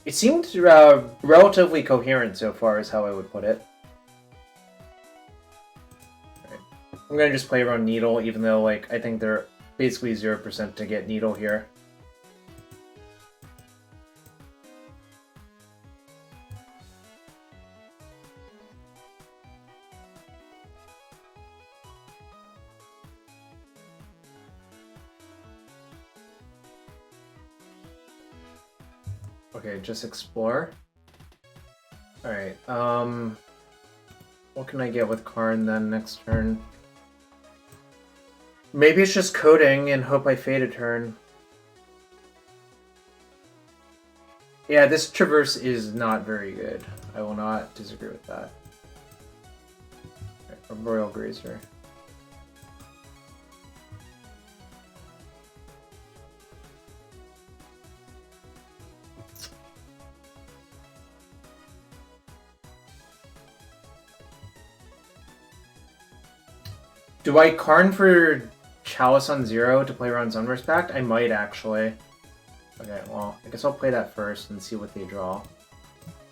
[SPEAKER 1] It seemed relatively coherent so far, is how I would put it. Alright. I'm gonna just play around Needle, even though, like, I think they're basically 0% to get Needle here. Okay, just explore. Alright, what can I get with Karn then next turn? Maybe it's just coding and hope I fade a turn. Yeah, this Traverse is not very good. I will not disagree with that. Right, a Royal Grazer. Do I Karn for Chalice on 0 to play around Sunburst Pact? I might actually. Okay, well, I guess I'll play that first and see what they draw.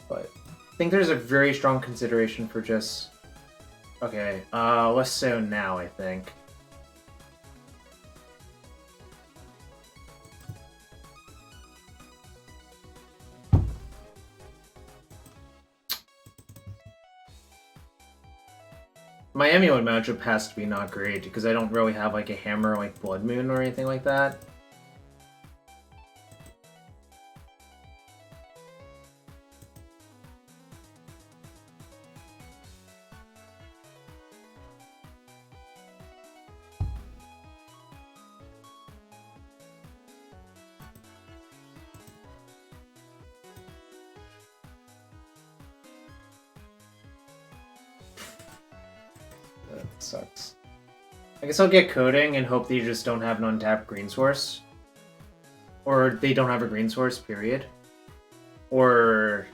[SPEAKER 1] But I think there's a very strong consideration for just... Okay, less so now, I think. My Amulet matchup has to be not great, because I don't really have like a hammer like Blood Moon or anything like that. That sucks. I guess I'll get coding and hope they just don't have an untapped green source. Or they don't have a green source, period. Or...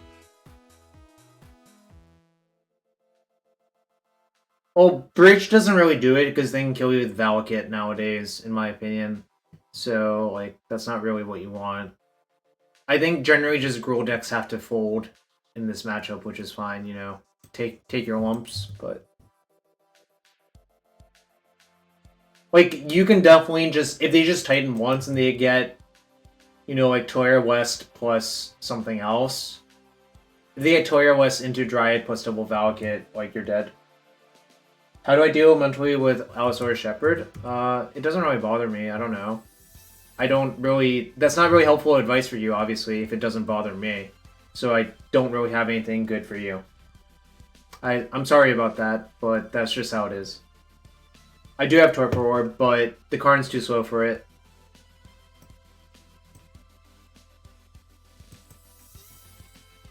[SPEAKER 1] Well, Bridge doesn't really do it because they can kill you with Valakut nowadays, in my opinion. So, like, that's not really what you want. I think generally just Gruul decks have to fold in this matchup, which is fine, you know. Take your lumps, but like you can definitely just if they just Titan once and they get, you know, like Toya West plus something else. If they get Toya West into Dryad plus double Valakut, like you're dead. How do I deal mentally with Allosaurus Shepherd? It doesn't really bother me. I don't know. I don't really... That's not really helpful advice for you, obviously, if it doesn't bother me. So I don't really have anything good for you. I'm sorry about that, but that's just how it is. I do have Torpor Orb, but the Karn's too slow for it.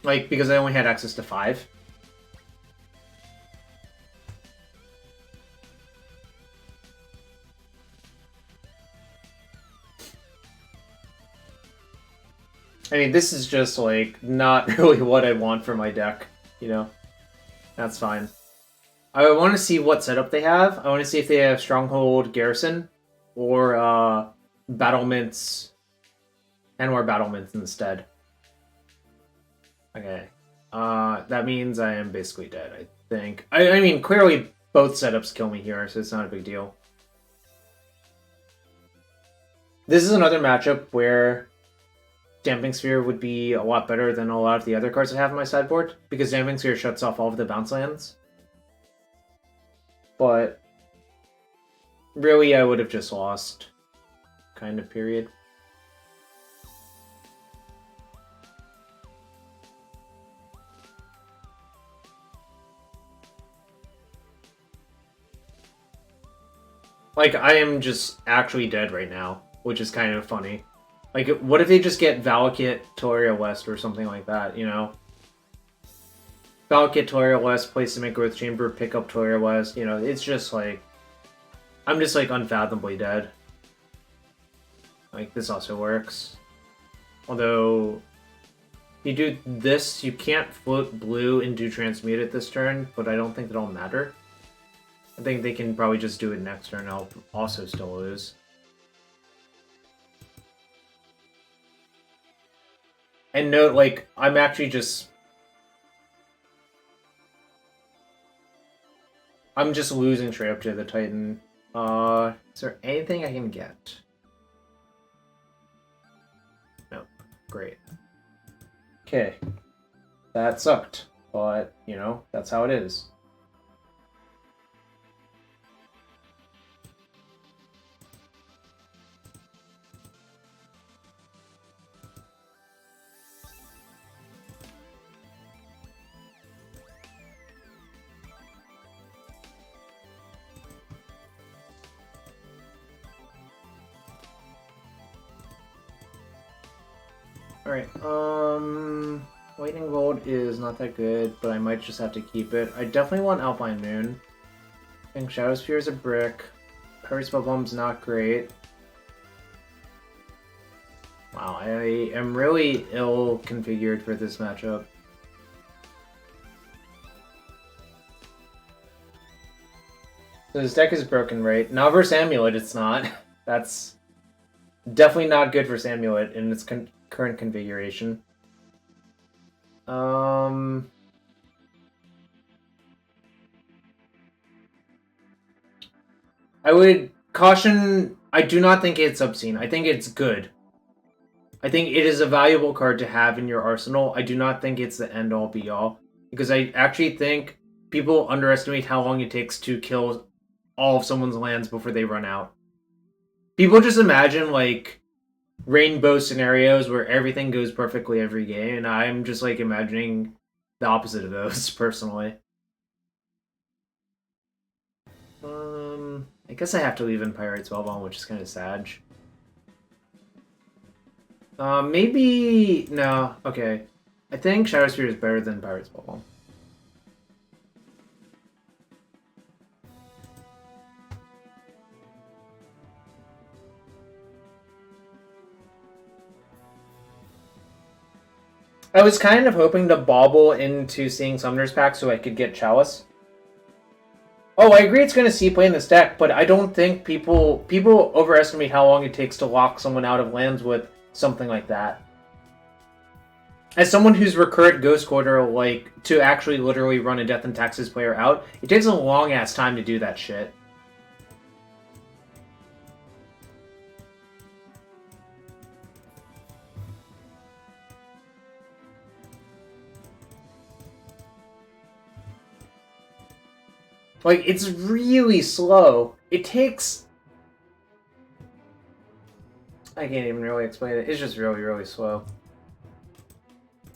[SPEAKER 1] Like, because I only had access to 5. I mean, this is just, like, not really what I want for my deck, you know? That's fine. I want to see what setup they have. I want to see if they have Stronghold Garrison or Battlements and/or Battlements instead. Okay. That means I am basically dead, I think. I mean, clearly both setups kill me here, so it's not a big deal. This is another matchup where Damping Sphere would be a lot better than a lot of the other cards I have on my sideboard, because Damping Sphere shuts off all of the bounce lands. But really, I would have just lost, kind of, period. Like, I am just actually dead right now, which is kind of funny. Like, what if they just get Valakut, Toria West, or something like that, you know? Valakut, Toria West, place to make Growth Chamber, pick up Toria West, you know, it's just like... I'm just, like, unfathomably dead. Like, this also works. Although, if you do this, you can't float blue and do Transmute it this turn, but I don't think that'll matter. I think they can probably just do it next turn, I'll also still lose. And note, like, I'm actually just... I'm just losing straight up to the Titan. Is there anything I can get? No. Great. Okay. That sucked. But, you know, that's how it is. Alright, Lightning Bolt is not that good, but I might just have to keep it. I definitely want Alpine Moon. I think Shadow Sphere is a brick. Parry Spellbomb's not great. Wow, I am really ill-configured for this matchup. So this deck is broken, right? Not versus Amulet, it's not. That's definitely not good for Amulet in its current configuration. I would caution... I do not think it's obscene. I think it's good. I think it is a valuable card to have in your arsenal. I do not think it's the end-all be-all. Because I actually think people underestimate how long it takes to kill all of someone's lands before they run out. People just imagine, like, rainbow scenarios where everything goes perfectly every game, and I'm just, like, imagining the opposite of those, personally. I guess I have to leave in Pyrite Spellbomb, which is kind of sad. Maybe... No, okay. I think Shadow Sphere is better than Pyrite Spellbomb. I was kind of hoping to bobble into seeing Summoner's Pack so I could get Chalice. Oh, I agree it's going to see play in this deck, but I don't think people overestimate how long it takes to lock someone out of lands with something like that. as someone who's recurrent Ghost Quarter, like, to actually literally run a Death and Taxes player out, it takes a long-ass time to do that shit. Like, it's really slow. It takes... I can't even really explain it. It's just really, really slow.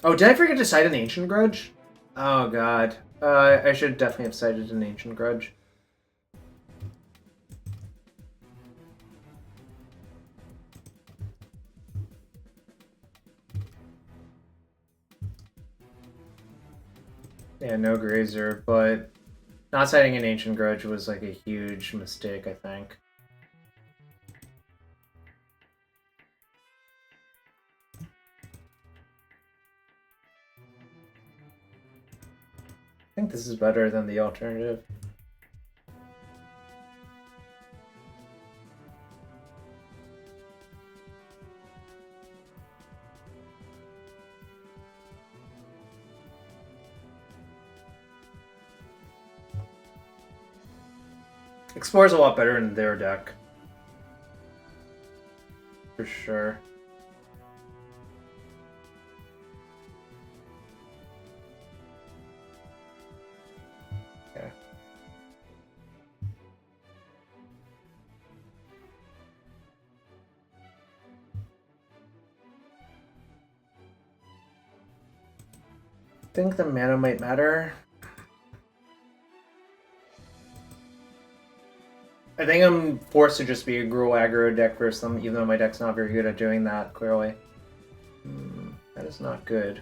[SPEAKER 1] Oh, did I forget to cite an Ancient Grudge? Oh, God. I should definitely have cited an Ancient Grudge. Yeah, no Grazer, but not citing an Ancient Grudge was like a huge mistake, I think. I think this is better than the alternative. Explore's a lot better in their deck. For sure. Okay. I think the mana might matter. I think I'm forced to just be a Gruul aggro deck versus them, even though my deck's not very good at doing that, clearly. That is not good.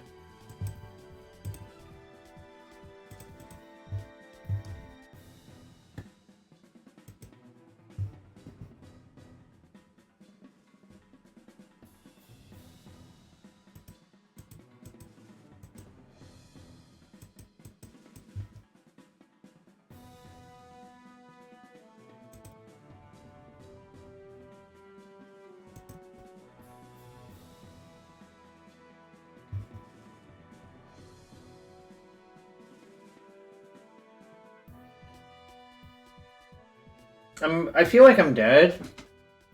[SPEAKER 1] I feel like I'm dead,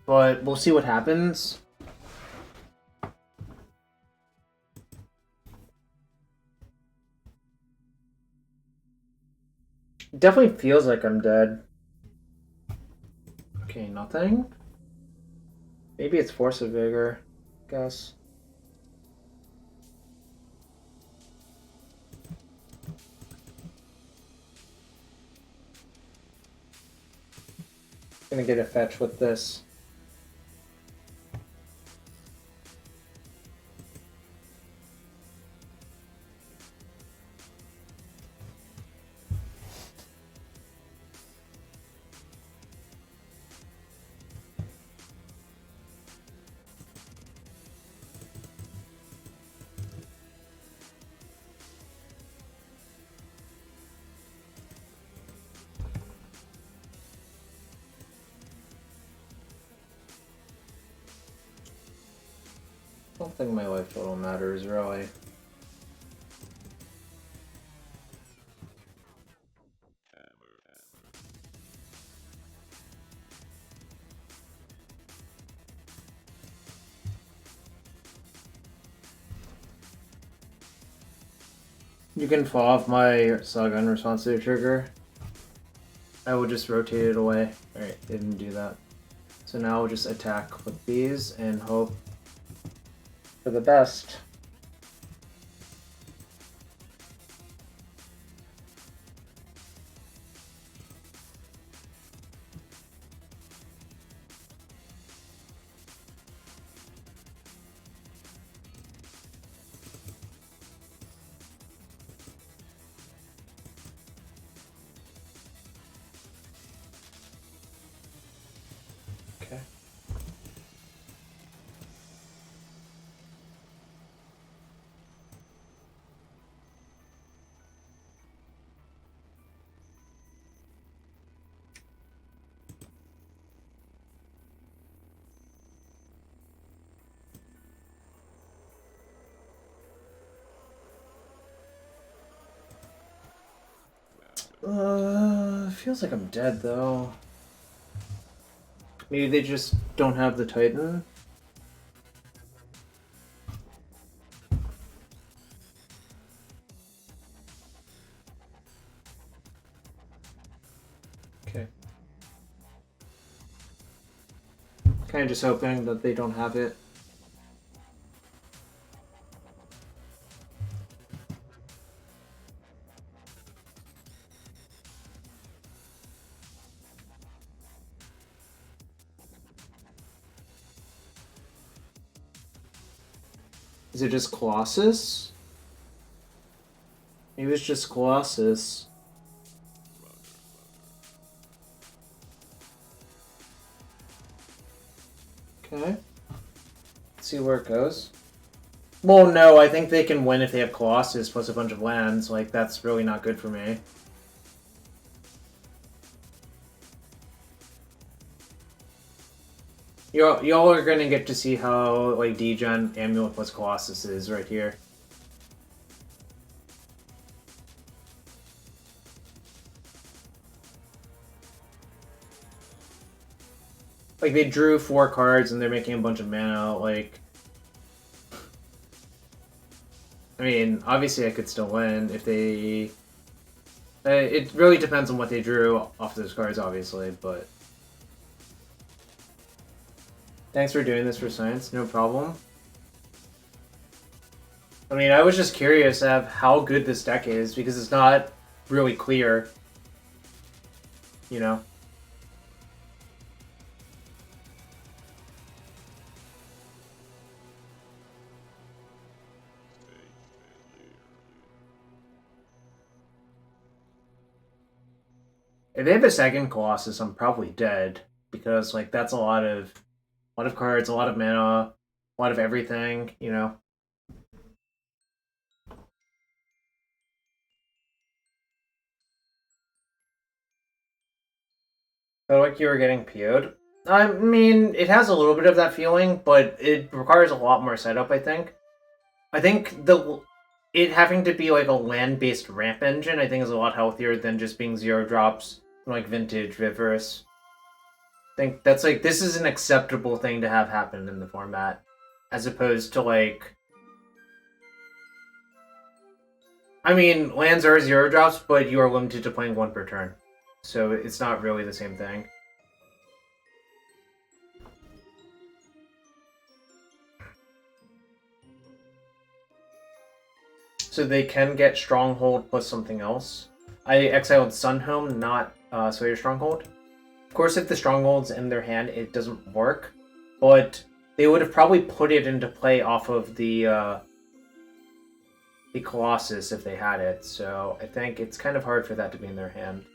[SPEAKER 1] but we'll see what happens. It definitely feels like I'm dead. Okay, nothing. Maybe it's Force of Vigor, I guess. Gonna get a fetch with this. I don't think my life total matters, really. You can fall off my Saga in response to the trigger. I will just rotate it away. Alright, didn't do that. So now we'll just attack with these and hope for the best. Okay. Feels like I'm dead though. Maybe they just don't have the Titan. Okay. Kind of just hoping that they don't have it. Is it just Colossus? Maybe it's just Colossus. Okay. Let's see where it goes. Well, no, I think they can win if they have Colossus plus a bunch of lands. Like, that's really not good for me. Y'all are gonna get to see how, like, D-Gen Amulet plus Colossus is right here. Like, they drew 4 cards and they're making a bunch of mana, like... I mean, obviously I could still win if they... it really depends on what they drew off those cards, obviously, but... Thanks for doing this for science, no problem. I mean, I was just curious of how good this deck is, because it's not really clear. You know? If they have a second Colossus, I'm probably dead. Because, like, that's a lot of cards, a lot of mana, a lot of everything, you know? Felt like you were getting PO'd. I mean, it has a little bit of that feeling, but it requires a lot more setup, I think. I think it having to be like a land-based ramp engine, I think is a lot healthier than just being 0 drops from like Vintage, Reverse. I think that's like, this is an acceptable thing to have happen in the format. As opposed to like... I mean, lands are 0 drops, but you are limited to playing 1 per turn. So it's not really the same thing. So they can get Stronghold plus something else. I exiled Sunhome, not Slayer Stronghold. Of course, if the Stronghold's in their hand, it doesn't work. But they would have probably put it into play off of the Colossus if they had it. So I think it's kind of hard for that to be in their hand.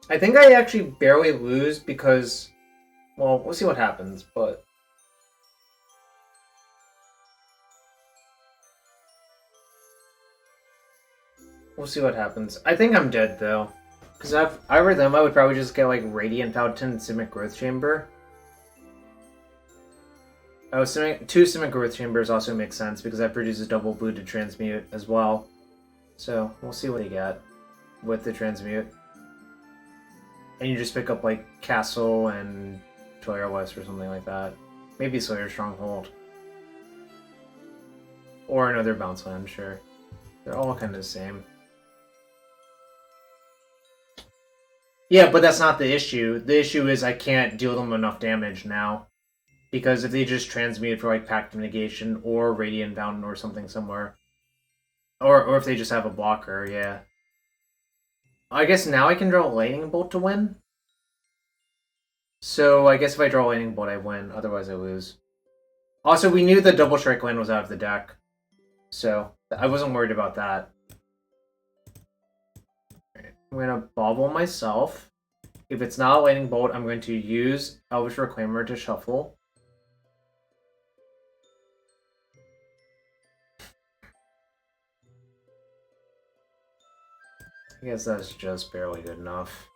[SPEAKER 1] I think I actually barely lose because, well, we'll see what happens, but... We'll see what happens. I think I'm dead, though. Because if I were them, I would probably just get, like, Radiant Fountain and Simic Growth Chamber. Oh, 2 Simic Growth Chambers also makes sense, because that produces double blue to transmute as well. So, we'll see what they get with the transmute. And you just pick up, like, Castle and Toyer West or something like that. Maybe Slayer Stronghold. Or another bounce land, sure. They're all kind of the same. Yeah, but that's not the issue. The issue is I can't deal them enough damage now. Because if they just transmute for, like, Pact of Negation or Radiant Fountain or something somewhere. Or if they just have a blocker, yeah. I guess now I can draw a Lightning Bolt to win? So I guess if I draw a Lightning Bolt, I win. Otherwise, I lose. Also, we knew the Double Strike land was out of the deck. So I wasn't worried about that. Right. I'm going to Bobble myself. If it's not a Lightning Bolt, I'm going to use Elvish Reclaimer to shuffle. I guess that's just barely good enough.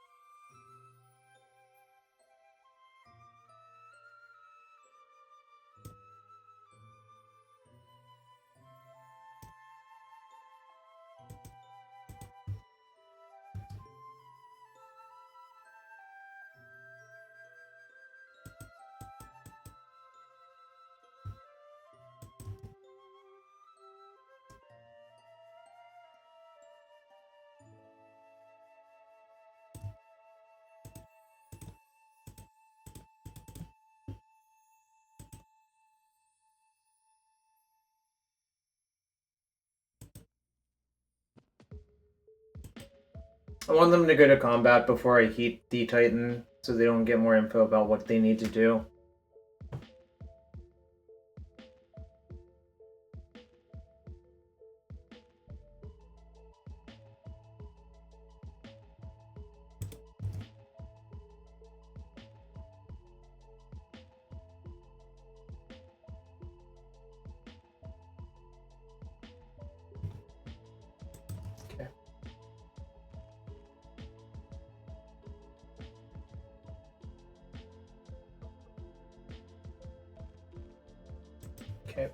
[SPEAKER 1] I want them to go to combat before I heat the Titan, so they don't get more info about what they need to do. Okay.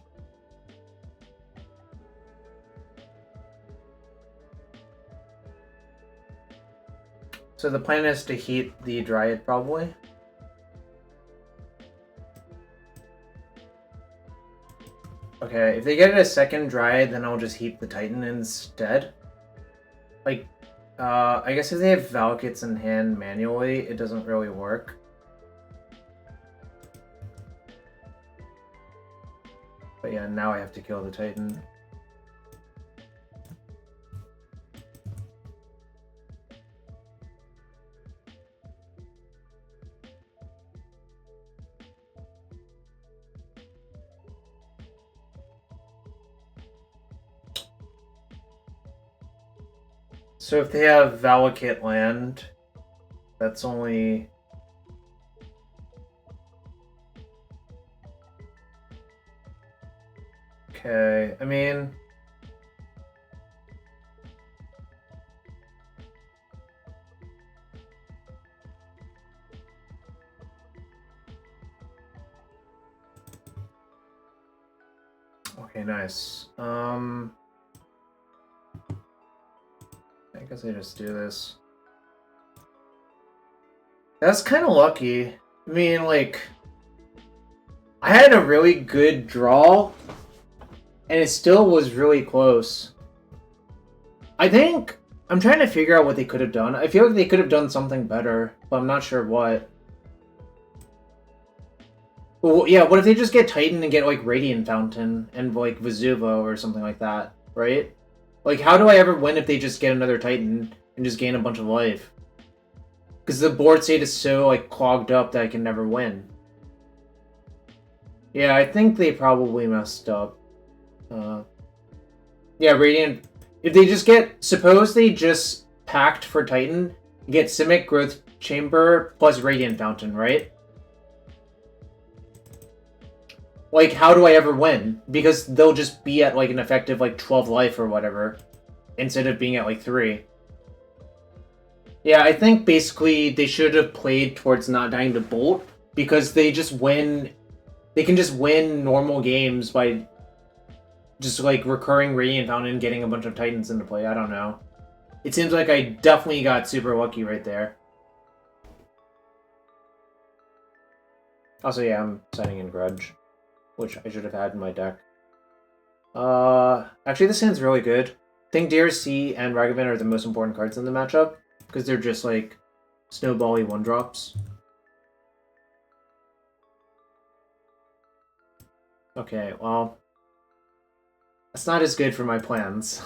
[SPEAKER 1] So the plan is to heat the Dryad, probably. Okay, if they get a second Dryad, then I'll just heat the Titan instead. Like, I guess if they have Valakutes in hand manually, it doesn't really work. But yeah, now I have to kill the Titan. So if they have Valakut land, that's only... Okay, I mean... Okay, nice. I guess I just do this. That's kind of lucky. I mean, like... I had a really good draw, and it still was really close. I think... I'm trying to figure out what they could have done. I feel like they could have done something better, but I'm not sure what. Well, yeah, what if they just get Titan and get, like, Radiant Fountain and, like, Vesuvo or something like that, right? Like, how do I ever win if they just get another Titan and just gain a bunch of life? Because the board state is so, like, clogged up that I can never win. Yeah, I think they probably messed up. Yeah, Radiant... If they just get... Suppose they just packed for Titan, get Simic Growth Chamber plus Radiant Fountain, right? Like, how do I ever win? Because they'll just be at, like, an effective, like, 12 life or whatever, instead of being at, like, 3. Yeah, I think basically they should have played towards not dying to Bolt, because they just win... They can just win normal games by just, like, recurring Radiant Fountain and getting a bunch of Titans into play. I don't know. It seems like I definitely got super lucky right there. Also, yeah, I'm signing in Grudge, which I should have had in my deck. Actually, this hand's really good. I think DRC and Ragavan are the most important cards in the matchup, because they're just, like, snowbally 1-drops. Okay, well... That's not as good for my plans.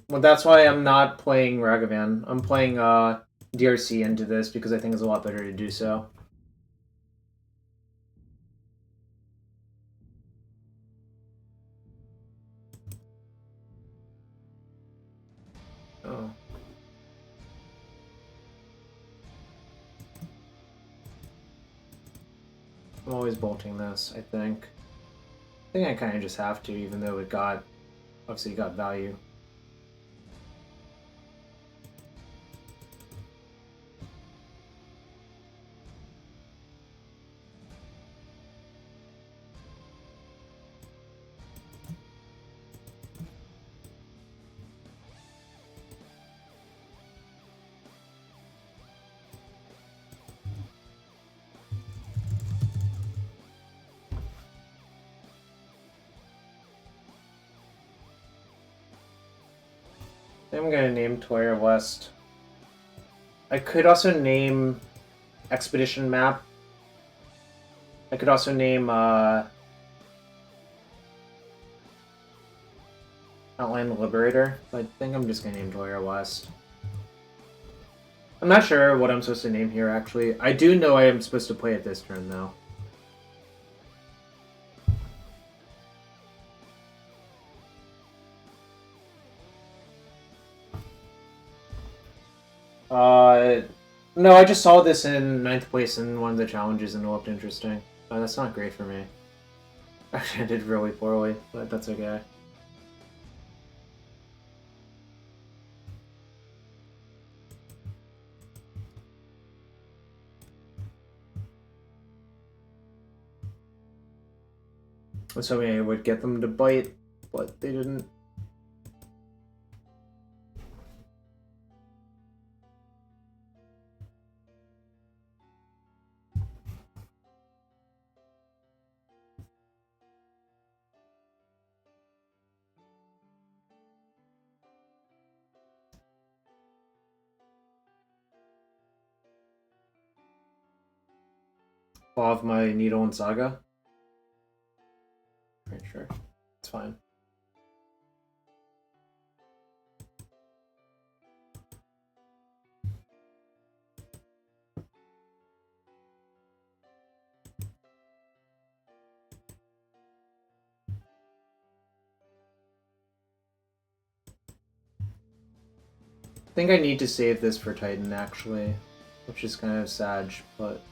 [SPEAKER 1] Well, that's why I'm not playing Ragavan. I'm playing DRC into this because I think it's a lot better to do so. Oh. I'm always bolting this, I think. I think I kind of just have to, even though it got... Obviously, it got value. I'm gonna name Toya West. I could also name Expedition Map. I could also name Outland Liberator, but I think I'm just gonna name Toya West. I'm not sure what I'm supposed to name here, actually. I do know I am supposed to play it this turn, though. No, I just saw this in 9th place in one of the challenges and it looked interesting. That's not great for me. Actually, I did really poorly, but that's okay. I was hoping I would get them to bite, but they didn't. I'll have my Needle and Saga. Right, sure. It's fine. I think I need to save this for Titan, actually, which is kind of sad, but...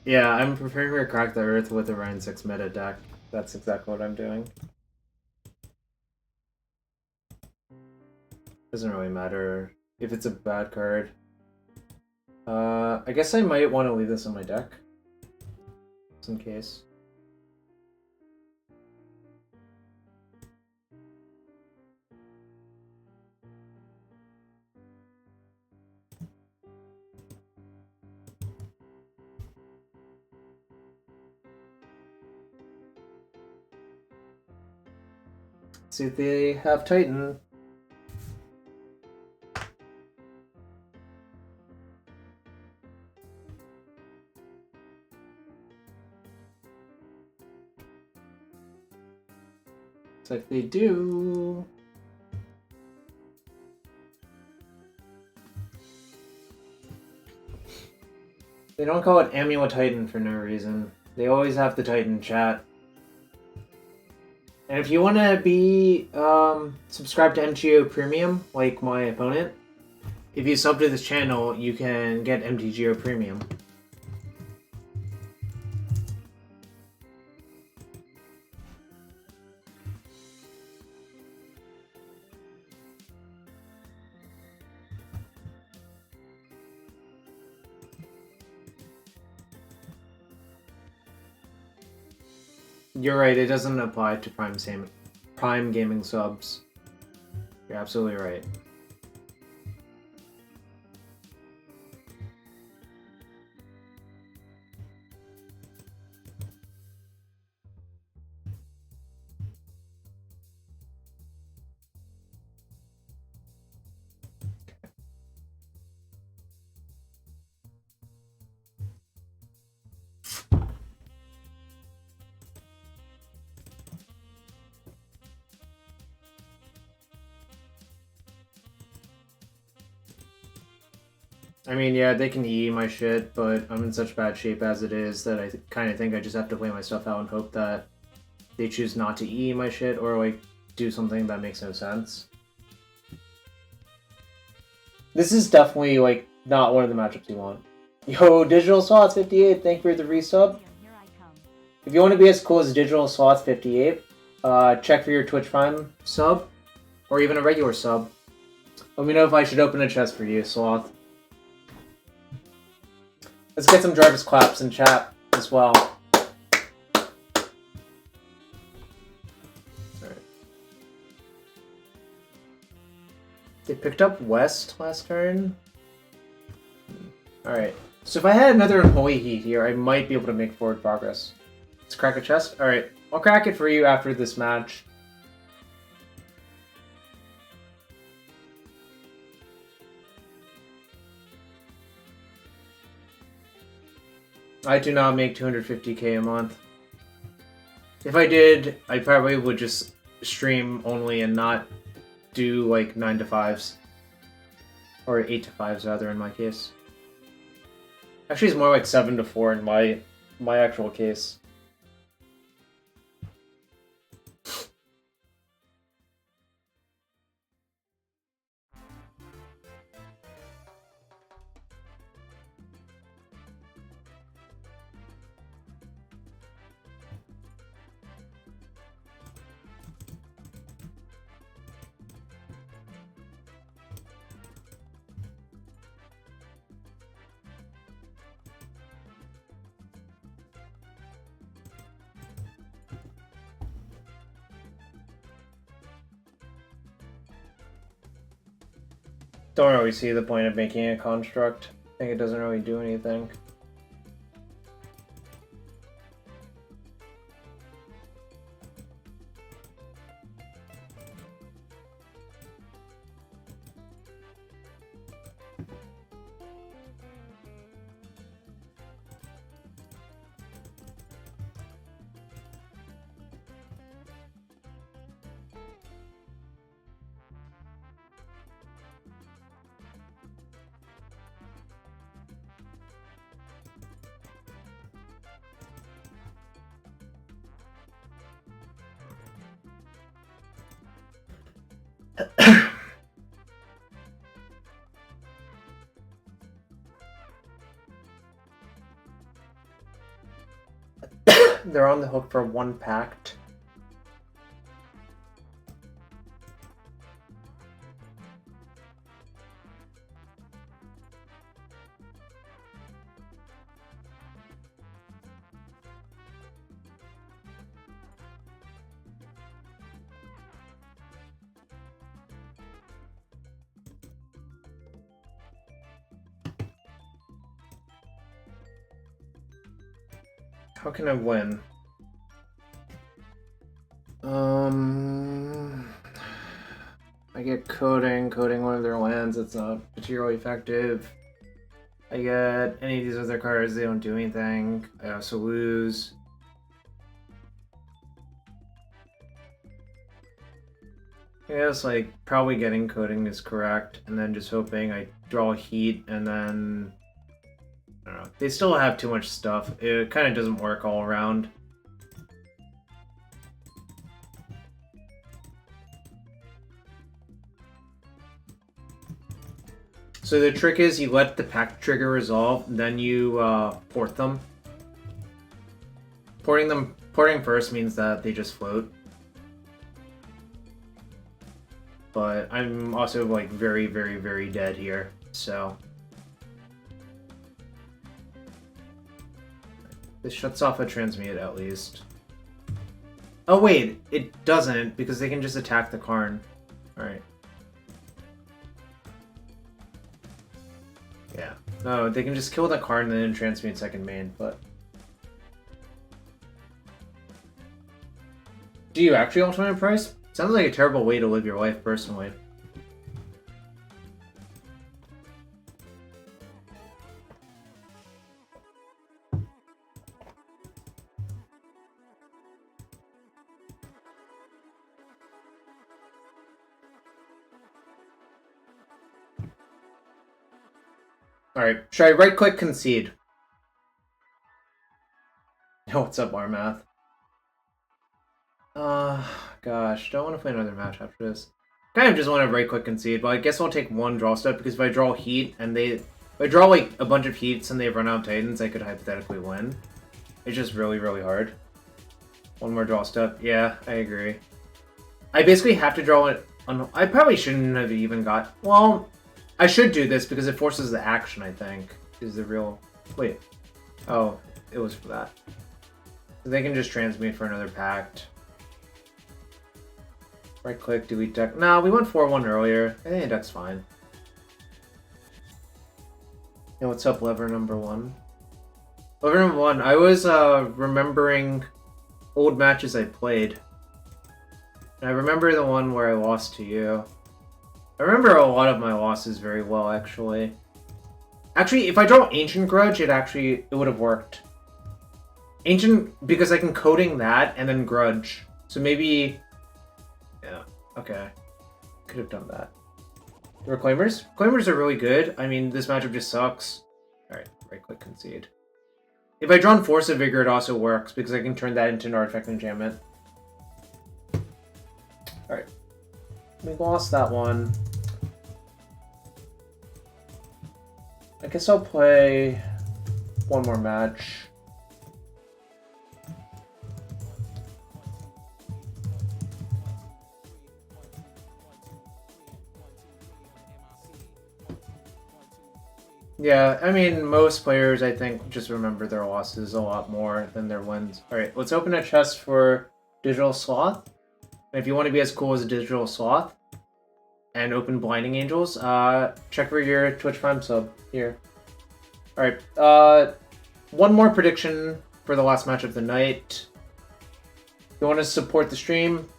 [SPEAKER 1] Yeah, I'm preparing to crack the earth with a Wrenn and Six meta deck. That's exactly what I'm doing. Doesn't really matter if it's a bad card. I guess I might want to leave this on my deck. Just in case. See if they have Titan. Looks like they do. They don't call it Amulet Titan for no reason. They always have the Titan chat. And if you want to be subscribed to MTGO Premium, like my opponent, if you sub to this channel, you can get MTGO Premium. You're right, it doesn't apply to Prime Gaming subs. You're absolutely right. I mean, yeah, they can EE my shit, but I'm in such bad shape as it is that I kind of think I just have to play my stuff out and hope that they choose not to EE my shit or, like, do something that makes no sense. This is definitely, like, not one of the matchups you want. Yo, Digital Slots 58, thank you for the resub. If you want to be as cool as Digital Slots 58, check for your Twitch Prime sub, or even a regular sub. Let me know if I should open a chest for you, Sloth. Let's get some Jarvis claps in chat as well. Alright. They picked up West last turn. Alright. So if I had another Unholy Heat here, I might be able to make forward progress. Let's crack a chest? Alright. I'll crack it for you after this match. I do not make 250k a month. If I did, I probably would just stream only and not do like 9 to 5s. Or 8 to 5s rather in my case. Actually it's more like 7 to 4 in my actual case. Don't really see the point of making a construct. I think it doesn't really do anything. They're on the hook for 1 pact. How can I win? I get coding one of their lands, it's not particularly effective. I get any of these other cards, they don't do anything. I also lose. I guess, like, probably getting coding is correct, and then just hoping I draw heat, and then I don't know. They still have too much stuff. It kind of doesn't work all around. So the trick is you let the pact trigger resolve, then you port them. Porting first means that they just float. But I'm also like very, very, very dead here, so. This shuts off a transmute at least. Oh wait, it doesn't, because they can just attack the Karn. Alright. Yeah. No, they can just kill the Karn and then transmute second main, but... Do you actually ultimate price? Sounds like a terrible way to live your life, personally. Alright, should I right-click concede? Oh, what's up, Armath? Gosh, don't want to play another match after this. Kind of just want to right-click concede, but I guess I'll take 1 draw step, because if I draw heat, and if I draw, like, a bunch of heats and they run out Titans, I could hypothetically win. It's just really, really hard. 1 more draw step. Yeah, I agree. I basically have to draw it on... I probably shouldn't have even got... Well... I should do this because it forces the action, I think, is the real Wait. Oh, it was for that. So they can just transmute for another pact. Right click, delete deck. Nah, we went 4-1 earlier. I think that's fine. Hey, what's up, lever number 1? Lever number 1, I was remembering old matches I played. And I remember the one where I lost to you. I remember a lot of my losses very well, actually. Actually, if I draw Ancient Grudge, it would have worked. Ancient, because I can coding that and then Grudge. So maybe... Yeah, okay. Could have done that. Reclaimers? Reclaimers are really good. I mean, this matchup just sucks. Alright, right-click concede. If I draw Force of Vigor, it also works, because I can turn that into an artifact enchantment. Alright. We lost that one. I guess I'll play one more match. Yeah, I mean, most players, I think, just remember their losses a lot more than their wins. Alright, let's open a chest for Digital Sloth. And if you want to be as cool as a Digital Sloth and open Blinding Angels, check for your Twitch Prime sub here. Alright, one more prediction for the last match of the night. If you want to support the stream,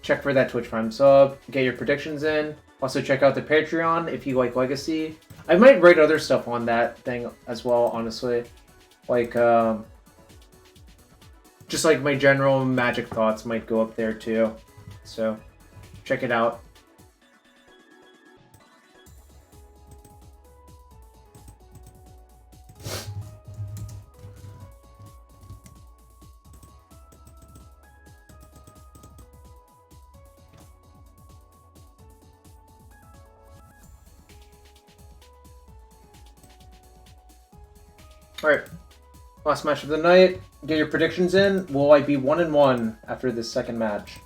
[SPEAKER 1] check for that Twitch Prime sub, get your predictions in. Also check out the Patreon if you like Legacy. I might write other stuff on that thing as well, honestly. Like, just like my general Magic thoughts might go up there too. So, check it out. Alright, last match of the night. Get your predictions in. Will I be 1-1 after this second match?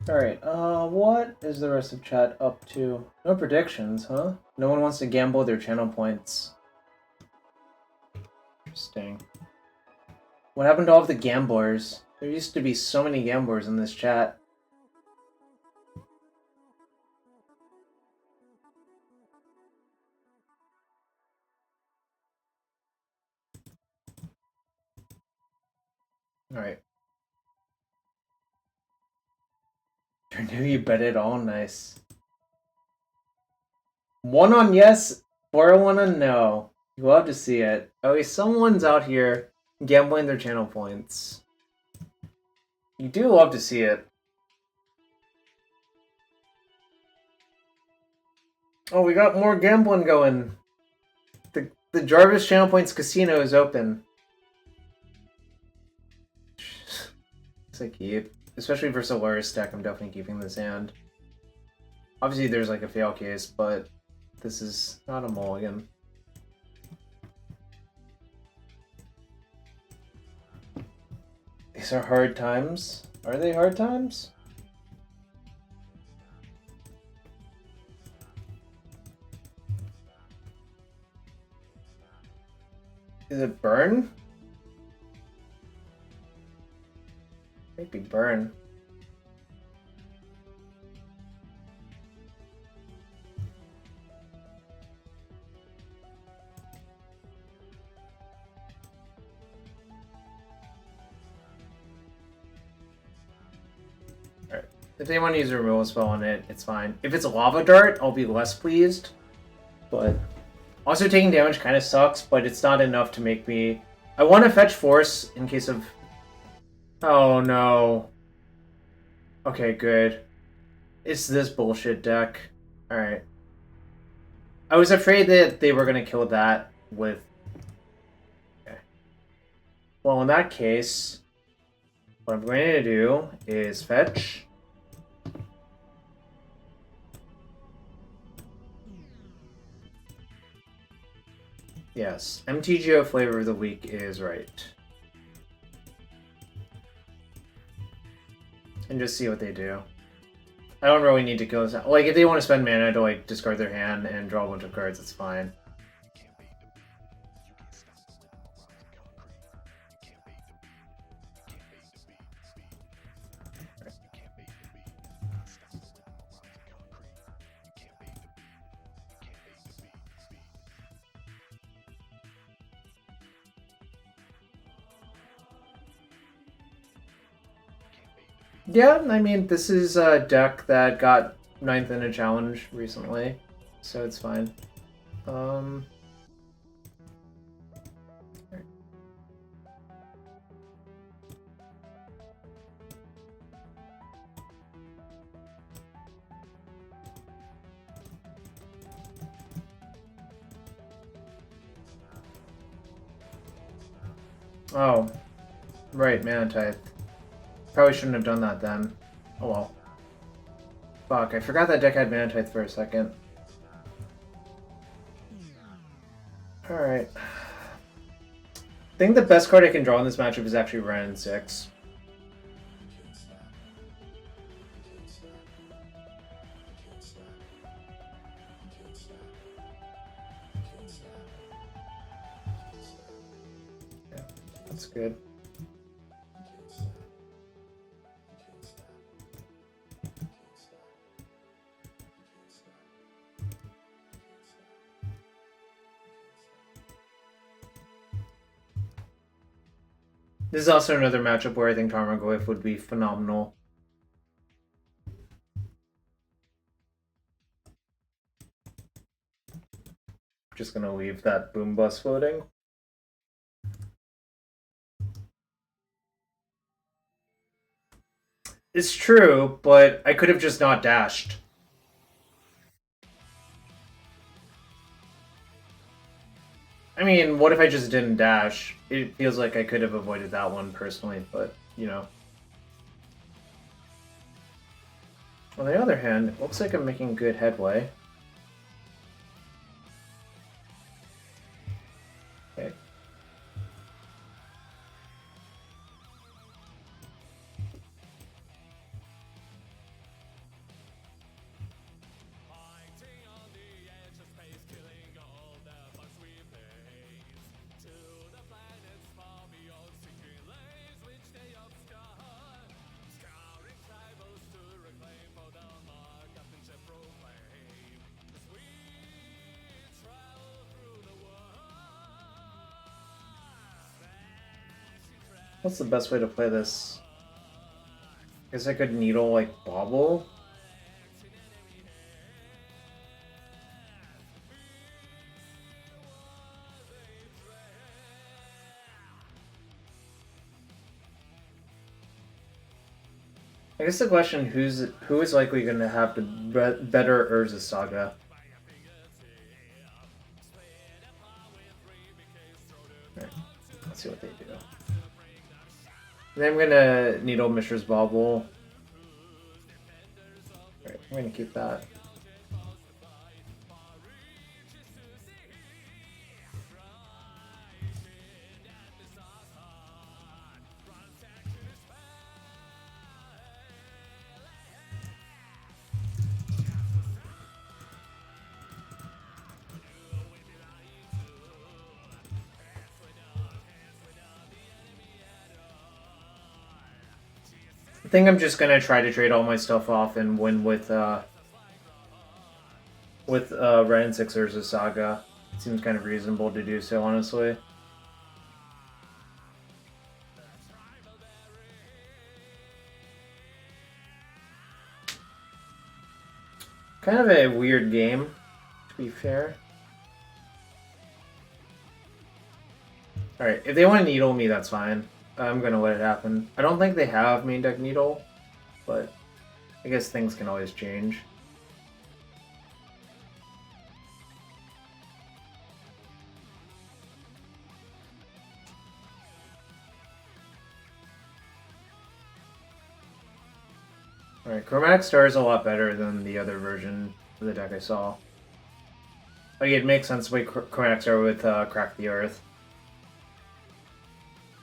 [SPEAKER 1] Alright, what is the rest of chat up to? No predictions, huh? No one wants to gamble their channel points. Interesting. What happened to all of the gamblers? There used to be so many gamblers in this chat. Alright. You bet it all, nice. 1 on yes, 4-1 on no. You love to see it. At least someone's out here gambling their channel points. You do love to see it. Oh, we got more gambling going. The Jarvis channel points casino is open. It's a keep. Especially for Solaris deck, I'm definitely keeping this hand. Obviously there's like a fail case, but this is not a mulligan. These are hard times. Are they hard times? Is it burn? Might be burn. Alright. If they want to use a removal spell on it, it's fine. If it's a Lava Dart, I'll be less pleased. But also taking damage kind of sucks, but it's not enough to make me... I want to fetch Force in case of... Oh no. Okay, good. It's this bullshit deck. Alright. I was afraid that they were going to kill that with... Okay. Well, in that case, what I'm going to do is fetch... Yes, MTGO Flavor of the Week is right. And just see what they do. I don't really need to kill this. Like, if they want to spend mana to, like, discard their hand and draw a bunch of cards, it's fine. Yeah, I mean, this is a deck that got 9th in a challenge recently, so it's fine. Oh, right, Mana Type. Probably shouldn't have done that then. Oh well. Fuck, I forgot that deck had Mana Type for a second. Alright. I think the best card I can draw in this matchup is actually Wrenn and Six. Yeah, that's good. This is also another matchup where I think Tarmogoyf would be phenomenal. Just gonna leave that Boom Bus floating. It's true, but I could have just not dashed. I mean, what if I just didn't dash? It feels like I could have avoided that one personally, but, you know. On the other hand, it looks like I'm making good headway. Okay. What's the best way to play this? I guess I could needle, like, Bobble? I guess the question, who is likely going to have the better Urza Saga? Alright, let's see what they do. Then I'm gonna needle Mishra's Bauble. Alright, I'm gonna keep that. I think I'm just gonna try to trade all my stuff off and win with Wrenn and Six Urza Saga. It seems kind of reasonable to do so, honestly. Kind of a weird game, to be fair. Alright, if they want to needle me, that's fine. I'm gonna let it happen. I don't think they have main deck needle, but I guess things can always change. Alright, Chromatic Star is a lot better than the other version of the deck I saw. Like, it makes sense to play Chromatic Star with Crack the Earth.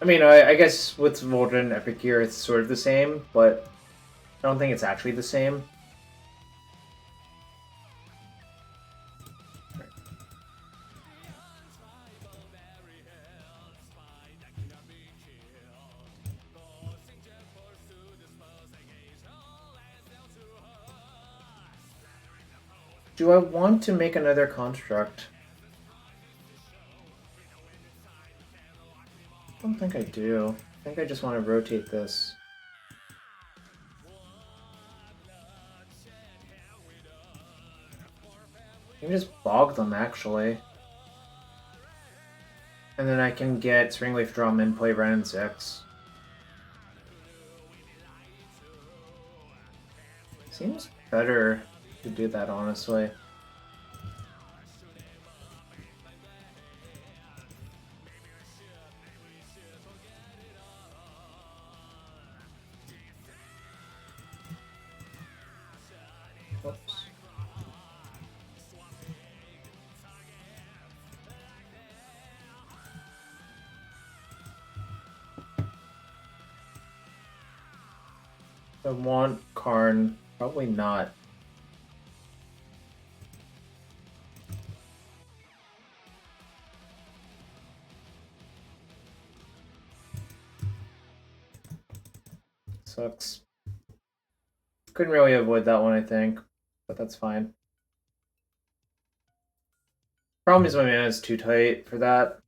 [SPEAKER 1] I mean, I guess with Volta and Epicure it's sort of the same, but I don't think it's actually the same. Do I want to make another construct? I don't think I do. I think I just want to rotate this. I can just bog them, actually. And then I can get Springleaf Drum and play Wrenn and Six. Seems better to do that, honestly. Oops. I want Karn. Probably not. Sucks. Couldn't really avoid that one, I think, but that's fine. Problem is my mana is too tight for that.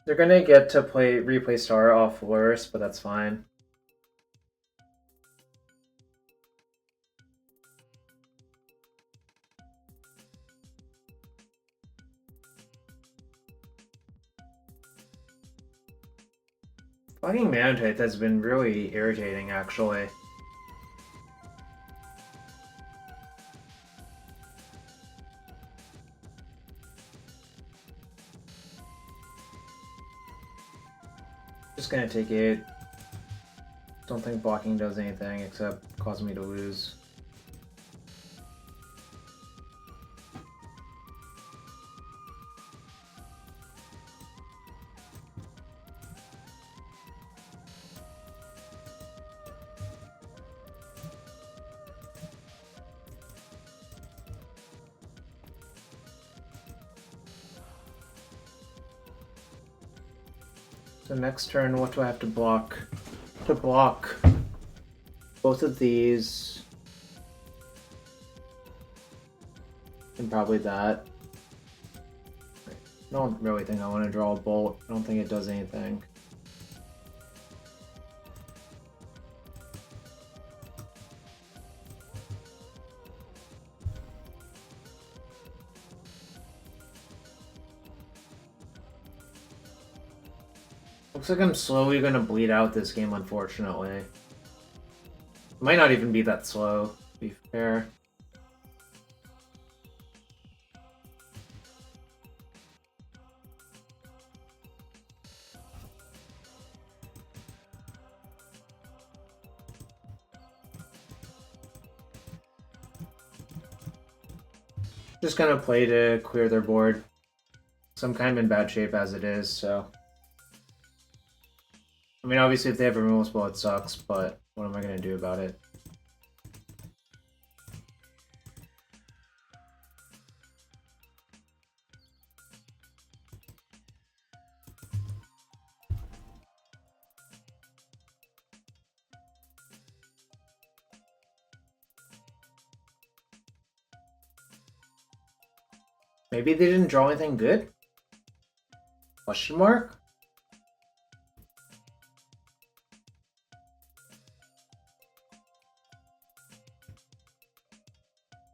[SPEAKER 1] They're gonna get to replay Star off worse, but that's fine. Fucking Manatite has been really irritating, actually. Just gonna take it. Don't think blocking does anything except cause me to lose. So next turn, what do I have to block? To block both of these, and probably that. I don't really think I want to draw a bolt. I don't think it does anything. Looks like I'm slowly gonna bleed out this game, unfortunately. It might not even be that slow, to be fair. Just gonna play to clear their board. So I'm kind of in bad shape as it is, so... I mean, obviously if they have a removal spell, it sucks, but what am I gonna do about it? Maybe they didn't draw anything good? Question mark?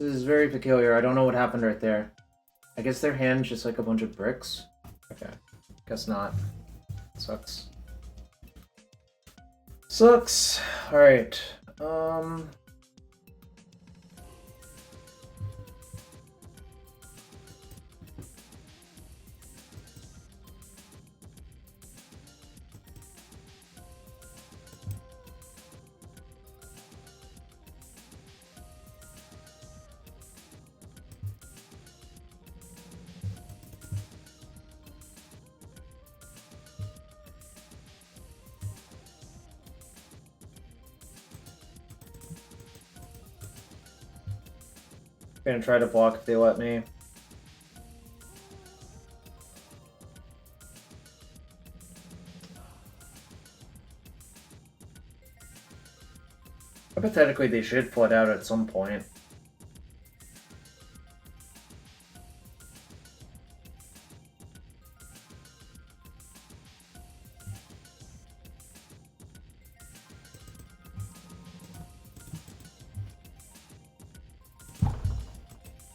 [SPEAKER 1] This is very peculiar. I don't know what happened right there. I guess their hand's just like a bunch of bricks. Okay. Guess not. Sucks. Sucks. Alright. Gonna try to block if they let me. Hypothetically, they should flood out at some point.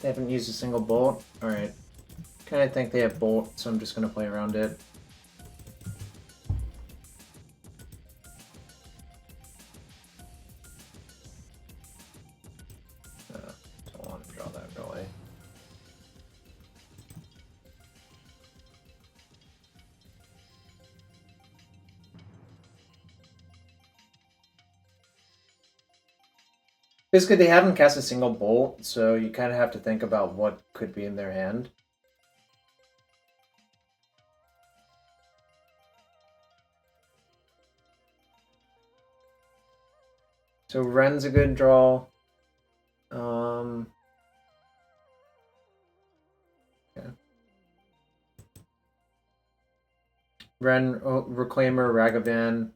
[SPEAKER 1] They haven't used a single bolt. Alright. Kinda think they have bolt, so I'm just gonna play around it. Don't want to draw that really. Basically, they haven't cast a single bolt, so you kind of have to think about what could be in their hand. So Wrenn's a good draw. Yeah. Wrenn, Reclaimer, Ragavan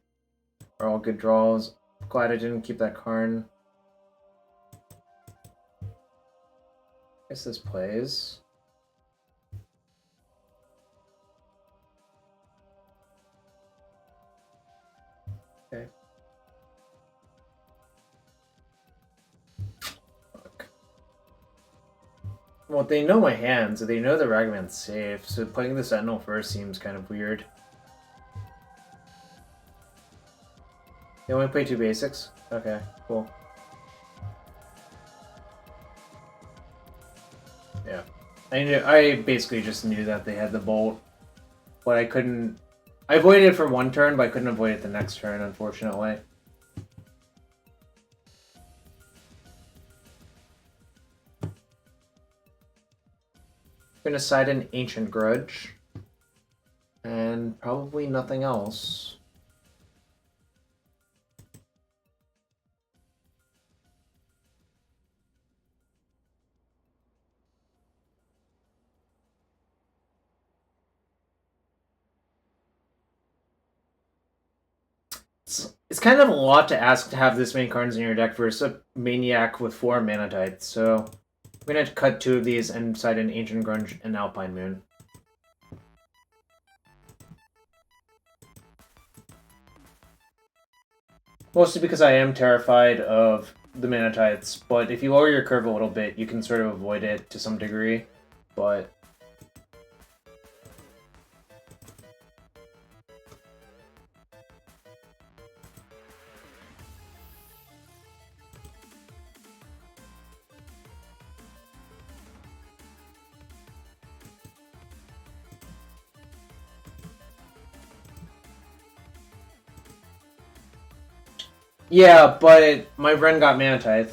[SPEAKER 1] are all good draws. Glad I didn't keep that Karn. Guess this plays. Okay. Fuck. Well, they know my hand, so they know the Ragavan's safe, so playing the Sentinel first seems kind of weird. They only play 2 basics? Okay, cool. Yeah. I basically just knew that they had the bolt, but I couldn't... I avoided it for one turn, but I couldn't avoid it the next turn, unfortunately. I'm gonna side an Ancient Grudge, and probably nothing else. It's kind of a lot to ask to have this many cards in your deck versus a Maniac with 4 Mana Tides, so I'm gonna cut 2 of these and side an Ancient Grudge and Alpine Moon. Mostly because I am terrified of the Mana Tides, but if you lower your curve a little bit, you can sort of avoid it to some degree, but... Yeah, but my Wrenn got Mana Tithe.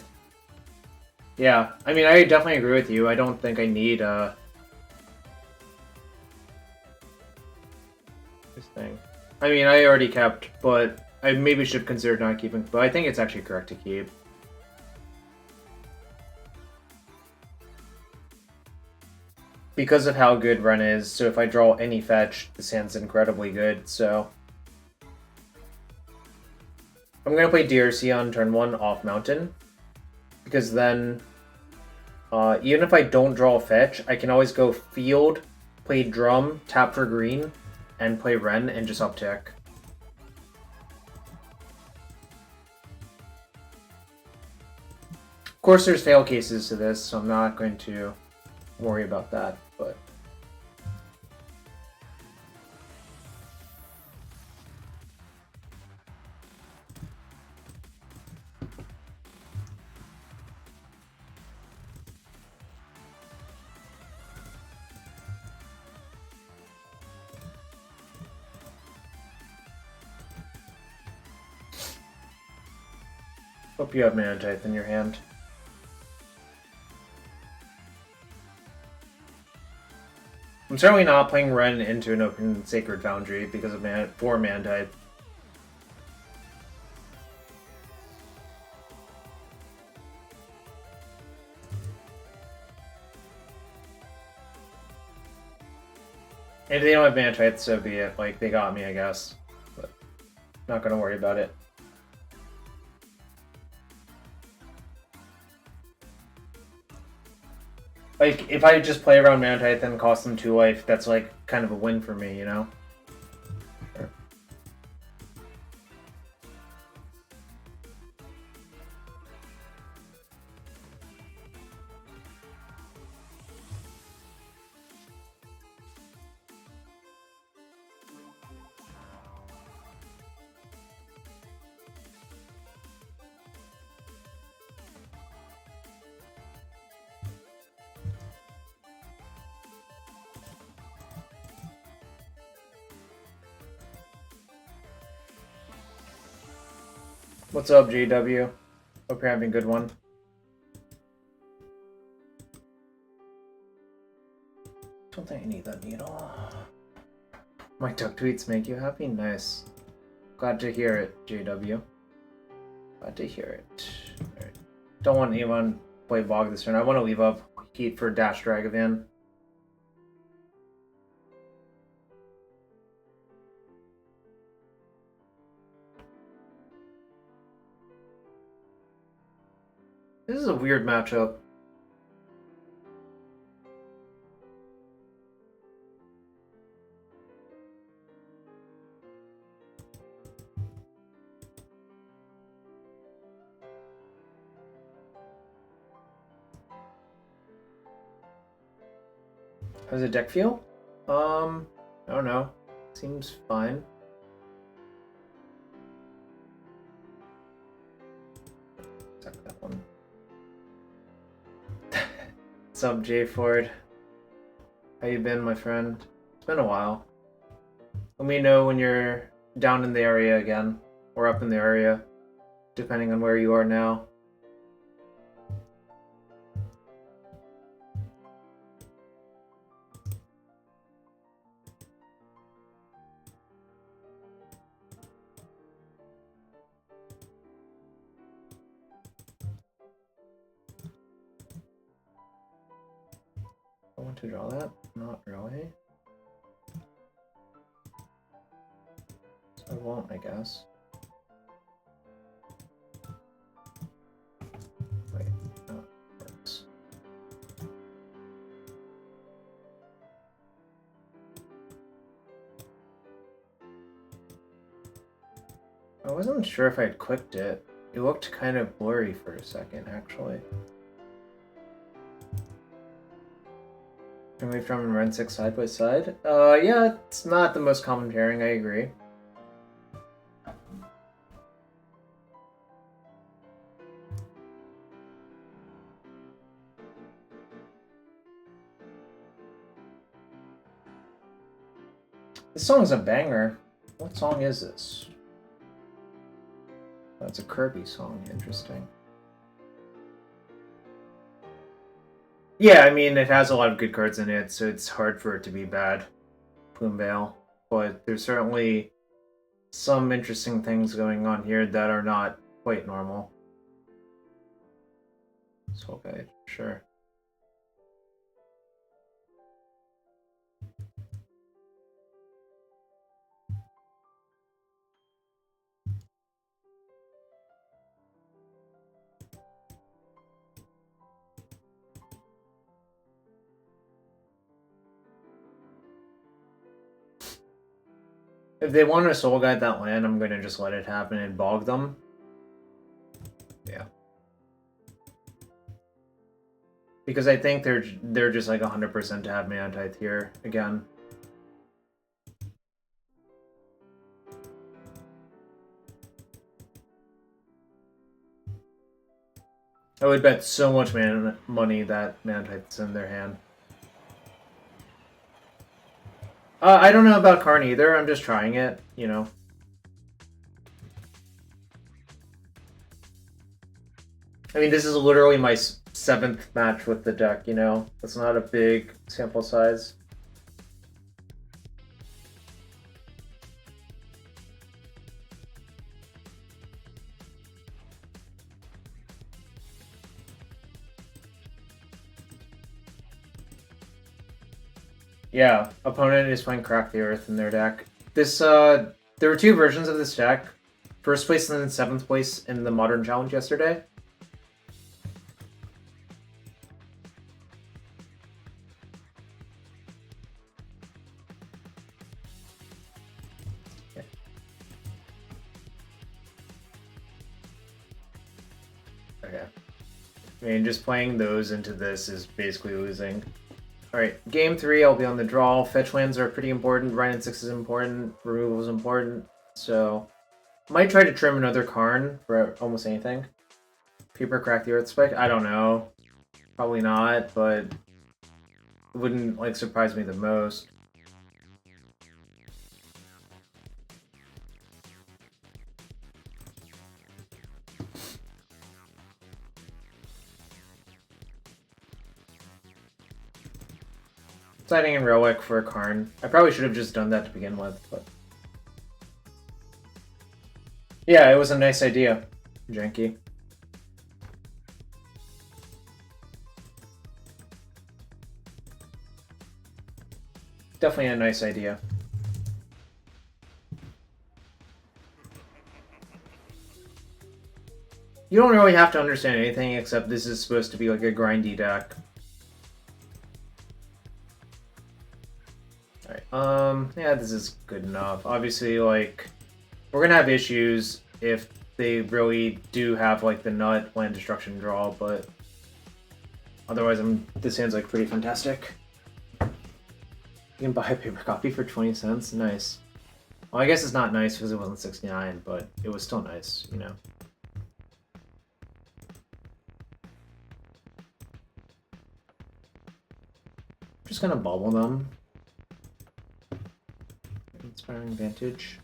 [SPEAKER 1] Yeah, I mean, I definitely agree with you. I don't think I need, this thing. I mean, I already kept, but I maybe should consider not keeping, but I think it's actually correct to keep. Because of how good Wrenn is, so if I draw any fetch, this hand's incredibly good, so... I'm gonna play DRC on turn 1 off Mountain, because then, even if I don't draw a fetch, I can always go field, play drum, tap for green, and play Wrenn and just uptick. Of course, there's fail cases to this, so I'm not going to worry about that, but... Hope you have Manatite in your hand. I'm certainly not playing Wrenn into an open Sacred Foundry because of four Manatite. If they don't have Manatite, so be it. Like, they got me, I guess. But not gonna worry about it. Like, if I just play around Manatite, then cost them 2 life, that's like kind of a win for me, you know? Sure. What's up, JW? Hope you're having a good one. Don't think I need that needle. My duck tweets make you happy? Nice. Glad to hear it, JW. Glad to hear it. Alright. Don't want anyone to play Vogue this turn. I want to leave up Heat for Dash Ragavan. This is a weird matchup. How's the deck feel? I don't know. Seems fine. Check that one. What's up, Jay Ford? How you been, my friend? It's been a while. Let me know when you're down in the area again, or up in the area, depending on where you are now. I want to draw that? Not really. So I won't, I guess. Wait, no, it works. I wasn't sure if I'd clicked it. It looked kind of blurry for a second, actually. Can we from Wrenn and Six side by side? Yeah, it's not the most common pairing, I agree. This song's a banger. What song is this? Oh, it's a Kirby song. Interesting. Yeah, I mean, it has a lot of good cards in it, so it's hard for it to be bad. Plume but there's certainly some interesting things going on here that are not quite normal. Soul Guide, sure. If they want to Soul Guide that land, I'm going to just let it happen and bog them. Yeah. Because I think they're just like 100% to have Mana Tithe here again. I would bet so much money that Mana Tithe's in their hand. I don't know about Karn either. I'm just trying it, you know. I mean, this is literally my 7th match with the deck, you know? It's not a big sample size. Yeah, opponent is playing Crack the Earth in their deck. This, there were 2 versions of this deck. First place and then 7th place in the Modern Challenge yesterday. Okay. I mean, just playing those into this is basically losing. Alright, game 3, I'll be on the draw. Fetch lands are pretty important. Wrenn and Six is important. Removal is important. So, might try to trim another Karn for almost anything. Paper Crack the Earth Spike? I don't know. Probably not, but it wouldn't, like, surprise me the most. Signing in Relic for a Karn. I probably should have just done that to begin with, but... Yeah, it was a nice idea, Janky. Definitely a nice idea. You don't really have to understand anything except this is supposed to be like a grindy deck. Alright, yeah, this is good enough. Obviously, like, we're gonna have issues if they really do have, like, the nut land destruction draw, but otherwise, this hand's, like, pretty fantastic. You can buy a paper copy for 20 cents? Nice. Well, I guess it's not nice because it wasn't 69, but it was still nice, you know. Just gonna bubble them. Inspiring Vantage.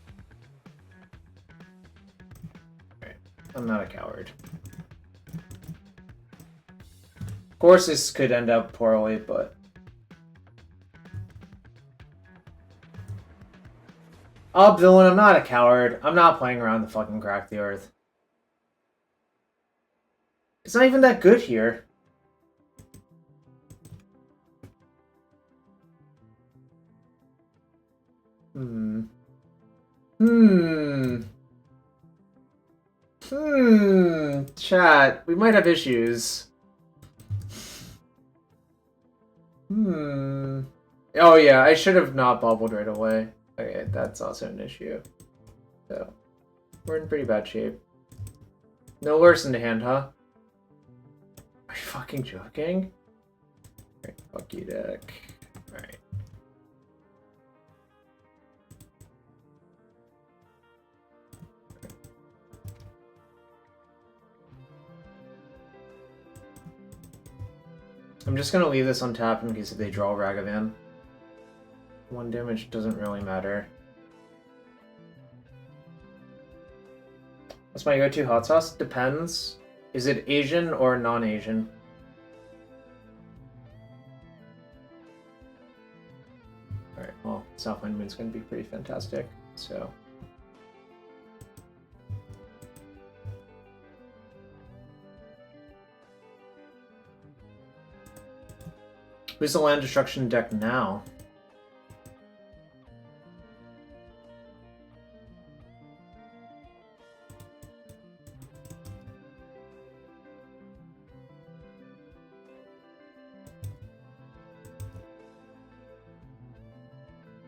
[SPEAKER 1] Alright, I'm not a coward. Of course this could end up poorly, but... Oh, villain, I'm not a coward. I'm not playing around the fucking Crack the Earth. It's not even that good here. Chat, we might have issues. Oh yeah, I should have not bubbled right away. Okay, that's also an issue. So, we're in pretty bad shape. No worse in the hand, huh? Are you fucking joking? Alright, fuck you, deck. Alright. I'm just gonna leave this untapped in case if they draw Ragavan. 1 damage doesn't really matter. What's my go-to hot sauce? Depends. Is it Asian or non-Asian? Alright, well, Southwind Moon's gonna be pretty fantastic, so... Who's the land destruction deck now?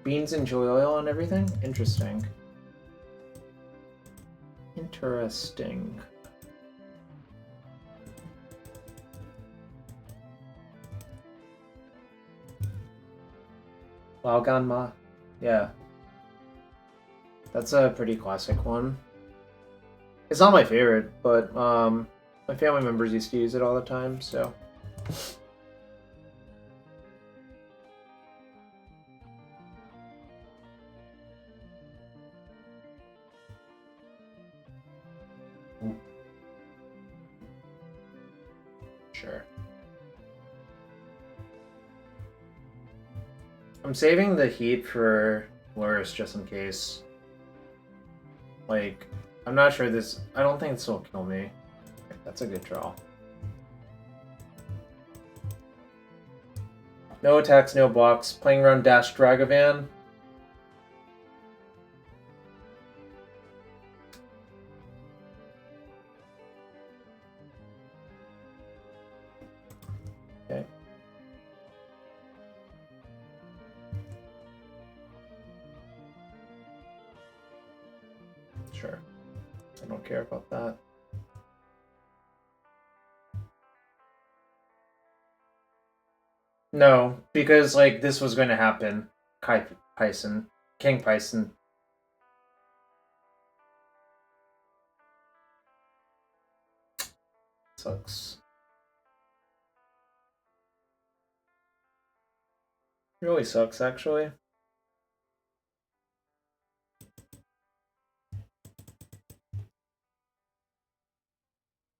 [SPEAKER 1] Beans and joy oil and everything? Interesting. Interesting. Walganma. Yeah. That's a pretty classic one. It's not my favorite, but my family members used to use it all the time, so. Sure. I'm saving the heat for Loris just in case. Like, I'm not sure this... I don't think this will kill me. Okay, that's a good draw. No attacks, no blocks. Playing around Dash Ragavan. Okay. Sure. I don't care about that. No, because, like, this was going to happen. King Pyson. Sucks. Really sucks, actually.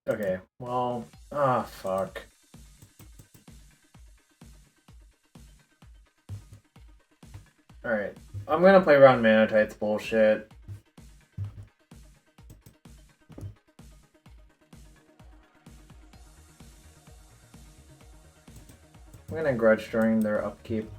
[SPEAKER 1] Okay, well... Ah, fuck. Alright. I'm gonna play around Mana Tide's bullshit. I'm gonna grudge during their upkeep.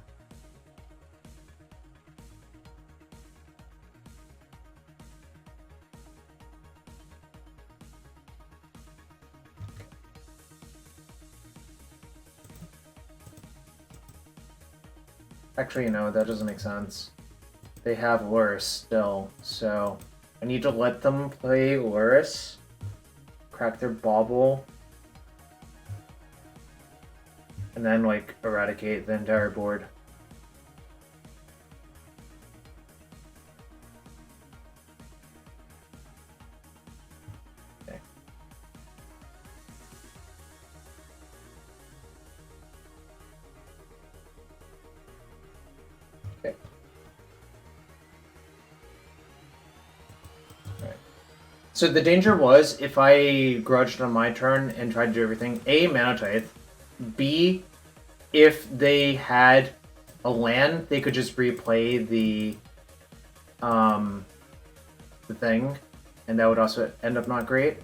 [SPEAKER 1] Actually, no, that doesn't make sense. They have Lurrus still, so I need to let them play Lurrus, crack their bauble, and then, like, eradicate the entire board. Okay. Okay. Alright. So the danger was, if I grudged on my turn and tried to do everything, A, Mana Tithe, B, if they had a land, they could just replay the thing, and that would also end up not great.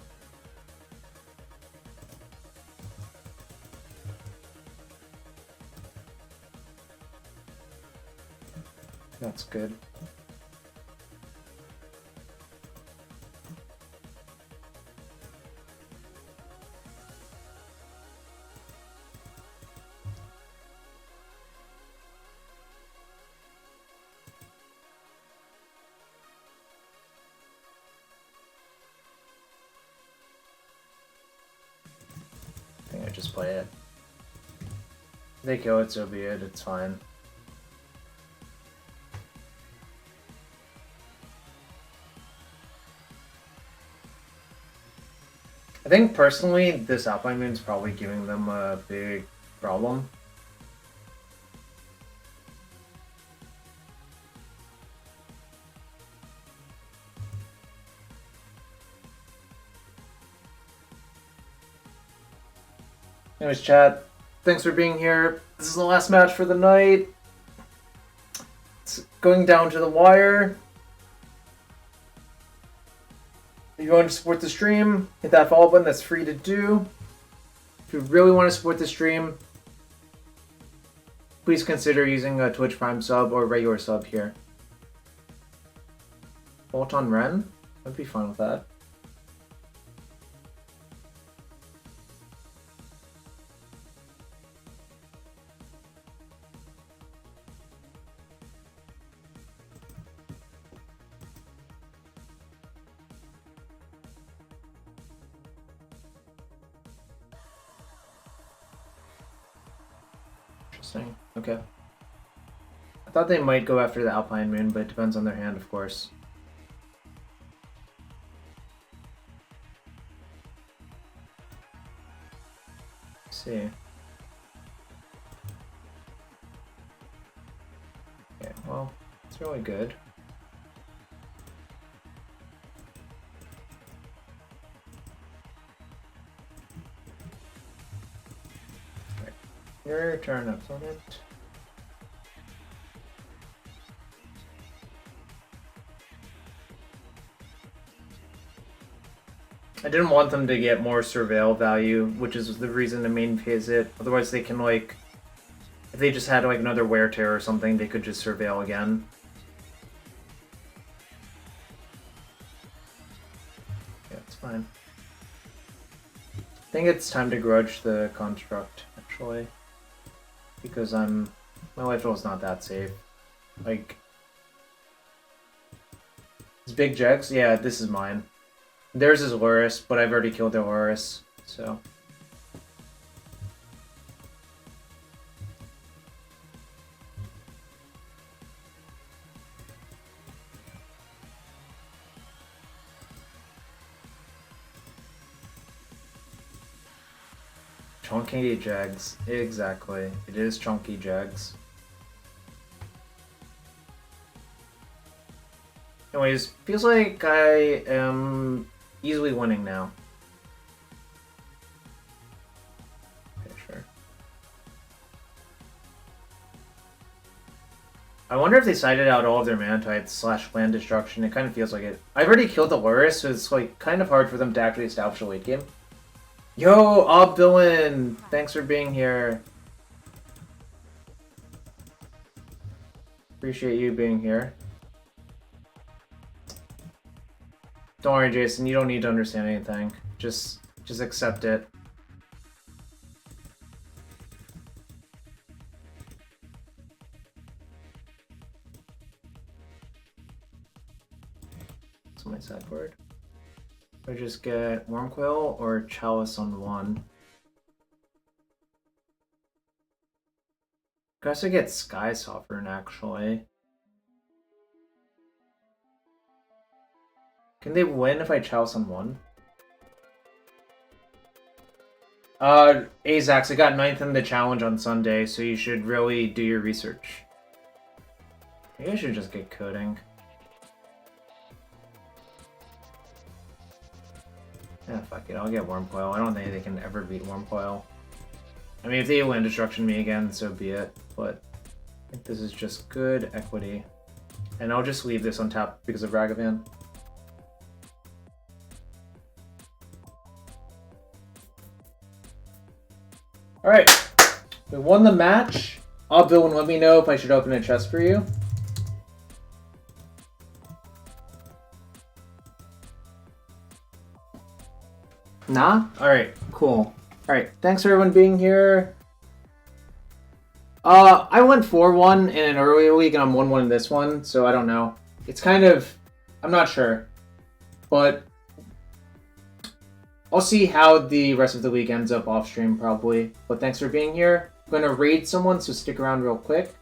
[SPEAKER 1] That's good. I think I just play it. If they kill it, so be it. It's fine. I think personally, this Alpine Moon's probably giving them a big problem. Anyways, chat, thanks for being here. This is the last match for the night. It's going down to the wire. If you want to support the stream, hit that follow button. That's free to do. If you really want to support the stream, please consider using a Twitch Prime sub or regular sub here. Bolt on Wrenn? I'd be fine with that. Interesting. Okay. I thought thought they might go after the Alpine Moon, but it depends on their hand, of course. Let's see. Okay, well, it's really good. Right. Your turn, opponent. I didn't want them to get more surveil value, which is the reason the main phase it. Otherwise they can, like, if they just had like another wear tear or something, they could just surveil again. Yeah, it's fine. I think it's time to grudge the construct, actually. Because my life roll is not that safe. Like, it's big Jegs? Yeah, this is mine. Theirs is Loris, but I've already killed their Loris, so. Chunky Jags, exactly. It is chunky Jags. Anyways, feels like I am easily winning now. Okay, sure. I wonder if they sided out all of their mana types / land destruction. It kind of feels like it. I've already killed the Loris, so it's like kind of hard for them to actually establish a late game. Yo, Villain! Thanks for being here. Appreciate you being here. Don't worry, Jason, you don't need to understand anything. Just accept it. That's my sideboard. I just get Wormcoil or Chalice on one. Guess I get Sky Sovereign, actually. Can they win if I Chalice on one? Azax, I got 9th in the challenge on Sunday, so you should really do your research. Maybe I should just get coding. Yeah, fuck it, I'll get Wormcoil. I don't think they can ever beat Wormcoil. I mean, if they land destruction me again, so be it, but I think this is just good equity. And I'll just leave this on top because of Ragavan. Alright, we won the match. Villain, let me know if I should open a chest for you. Nah? Alright, cool. Alright, thanks for everyone being here. I went 4-1 in an earlier week and I'm 1-1 in this one, so I don't know. It's kind of... I'm not sure. But I'll see how the rest of the week ends up off stream, probably. But thanks for being here. I'm going to raid someone, so stick around real quick.